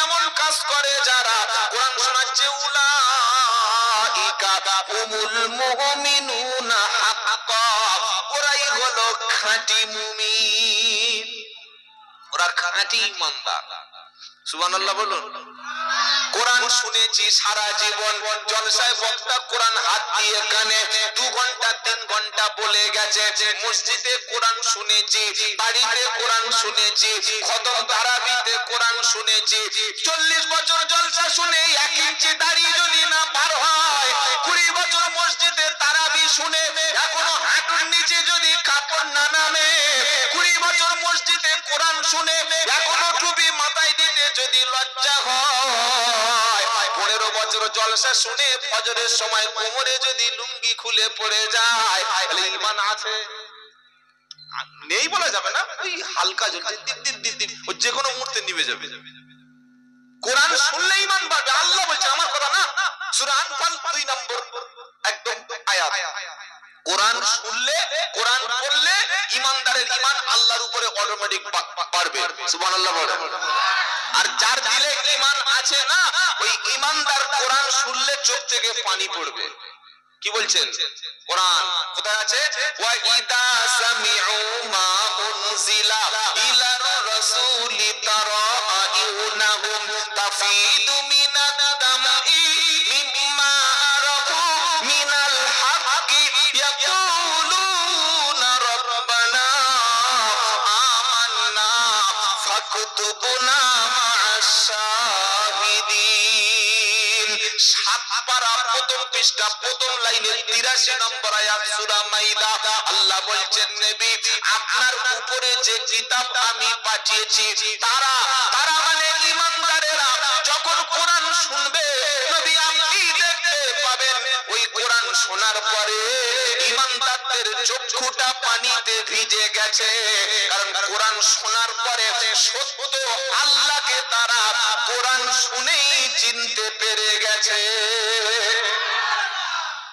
এমন কাজ করে যারা, কোরআন শোনাচ্ছে উলাইকা হুমুল মুমিনুনা হাক্কা, ওরাই হলো খাঁটি মুমিন, ওরা খাঁটি ঈমানদার। সুবহানাল্লাহ বলুন। কোরআন শুনেছি সারা জীবন, জলসায় বক্তা কোরআন হাত দিয়ে কানে 2 ঘন্টা 3 ঘন্টা বলে গেছে। মসজিদে কোরআন শুনেছি, বাড়িতে কোরআন শুনেছি, খতম তারাবিতে কোরআন শুনেছি। 40 বছর জলসা শুনে 1 ইঞ্চি দাড়ি যদি না পার হয়, 20 বছর মসজিদে তারাবি শুনে এখনো হাঁটুর নিচে যদি কাপড় না নামে, 20 বছর মসজিদে কোরআন শুনে এখনো টুপি মাথায় দিতে যদি লজ্জা হয়, 15 বছর জলসা শুনে ফজরের সময় কোমরে যদি লুঙ্গি খুলে পড়ে যায়, তাহলে ঈমান আছে? নেই বলা যাবে না, ওই হালকা জ্বলছে, দিপ দিপ দিপ দিপ, ও যে কোনো মুহূর্তে নিভে যাবে। কোরআন শুনলে ঈমান বাড়বে, আল্লাহ বলছে, আমার কথা না। সূরা আনফাল 2 নম্বর একদম আয়াত। কোরআন শুনলে, কোরআন পড়লে ঈমানদারের ঈমান আল্লাহর উপরে অটোমেটিক বাড়বে। সুবহানাল্লাহ বলেন। আর যার দিলে ঈমান আছে না, ওই ঈমানদার কোরআন শুনলে চোখ থেকে পানি পড়বে। কি বলছেন? কোরআন কোথায় আছে? ওয়া ইদা সামিউ মা উনজিলা ইলার রাসূলি তারা আইউনাহুম তাফিদু মিনাদ দামই মিম্মা আরাফু মিনাল হাক্কি ইয়াকুলুনা রাব্বানা আমান্না ফাকতুবনা মা'আশ শাহিদিন। 7 পারা 1 পৃষ্ঠা 1 লাইনে 83 নম্বর আয়াত সূরা মাইদা। আল্লাহ বলছেন নবী আপনার উপরে যে কিতাব আমি পাঠিয়েছি, তারা মানে ঈমানদারেরা যখন কোরআন শুনবে, নবী আপনি দেখতে পাবেন ওই কোরআন শোনার পরে ঈমানদারদের চক্ষুটা পানিতে ভিজে গেছে, কারণ কোরআন শোনার পরে সত্য আল্লাহকে তারা কোরআন শুনেই চিনতে পেরে গেছে।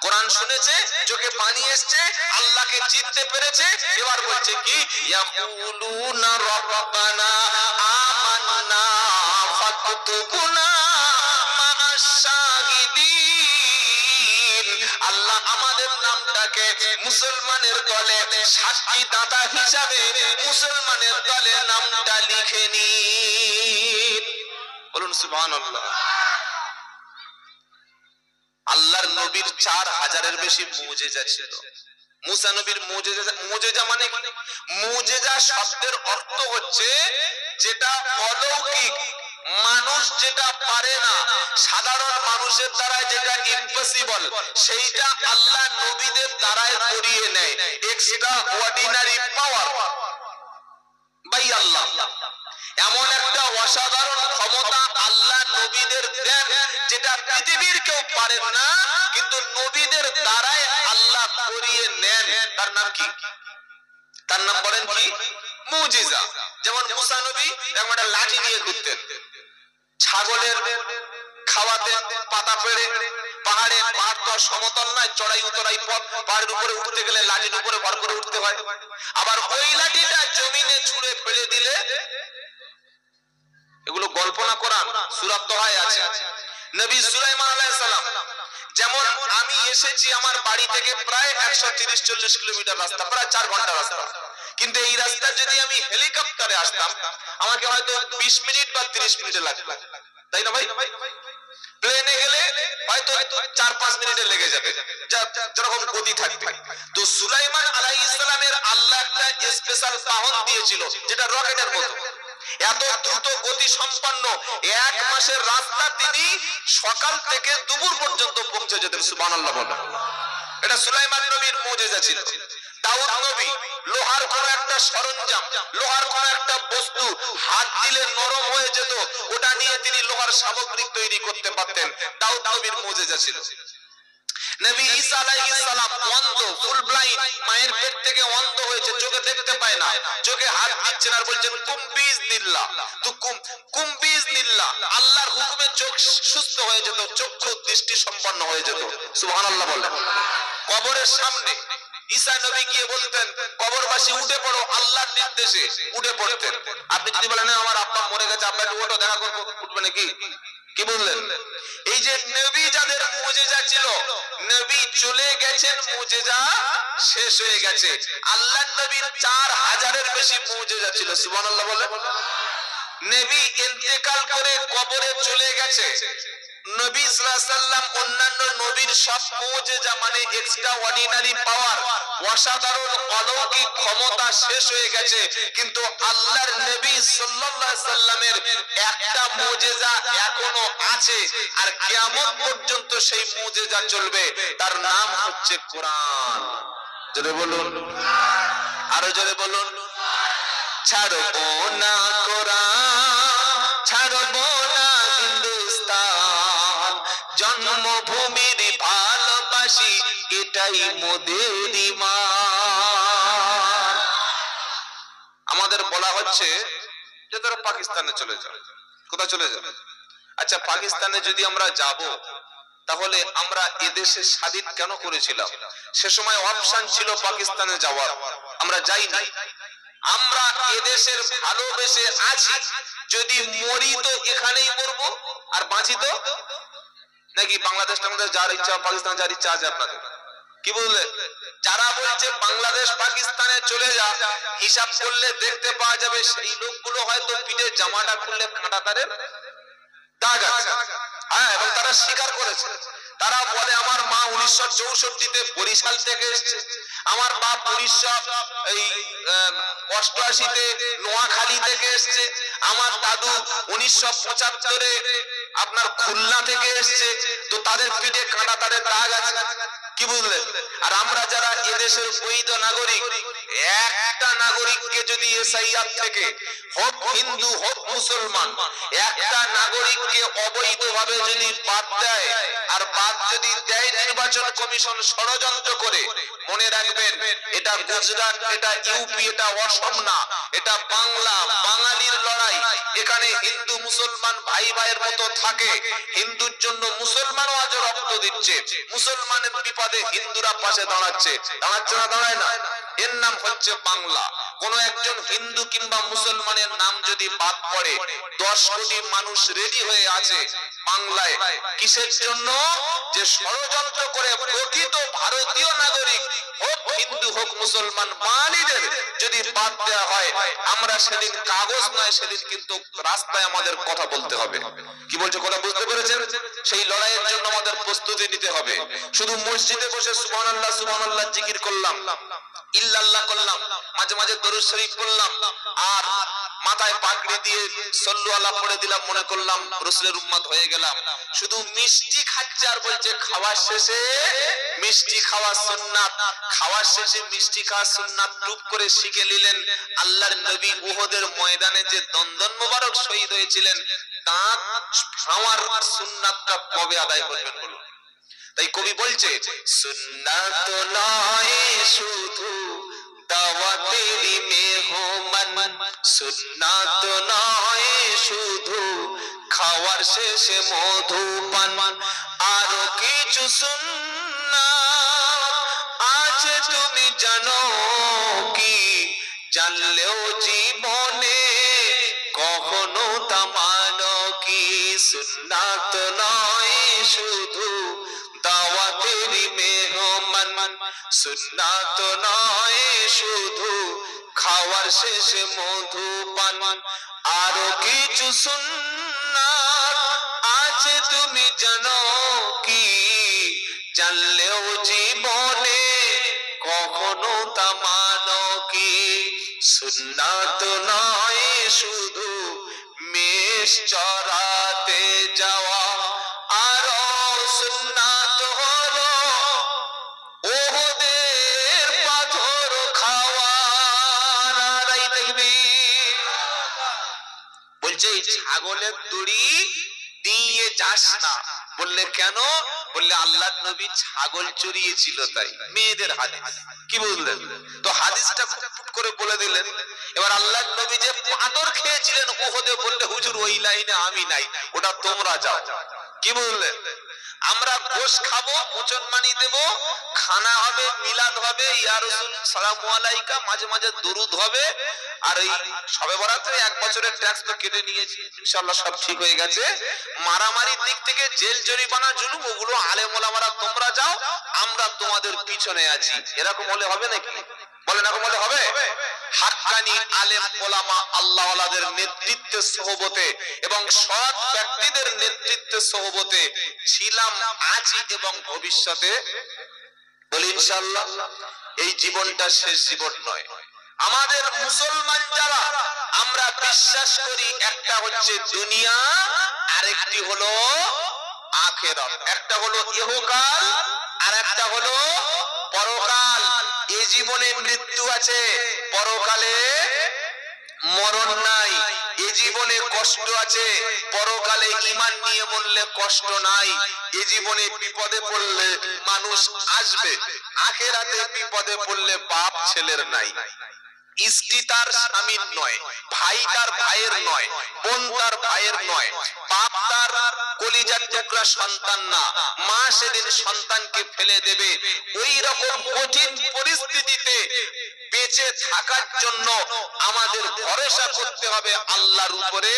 কোরআন শুনেছে, চোখে পানি এসছে, আল্লাহকে চিনতে পেরেছে। এবার বলছে কি, ইয়াকুলুনা রাব্বানা আমান্না ফাকতুবনা মা'আশ শাহিদিন। আল্লাহ আমাদের নামটাকে মুসলমানের দলে সাক্ষী দাতা হিসাবে মুসলমানের দলে নামটা লিখে নিন। বলুন সুবহানাল্লাহ। আল্লাহর নবীর 4000-এর বেশি মুজিজা ছিল। মুসা নবীর মুজিজা মানে কি? মুজিজা শব্দের অর্থ হচ্ছে যেটা অলৌকিক, মানুষ যেটা পারে না, সাধারণ মানুষের দ্বারা যেটা ইম্পসিবল, সেইটা আল্লাহ নবীদের দ্বারাই করিয়ে নেয়। এক্সট্রা অর্ডিনারি পাওয়ার ভাই আল্লাহ এমন একটা অসাধারণ ক্ষমতা আল্লাহ নবীদের দেন যেটা পৃথিবীর কেউ পারে না, কিন্তু নবীদের দ্বারাই আল্লাহ করিয়ে নেন। তার নাম কি? তার নাম বলেন কি? মুজিজা। যেমন মুসা নবী একটা লাঠি নিয়ে ঘুরতেন, ছাগলের খাওয়াতেন পাতা পেড়ে। পাহাড়ে, পাহাড় তো সমতল নয়, চড়াই উতরাই পথ, পাহাড়ের উপরে উঠতে গেলে লাঠির উপরে ভর করে উঠতে হয়। আবার ওই লাঠিটা জমিনে ছুঁড়ে ফেলে দিলে, এগুলো গল্প না কোরআন, সূরা তোহায় আছে। নবী সুলাইমান আলাইহিস সালাম, যেমন আমি এসেছি আমার বাড়ি থেকে প্রায় 130-40 কিলোমিটার রাস্তা, প্রায় 4 ঘন্টা রাস্তা, কিন্তু এই রাস্তা যদি আমি হেলিকপ্টারে আসতাম আমাকে হয়তো 20 মিনিট বা 30 মিনিটে লাগবে, তাই না ভাই? প্লেনে গেলে হয়তো 4-5 মিনিটে লেগে যাবে, যেরকম গতি থাকবে। তো সুলাইমান আলাইহিস সালামের আল্লাহ একটা স্পেশাল বাহন দিয়েছিল যেটা রকেটের মতো, এত দ্রুত গতি সম্পন্ন, 1 মাসের রাস্তা তিনি সকাল থেকে দুপুর পর্যন্ত পৌঁছে যেতেন। সুবহানাল্লাহ বলেন। এটা সুলাইমান নবীর মুজিজা ছিল। দাউদ নবী লোহার কোন একটা সরঞ্জাম, লোহার কোন একটা বস্তু হাত দিলে নরম হয়ে যেত, ওটা নিয়ে তিনি লোহার সামগ্রী তৈরি করতে পারতেন। দাউদ নবীর মুজিজা ছিল। নবী ঈসা আলাইহিস সালাম অন্ধ, ফুল ব্লাইন্ড, মায়ের পেট থেকে অন্ধ হয়েছে, চোখে দেখতে পায় না, চোখে হাত দিচ্ছেন আর বলছেন কুম বিইজনিল্লাহ, তো কুম বিইজনিল্লাহ, আল্লাহর হুকুমে চোখ সুস্থ হয়ে যেত, চক্ষু দৃষ্টি সম্পন্ন হয়ে যেত। সুবহানাল্লাহ বলেন। কবরের সামনে ঈসা নবী গিয়ে বলতেন কবরবাসী উঠে পড়ো, আল্লাহর নির্দেশে উঠে পড়তেন। আপনি যদি বলেন আমার আব্বা মরে গেছে, আব্বা একটু ওঠো দেখা করবো, উঠবে নাকি? কি বললেন? এই যে নবী যাদের মুজিজা ছিল, নবী চলে গেছেন, মুজিজা শেষ হয়ে গেছে। আল্লাহর নবীর 4000-এর বেশি মুজিজা ছিল। সুবহানাল্লাহ বলে। নবী ইন্তেকাল করে কবরে চলে গেছে। নবী সাল্লাল্লাহু আলাইহি সাল্লাম অন্যান্য নবীর সব মুজিজা মানে এক্সট্রা অর্ডিনারি পাওয়ার, অসাধারণ অলৌকিক ক্ষমতা শেষ হয়ে গেছে, কিন্তু আল্লাহর নবী সাল্লাল্লাহু আলাইহি সাল্লামের একটা মুজিজা এখনো আছে, আর কিয়ামত পর্যন্ত সেই মুজিজা চলবে। তার নাম হচ্ছে কোরআন। জোরে বলুন, আরো জোরে বলুন। ছাড়বো না কোরআন, ছাড়বো না হিন্দুস্তান, জন্মভূমির ভালোবাসি, এটাই মোদের ঈমান। আমাদের বলা হচ্ছে যে তোরা পাকিস্তানে চলে যাও। কোথায় চলে যাবে? আচ্ছা, পাকিস্তানে যদি আমরা যাব তাহলে আমরা এদেশে স্বাধীন কেন করেছিলাম? সে সময় অপশন ছিল পাকিস্তানে যাওয়ার, আমরা যাই নাই। আমরা এদেশের ভালোবেসে আছি, যদি মরি তো এখানেই মরবো, আর বাঁচি তো নাকি বাংলাদেশ টাংলাদেশ যার ইচ্ছা, পাকিস্তান যার ইচ্ছা আছে। আপনাদের কি বুঝলেন? যারা বলছে বাংলাদেশ পাকিস্তানে চলে যা, হিসাব করলে দেখতে পাওয়া যাবে সেই লোকগুলো হয়তো পিঠে জামাটা খুললে কাঁটা তারের দাগ আছে। হ্যাঁ, এবং তারা স্বীকার করেছে। তারা বলে আমার মা 1964-তে বরিশাল থেকে এসেছে, আমার বাপ 1988-তে নোয়াখালী থেকে এসেছে, আমার দাদু 1975-এ আপনার খুলনা থেকে এসেছে। তো তাদের পিঠে কাঁটা তারের দাগ আছে। কি বুঝলেন? আর আমরা যারা এদেশের বৈধ নাগরিক, একটা নাগরিককে যদি এসআইআর থেকে হোক হিন্দু হোক মুসলমান, একটা নাগরিককে অবৈধভাবে যদি বাদ দেয়, আর বাদ যদি দেয় নির্বাচন কমিশন ষড়যন্ত্র করে, মনে রাখবেন এটা গুজরাট, এটা ইউপি, এটা অসম না, এটা বাংলা, বাঙালির লড়াই। এখানে হিন্দু মুসলমান ভাই ভাইয়ের মতো থাকে। হিন্দুর জন্য মুসলমানও আজ রক্ত দিচ্ছে, মুসলমানের বিপদে হিন্দুরা পাশে দাঁড়াচ্ছে। দাঁড়াচ্ছে না? দাঁড়ায় না? এর নাম হচ্ছে বাংলা। কোন একজন হিন্দু কিংবা মুসলমানের নাম যদি বাদ পড়ে, 10 কোটি মানুষ রেডি হয়ে আছে বাংলায়। কিসের জন্য? যে ষড়যন্ত্র করে প্রকৃত ভারতীয় নাগরিক হোক হিন্দু হোক মুসলমান, বাঙালিদের যদি বাদ দেওয়া হয়, আমরা সেদিন কাগজ নয়, সেদিন কিন্তু রাস্তায় আমাদের কথা বলতে হবে। কি বলছে? কথা বুঝতে পেরেছেন? সেই লড়াইয়ের জন্য আমাদের প্রস্তুতি নিতে হবে। শুধু মসজিদে বসে সুবহানাল্লাহ সুবহানাল্লাহ জিকির করলাম, ইল্লাল্লাহ করলাম, মাঝে মাঝে দরুদ শরীফ পড়লাম, আর মাথায় পাগড়ি দিয়ে সল্লু আল্লাহ পড়ে দিলাম, মনে করলাম রাসূলের উম্মত হয়ে গেলাম। শুধু মিষ্টি খাচ্ছে আর বলছে খাওয়ার শেষে মিষ্টি খাওয়া সুন্নাত, খাওয়ার শেষে মিষ্টি খাওয়া সুন্নাত টুপ করে শিখে নিলেন। আল্লাহর নবী উহুদের ময়দানে যে দন্দন মোবারক শহীদ হয়েছিলেন, দাঁত ভাঙার সুন্নাতটা কবে আদায় করবেন বলুন? তাই কবি বলছে, সুন্নাত নয় শুধু দাওয়াতেরই মেহমান, সুন্নাত নয় শুধু খাওয়ার শেষে মধুপান, আরো কিছু সুন্নাত আছে তুমি জানো কি? জানলেও জীবনে কখনো তা মানো কি? সুন্নাত নয় শুধু দাওয়াতেরই মেহমান, সুন্নাত নয় শুধু খাওয়ার শেষে মধুপান, আরো কিছু সুন্নাত আছে তুমি জানো কি? জানলেও জীবনে কখনো তা মানো কি? সুন্নাত নয় শুধু মেষ চরাতে যাওয়া, আরো সুন্নাত হলো ওহদের পাথর খাওয়া। নারায়ে তাকবীর। বলছে ছাগলের দড়ি দিয়ে যাস না। বললে কেন? বললে আল্লাহর নবী ছাগল চড়িয়েছিল তাই, মেয়েদের হাদিস। কি বুঝলেন? তো হাদিসটা ফুটফুট করে বলে দিলেন। এবার আল্লাহর নবী যে পাথর খেয়েছিলেন উহুদে, বললে হুজুর ওই লাইনে আমি নাই, ওটা তোমরা যাও। কি বুঝলেন? আমরা গোশ খাবো, মুসলমানি দেব, খানা হবে, মিলাদ হবে, ইয়া রাসূল সালামু আলাইকা, মাঝে মাঝে দরুদ হবে, আর এই শবে বরাতে এক বছরের ট্যাক্স তো কেটে নিয়েছি, ইনশাআল্লাহ সব ঠিক হয়ে গেছে। মারামারির দিক থেকে জেল জরিমানা জুলুম ওগুলো আলেম ওলামারা তোমরা যাও, আমরা তোমাদের পিছনে আছি। এরকম হলে হবে নাকি? বলেন এরকম হলে হবে? হাক্কানি আলেম ওলামা আল্লাহ ওয়ালাদের নেতৃত্বে সোহবতে এবং সৎ ব্যক্তিদের নেতৃত্বে সোহবতে ছিলাম, আছি এবং ভবিষ্যতে বলি ইনশাআল্লাহ। এই জীবনটা শেষ জীবন নয়। আমাদের মুসলমান যারা আমরা বিশ্বাস করি, একটা হচ্ছে দুনিয়া, আরেকটি হলো আখিরাত। একটা হলো ইহকাল, আর একটা হলো পরকাল। এই জীবনে মৃত্যু আছে, পরকালে মরণ নাই। এ জীবনে কষ্ট আছে, পরকালে ঈমান নিয়ে মরলে কষ্ট নাই। এ জীবনে বিপদে পড়লে মানুষ আসবে, আখিরাতে বিপদে পড়লে বাপ ছেলের নাই। স্ত্রী তার স্বামীর নয়, ভাই তার ভাইয়ের নয়, বোন তার ভাইয়ের নয়, বাপ তার কলিজার টুকরা সন্তান না। মা সেদিন সন্তানকে ফেলে দেবে। ওই রকম কঠিন পরিস্থিতিতে বেঁচে থাকার জন্য আমাদের ভরসা করতে হবে আল্লাহর উপরে,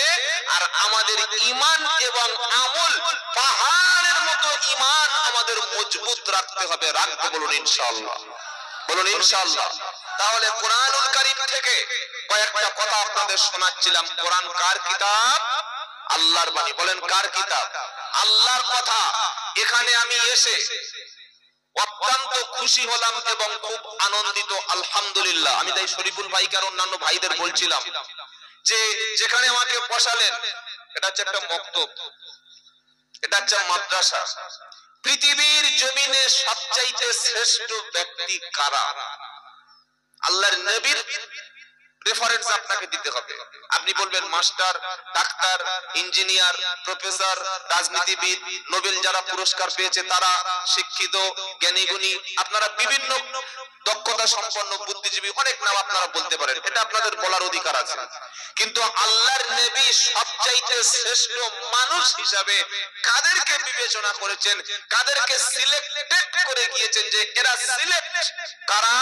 আর আমাদের ঈমান এবং আমল পাহাড়ের মতো ঈমান আমাদের মজবুত রাখতে হবে। রাখতে বলুন ইনশাআল্লাহ, বলুন ইনশাআল্লাহ। তাহলে কোরআনুল কারীম থেকে কয়েকটা কথা আপনাদের শোনাচ্ছিলাম। কোরআন কার কিতাব? আল্লাহর বাণী। বলেন কার কিতাব? আল্লাহর কথা। এখানে আমি এসে অত্যন্ত খুশি হলাম এবং খুব আনন্দিত, আলহামদুলিল্লাহ। আমি তাই শরীফুল ভাইকে আর অন্যান্য ভাইদের বলছিলাম যে যেখানে আমাকে বসালেন, এটা হচ্ছে একটা মক্তব, এটা হচ্ছে মাদ্রাসা। পৃথিবীর জমিনে সবচাইতে শ্রেষ্ঠ ব্যক্তি কারা? আল্লাহর নবীর রেফারেন্স আপনাকে দিতে হবে। আপনি বলবেন মাস্টার, ডাক্তার, ইঞ্জিনিয়ার, প্রফেসর, রাজনীতিবিদ, নোবেল যারা পুরস্কার পেয়েছে তারা, শিক্ষিত, জ্ঞানীগুণী, আপনারা বিভিন্ন দক্ষতা সম্পন্ন বুদ্ধিজীবী, অনেক নাম আপনারা বলতে পারেন, এটা আপনাদের বলার অধিকার আছে। কিন্তু আল্লাহর নবী সবচাইতে শ্রেষ্ঠ মানুষ হিসাবে কাদেরকে বিবেচনা করেছেন, কাদেরকে সিলেক্টেড করে গিয়েছেন যে এরা সিলেক্ট কারা?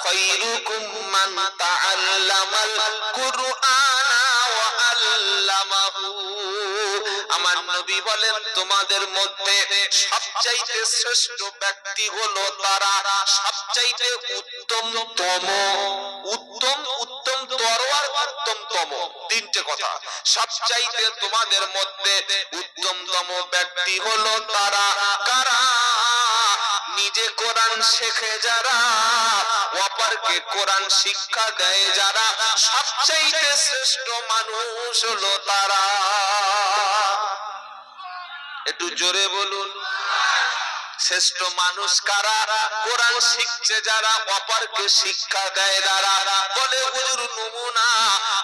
খায়রুকুম মান তাআল্লামাল কুরআনা ওয়া আল্লামাহু। আমার নবী বলেন তোমাদের মধ্যে সবচাইতে শ্রেষ্ঠ ব্যক্তি হলো তারা, সবচাইতে উত্তমতম, উত্তম তরওয়ার উত্তমতম, তিনটে কথা। সবচাইতে তোমাদের মধ্যে উত্তমতম ব্যক্তি হলো তারা কারা? নিজে কোরআন শেখে যারা, অপরকে কোরআন শিক্ষা দেয় যারা, সবচাইতে শ্রেষ্ঠ মানুষ হলো তারা। একটু জোরে বলুন। শ্রেষ্ঠ মানুষ কারা? কোরআন শিখছে যারা, অপরকে শিক্ষা দেয় যারা। বলে হুজুর নমুনা,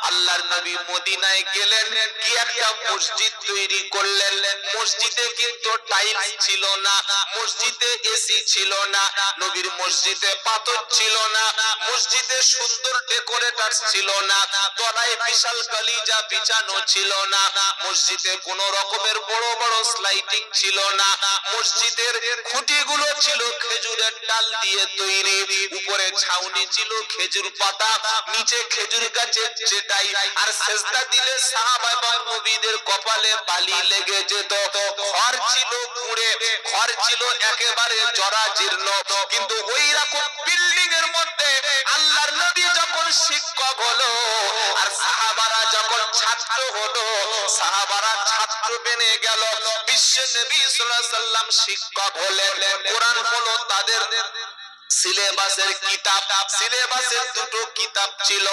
আল্লাহর নবী মদিনায় গেলেন, কি একটা মসজিদ তৈরি করলেন। মসজিদে কিন্তু টাইলস ছিল না, মসজিদে এসি ছিল না, নবীর মসজিদে পাথর ছিল না, মসজিদে সুন্দর ডেকোরেটর ছিল না, তলায় বিশাল গালিচা বিছানো ছিল না, মসজিদে কোন রকমের বড় বড় স্লাইডিং ছিল না, মসজিদের খুঁটিগুলো ছিল খেজুরের ডাল দিয়ে তৈরি, উপরে ছাউনি ছিল খেজুর পাতা, নিচে খেজুর গাছের চেটাই, আর সেজদা দিলে সাহাবা এবং নবীদের কপালে বালি লেগে যেত। ঘর ছিল পুড়ে, ঘর ছিল একেবারে জরাজীর্ণ, কিন্তু ওই রকম বিল্ডিং এর মধ্যে আল্লাহর নবী যখন শিক্ষক হলো আর সাহাবারা যখন ছাত্র হলো, সাহাবারা ছাত্র বেনে গেল, বিশ্ব নবী সাল্লাল্লাহু আলাইহি সাল্লাম শিক্ষক হলেন। কোরআন হলো তাদের সিলেবাসের কিতাব। সিলেবাসের দুটো কিতাব ছিল,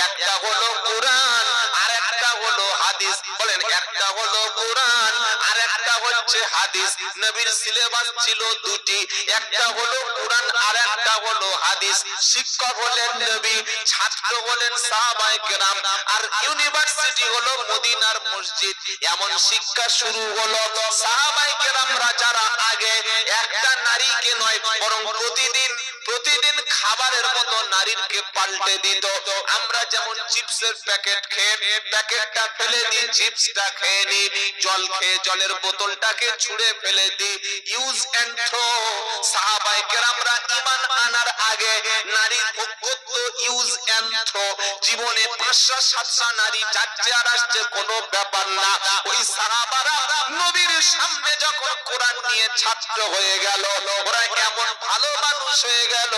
একটা হলো কোরআন আর একটা হলো হাদিস। বলেন, একটা হলো কোরআন আর একটা হচ্ছে হাদিস। নবীর সিলেবাস ছিল দুটি, একটা হলো কোরআন আর একটা হলো হাদিস। শিক্ষক হলেন নবী, ছাত্র হলেন সাহাবায়ে কেরাম, আর ইউনিভার্সিটি হলো মদিনার মসজিদ। এমন শিক্ষা শুরু হলো। সাহাবায়ে কেরামরা যারা আগে একটা নারীকে নয় বরং প্রতিদিন খাবারের মতো নারীকে পাল্টে দিত। আমরা যেমন চিপসের প্যাকেট খেয়ে প্যাকেটটা ফেলে দিই, চিপসটা খেয়ে নিই, জল খেয়ে জলের বোতলটাকে ছুঁড়ে ফেলে দিই, ইউজ এন্ড থ্রো। সাহাবায়ে কেরামরা ঈমান আনার আগে নারী ভোগ করত ইউজ এন্ড থ্রো। জীবনে 500-700 নারী যাচ্ছে আর আসছে, কোনো ব্যাপার না। ওই সাহাবারা নবীর সামনে যখন কোরআন নিয়ে ছাত্র হয়ে গেল, ওরা এমন ভালো মানুষ হয়ে গেল,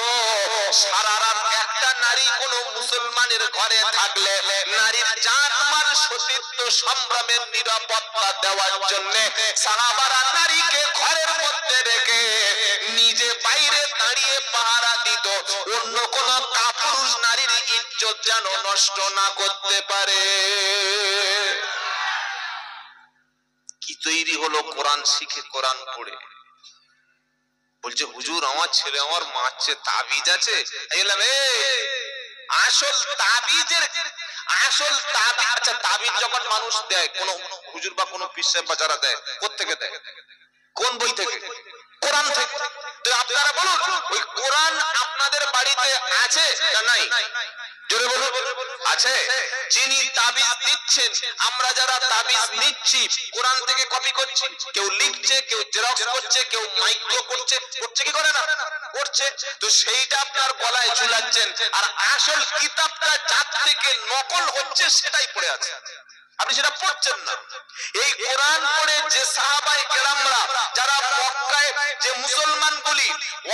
সারা রাত একটা নারী কোন মুসলমানের ঘরে থাকলে নারীর জান মাল সতীত্ব সংগ্রামের নিরাপত্তা দেওয়ার জন্য সাহাবারা নারীকে ঘরের মধ্যে রেখে নিজে বাইরে দাঁড়িয়ে পাহারা দিত, অন্য কোন কাপুরুষ নারীর ইজ্জত যেন নষ্ট না করতে পারে। কি তৈরি হলো কোরআন শিখে, কোরআন পড়ে। বলছে হুজুর আমার ছেলে আমার মারছে, তাবিজ আছে। আসল তাবিজের আচ্ছা, তাবিজ যখন মানুষ দেয়, কোন হুজুর বা কোন পীর সাহেব বা যারা দেয়, কোত্থেকে দেয়? কোন বই থেকে? কোরআন থেকে। তো আপনারা বলুন, ওই কোরআন আপনাদের বাড়িতে আছে না নাই? জোরে বলুন, আছে। যিনি তাবিজ দিচ্ছেন, আমরা যারা তাবিজ নিচ্ছি, কোরআন থেকে কপি করছি। কেউ লিখছে, কেউ জেরক্স করছে, কেউ মাইক্রো করছে, করছে কি করে না? করছে। তো সেইটা আপনার গলায় ঝুলাচ্ছেন, আর আসল কিতাবটা যার থেকে নকল হচ্ছে সেটাই পড়ে আছে, আপনি সেটা পড়ছেন না। এই কোরআন পড়ে যে সাহাবায়ে কেরামরা যারা মক্কায় যে মুসলমানগুলি,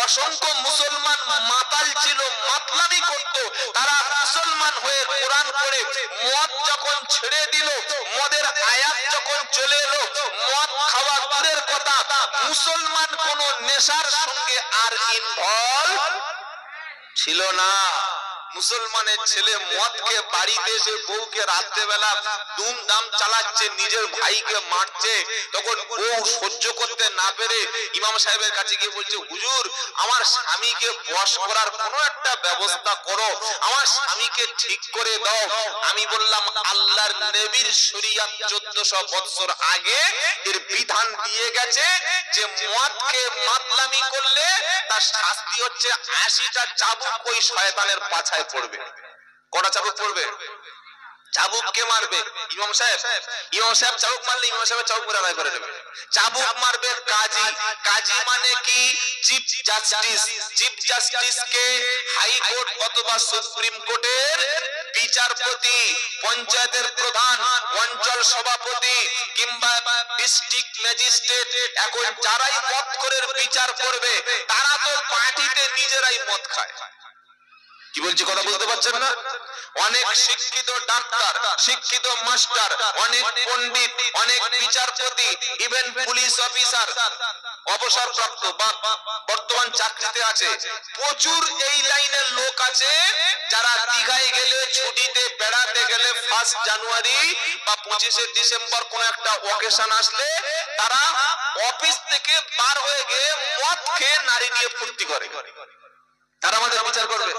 অসংখ্য মুসলমান মাতাল ছিল, মাতলামি করত, তারা মুসলমান হয়ে কোরআন পড়ে মদ যখন ছেড়ে দিল, মদের আয়াত যখন চলে এলো, মদ খাওয়া দূরের কথা, মুসলমান কোন নেশার সঙ্গে আর ইনভলভ ছিল না। মুসলমানের ছেলে মদকে বাড়িতে এসে বউকে রাত্রেবেলা দুমদাম চালাচ্ছে, নিজের ভাইকে মারছে, তখন বউ সহ্য করতে না পেরে ইমাম সাহেবের কাছে গিয়ে বলছে, হুজুর আমার স্বামীকে বশ করার কোনো একটা ব্যবস্থা করো, আমার স্বামীকে ঠিক করে দাও। আমি বললাম, আল্লাহর নবীর শরীয়ত 1400 বছর আগে এর বিধান দিয়ে গেছে যে মদকে মাতলামি করলে তার শাস্তি হচ্ছে 80টা চাবুক ওই শয়তানের পাছায় পড়বে। কটা চাবুক পড়বে? চাবুক কে মারবে? ইমাম সাহেব। ইমাম সাহেব চাবুক মারলে ইমাম সাহেব চাবুক মেরে আদায় করে দেবে। চাবুক মারবে কাজী। কাজী মানে কি? Chief justice. চিফ জাস্টিস কে হাইকোর্ট অথবা সুপ্রিম কোর্টের বিচারপতি, পঞ্চায়েতের প্রধান, অঞ্চল সভাপতি কিংবা ডিস্ট্রিক্ট ম্যাজিস্ট্রেট। এখন যারাই মদ খোরের বিচার করবে তারা তো পার্টিতে নিজেরাই মদ খায়, কি বলছি কথা বুঝতে পারছেন না? অনেক শিক্ষিত ডাক্তার, শিক্ষিত মাস্টার, অনেক পণ্ডিত, অনেক বিচারপতি, ইভেন পুলিশ অফিসার, অবসরপ্রাপ্ত বা বর্তমান চাকরিতে আছে, প্রচুর এই লাইনের লোক আছে যারা দীঘায় গেলে, ছুটিতে বেড়াতে গেলে, 1 জানুয়ারি বা 25 ডিসেম্বর কোন একটা অকেশন আসলে তারা অফিস থেকে বার হয়ে গিয়ে মদ খেয়ে নারী নিয়ে ফুর্তি করে। তারা আমাদের বিচার করবে?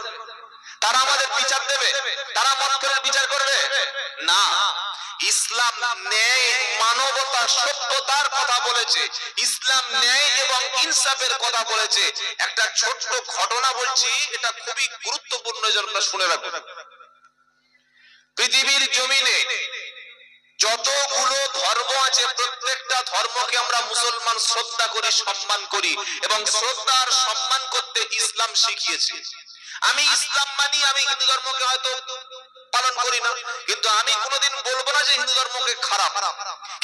তারা আমাদের বিচার দেবে? তারা মদ খেয়ে বিচার করবে না। ইসলাম ন্যায়, মানবতা, সভ্যতার কথা বলেছে। ইসলাম ন্যায় এবং ইনসাফের কথা বলেছে। একটা ছোট্ট ঘটনা বলছি, এটা খুবই গুরুত্বপূর্ণ, জন্য শুনে রাখুন। পৃথিবীর জমিনে যতগুলো ধর্ম আছে, প্রত্যেকটা ধর্মকে আমরা মুসলমান শ্রদ্ধা করি, সম্মান করি, এবং শ্রদ্ধা আর সম্মান করতে ইসলাম শিখিয়েছে। আমি ইসলাম মানি, আমি হিন্দু ধর্মকে হয়তো পালন করি না, কিন্তু আমি কোনোদিন বলবো না যে হিন্দু ধর্মকে খারাপ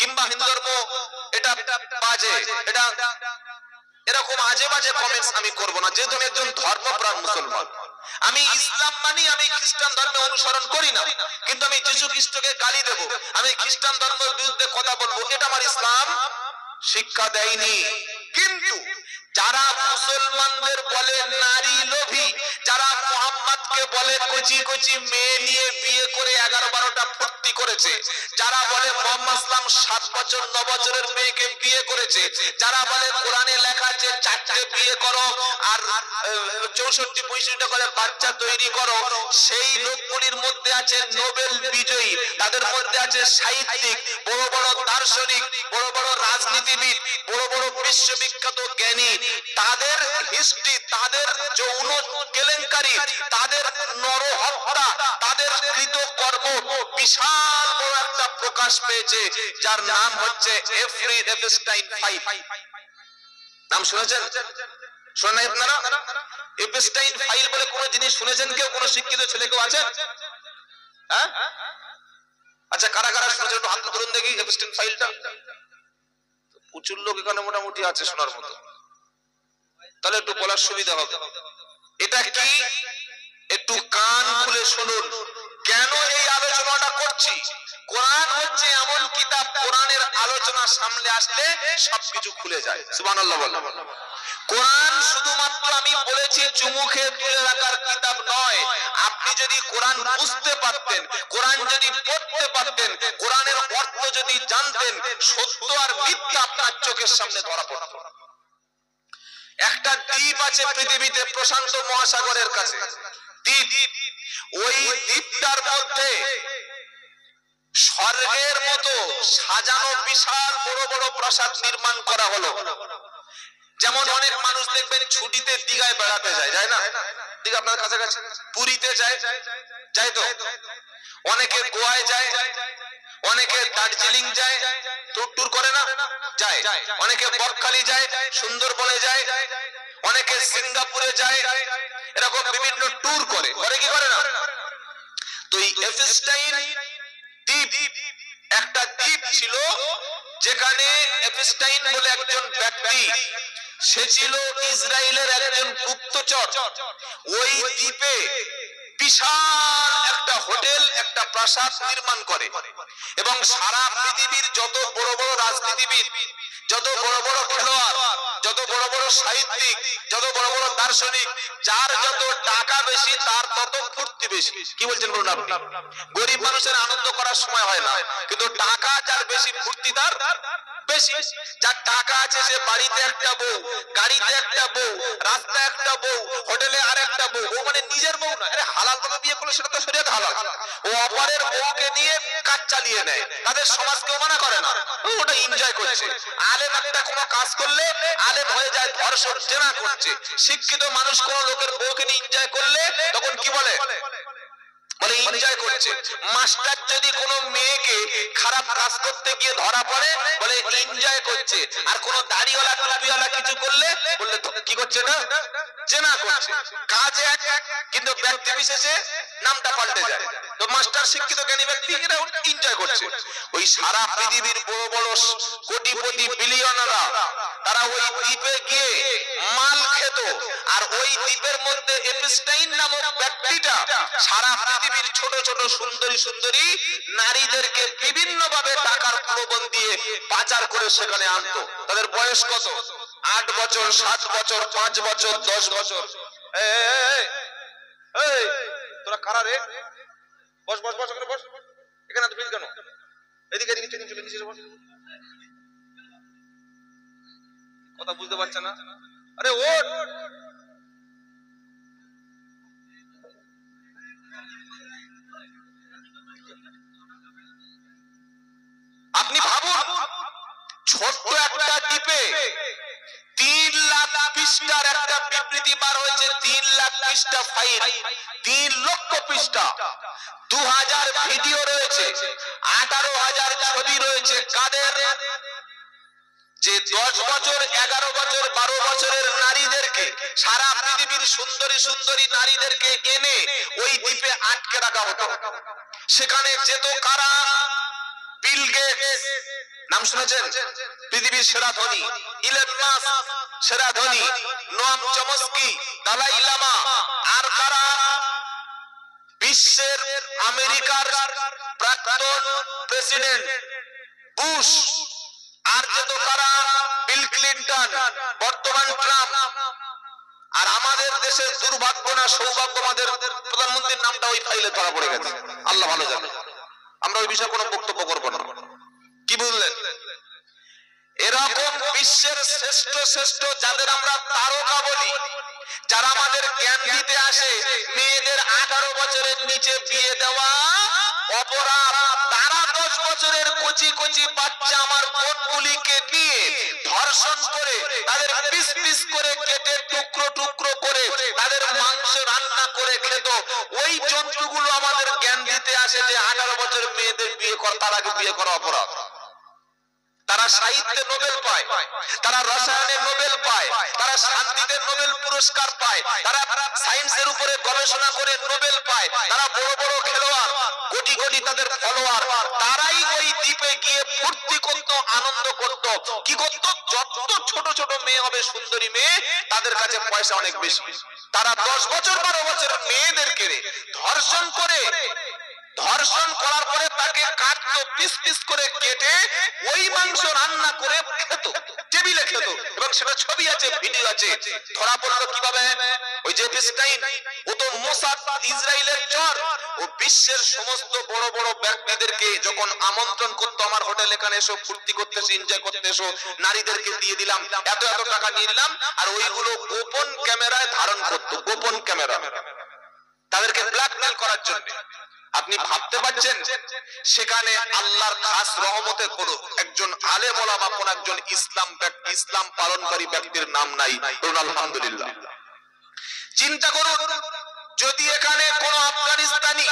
কিংবা হিন্দু ধর্ম এটা বাজে, এটা এরকম আজে বাজে কমেন্টস আমি করব না, যেহেতু আমি একজন ধর্মপ্রাণ মুসলমান। আমি ইসলাম মানি, আমি খ্রিস্টান ধর্মে অনুসরণ করি না, কিন্তু আমি যীশু খ্রিস্টকে গালি দেব, আমি খ্রিস্টান ধর্মের বিরুদ্ধে কথা বলবো, এটা আমার ইসলাম শিক্ষা দেয়নি। কিন্তু যারা মুসলমানদের বলে নারী লোভী, যারা মুহাম্মদকে বলে কচি কচি মেয়ে নিয়ে বিয়ে করে 11-12টা ফুর্তি করেছে, যারা বলে মুহাম্মদ ইসলাম 7 বছর 9 বছরের মেয়েকে বিয়ে করেছে, যারা বলে কোরআনে লেখা আছে 4টে বিয়ে করো আর 64-65টা করে বাচ্চা তৈরি করো, সেই লোকগুলির মধ্যে আছে নোবেল বিজয়ী, তাদের মধ্যে আছে সাহিত্যিক, বড় বড় দার্শনিক, বড় বড় রাজনীতিবিদ, বড় বড় বিশ্ববিখ্যাত জ্ঞানী, তাদের হিস্ট্রি, তাদের যৌন কেলেঙ্কারি, তাদের নরহত্যা, তাদের কৃতকর্ম বিশাল বড় একটা প্রকাশ পেয়েছে, যার নাম হচ্ছে জেফ্রি এপস্টাইন ফাইল। নাম শুনেছেন? শোনেন নাই আপনারা? এপস্টাইন ফাইল বলে কোন জিনিস শুনেছেন কেউ? কোন শিক্ষিত ছেলে কেউ আছেন? হ্যাঁ, আচ্ছা, কারা কারা শুনেছেন একটু হাত ধরুন দেখি এপস্টাইন ফাইলটা। প্রচুর লোক এখানে মোটামুটি আছে শোনার মতো, তাহলে একটু বলার সুবিধা হবে। এটা কি একটু কান খুলে শুনুন, কেন এই আলোচনাটা করছি। কোরআন হচ্ছে এমন কিতাব, কোরআনের আলোচনা সামনে আসলে সবকিছু খুলে যায়। সুবহানাল্লাহ বলেন। কোরআন শুধুমাত্র আমি বলেছি চুমুখে তুলে রাখার কিতাব নয়। আপনি যদি কোরআন বুঝতে পারতেন, কোরআন যদি পড়তে পারতেন, কোরআনের অর্থ যদি জানতেন, সত্য আর মিথ্যা আপনার চোখের সামনে ধরা পড়ত। একটা দ্বীপ আছে পৃথিবীতে, প্রশান্ত মহাসাগরের কাছে দ্বীপ। ওই দ্বীপটার মধ্যে স্বর্গের মতো সাজানো বিশাল বড় বড় প্রাসাদ নির্মাণ করা হলো। যেমন অনেক মানুষ দেখবেন ছুটিতে দীঘায় বেড়াতে যায়, যায় না? দীঘা আপনার কাছাকাছি, পুরীতে যায়, যাই তো, অনেকে গোয়ায় যায়, অনেকে দার্জিলিং যায়, ট্যুর করে না, যায়, অনেকে বকখালি যায়, সুন্দরবনে যায়, অনেকে সিঙ্গাপুরে যায়, এরকম বিভিন্ন ট্যুর করে, করে কি করে না? তো এই এপস্টাইন দ্বীপ একটা দ্বীপ ছিল, যেখানে এপস্টাইন বলে একজন ব্যক্তি, সে ছিল ইসরায়েলের একজন গুপ্তচর। ওই দ্বীপে বিশাল একটা হোটেল, একটা প্রাসাদ নির্মাণ করে, এবং সারা পৃথিবীর যত বড় বড় রাজনীতিবিদ, যত বড় বড় খেলোয়াড়, যত বড় বড় সাহিত্যিক, যত বড় বড় দার্শনিক, যার যত টাকা বেশি তার তত ফুর্তি বেশি। কি বলছেন বলুন আপনি? গরিব মানুষের আনন্দ করার সময় হয় না, কিন্তু টাকা যার বেশি, ফুর্তি তার বেশি। যার টাকা আছে সে বাড়িতে একটা বউ, গাড়িতে একটা বউ, রাস্তায় একটা বউ, হোটেলে আর একটা বউ। ও মানে নিজের বউ না, আরে হালাল ভাবে বিয়ে করলে সেটা তো শরীয়ত হালাল। ও অপরের বউকে নিয়ে কাজ চালিয়ে নেয়, তাদের সমাজকেও মানা করে না, ওটা এনজয় করছে। আলেম একটা কোনো কাজ করলে আলেম হয়ে যায় ধর্ষণ, জেনা করছে। শিক্ষিত মানুষ কোন লোকের বউকে নিয়ে এনজয় করলে তখন কি বলে? বলে এনজয় করছে। মাস্টার যদি কোনো মেয়েকে খারাপ কাজ করতে গিয়ে ধরা পড়ে, বলে এনজয় করছে। আর কোন দাড়িওয়ালা টুপিওয়ালা কিছু করলে বললে কি করছে? না, জেনা করছে। কাজ এক, কিন্তু ব্যক্তি বিশেষে নামটা পাল্টে যায়। তো মাস্টার শিক্ষিত জ্ঞানী ব্যক্তি এরা এনজয় করছে। ওই সারা পৃথিবীর বড় বড় কোটিপতি বিলিয়নাররা তারা ওই দ্বীপে গিয়ে মাল খেত, আর ওই দ্বীপের মধ্যে এপস্টাইন নামক ব্যক্তিটা সারা পৃথিবীর ছোট ছোট সুন্দরী সুন্দরী নারীদেরকে বিভিন্ন ভাবে টাকার প্রলোভন দিয়ে পাচার করে সেখানে আনতো। তাদের বয়স কত? 8 বছর, 7 বছর, 5 বছর, 10 বছর। এই তোরা কারা রে? বস বস বস, এখানে বস। এখানে তো ভিড় কেন? এদিকে এদিকে চলে চলে নিচে বস। কথা বুঝতে পারছ না? আরে ওঠ। আপনি ভাবুন, ছোট্ট একটা দ্বীপে 3 লাখ পৃষ্ঠার একটা বিবৃতি বার হয়েছে। 3 লাখ পৃষ্ঠা ফাইল, 3 লক্ষ পৃষ্ঠা, 2000 ভিডিও রয়েছে, 18,000 ছবি রয়েছে। কাদের? যে 10 বছর, 11 বছর, 12 বছরের নারীদেরকে, সারা পৃথিবীর সুন্দরী সুন্দরী নারীদেরকে এনে ওই দ্বীপে আটকে রাখা হতো। সেখানে যেত কারা? বিল গেটস, নাম শুনেছেন? পৃথিবীর সেরা ধনী। ইলন মাস্ক সেরা ধনী। Noam Chomsky, Dalai Lama. আর কারা? বিশ্বের আমেরিকার প্রাক্তন প্রেসিডেন্ট বুশ। আর যেত কারা? বিল ক্লিনটন, বর্তমান ট্রাম্প। আর আমাদের দেশের দুর্ভাগ্য না সৌভাগ্য, আমাদের প্রধানমন্ত্রীর নামটা ওই ফাইলে ধরা পড়ে গেছে। আল্লাহ ভালো জানে, আমরা ওই বিষয়ে কোনো বক্তব্য করবো না। কি বুঝলেন? এরকম বিশ্বের শ্রেষ্ঠ শ্রেষ্ঠ যাদের আমরা তারকা বলি, যারা আমাদের জ্ঞান দিতে আসে, মেয়েদের 18 বছরের নিচে বিয়ে দেওয়া অপরাধ। তারা 10 বছরের কচি কচি বাচ্চা আমার বোনগুলিকে নিয়ে ধর্ষণ করে তাদের পিস পিস করে কেটে টুকরো টুকরো করে তাদের মাংস রান্না করে খেত। ওই জন্তুগুলো আমাদের জ্ঞান দিতে আসে যে 18 বছরের মেয়েদের বিয়ে কর, তার আগে বিয়ে করা অপরাধ। তারা সাহিত্যে নোবেল পায়, তারা রসায়নে নোবেল পায়, তারা শান্তিতে নোবেল পুরস্কার পায়, তারা সায়েন্সের উপরে গবেষণা করে নোবেল পায়, তারা বড় বড় খেলোয়াড়, কোটি কোটি তাদের ফলোয়ার। তারাই ওই দ্বীপে গিয়ে ফুর্তি করত, আনন্দ করত। কি করত? যত ছোট ছোট মেয়ে হবে, সুন্দরী মেয়ে, তাদের কাছে পয়সা অনেক বেশি। তারা 10 বছর 12 বছরের মেয়েদেরকে ধর্ষণ করে, ধর্ষণ করার পরে তাকে কাটতো, পিস পিস করে কেটে ওই মাংস রান্না করে খেত, টেবিলে খেত। এবং সেটা ছবি আছে, ভিডিও আছে। ধরা পড়লো কিভাবে? ওই যে এপস্টাইন, ও তো মোসাদ, ইসরায়েলের চর। ও বিশ্বের সমস্ত বড় বড় ব্যক্তিদেরকে যখন আমন্ত্রণ করতো, আমার হোটেল এখানে এসো, ফুর্তি করতে এসো, এনজয় করতে এসো, নারীদেরকে দিয়ে দিলাম, এত এত টাকা নিয়ে নিলাম, আর ওইগুলো গোপন ক্যামেরায় ধারণ করতো, গোপন ক্যামেরা, তাদেরকে ব্ল্যাকমেল করার জন্য। আপনি ভাবতে পারছেন সেখানে আল্লাহর খাস রহমতে কোনো একজন আলেম ওলামা, কোন একজন ইসলাম পালনকারী ব্যক্তির নাম নাই। আলহামদুলিল্লাহ। চিন্তা করুন, যদি এখানে কোন আফগানিস্তানি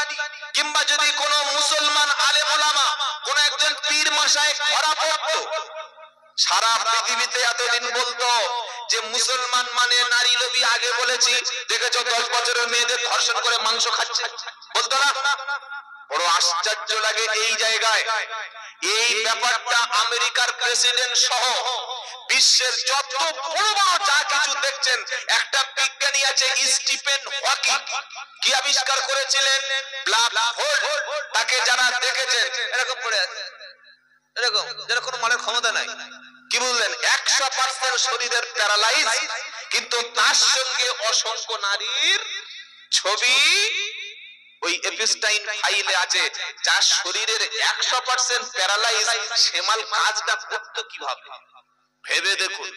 কিংবা যদি কোন মুসলমান আলেম ওলামা, কোন একজন পীর মাশায়েখ ধরা পড়তো, সারা পৃথিবীতে এতদিন বলতো যে মুসলমান মানে নারী লোভী। আগে বলেছি, দেখেছো 10 বছরের মেয়েদের ধর্ষণ করে মাংস খাচ্ছে, বলতো না? বড় আশ্চর্য লাগে এই জায়গায়। এই ব্যাপারটা আমেরিকার প্রেসিডেন্ট সহ বিশ্বের যত বড় বড় যা কিছু দেখছেন, একটা বিজ্ঞানী আছে স্টিফেন হকিং, কি আবিষ্কার করেছিলেন? Black hole. তাকে যারা দেখেছেন এরকম পড়ে আছে, এরকম যারা কোনো মানের ক্ষমতা নাই। কি বুঝলেন? 100% শরীরের প্যারালাইজ, কিন্তু তার সঙ্গে অসংখ্য নারীর ছবি ওই এপস্টাইন ফাইলে আছে। যার শরীরের 100% প্যারালাইজ, সেমাল কাজটা করতো কিভাবে ভেবে দেখুন।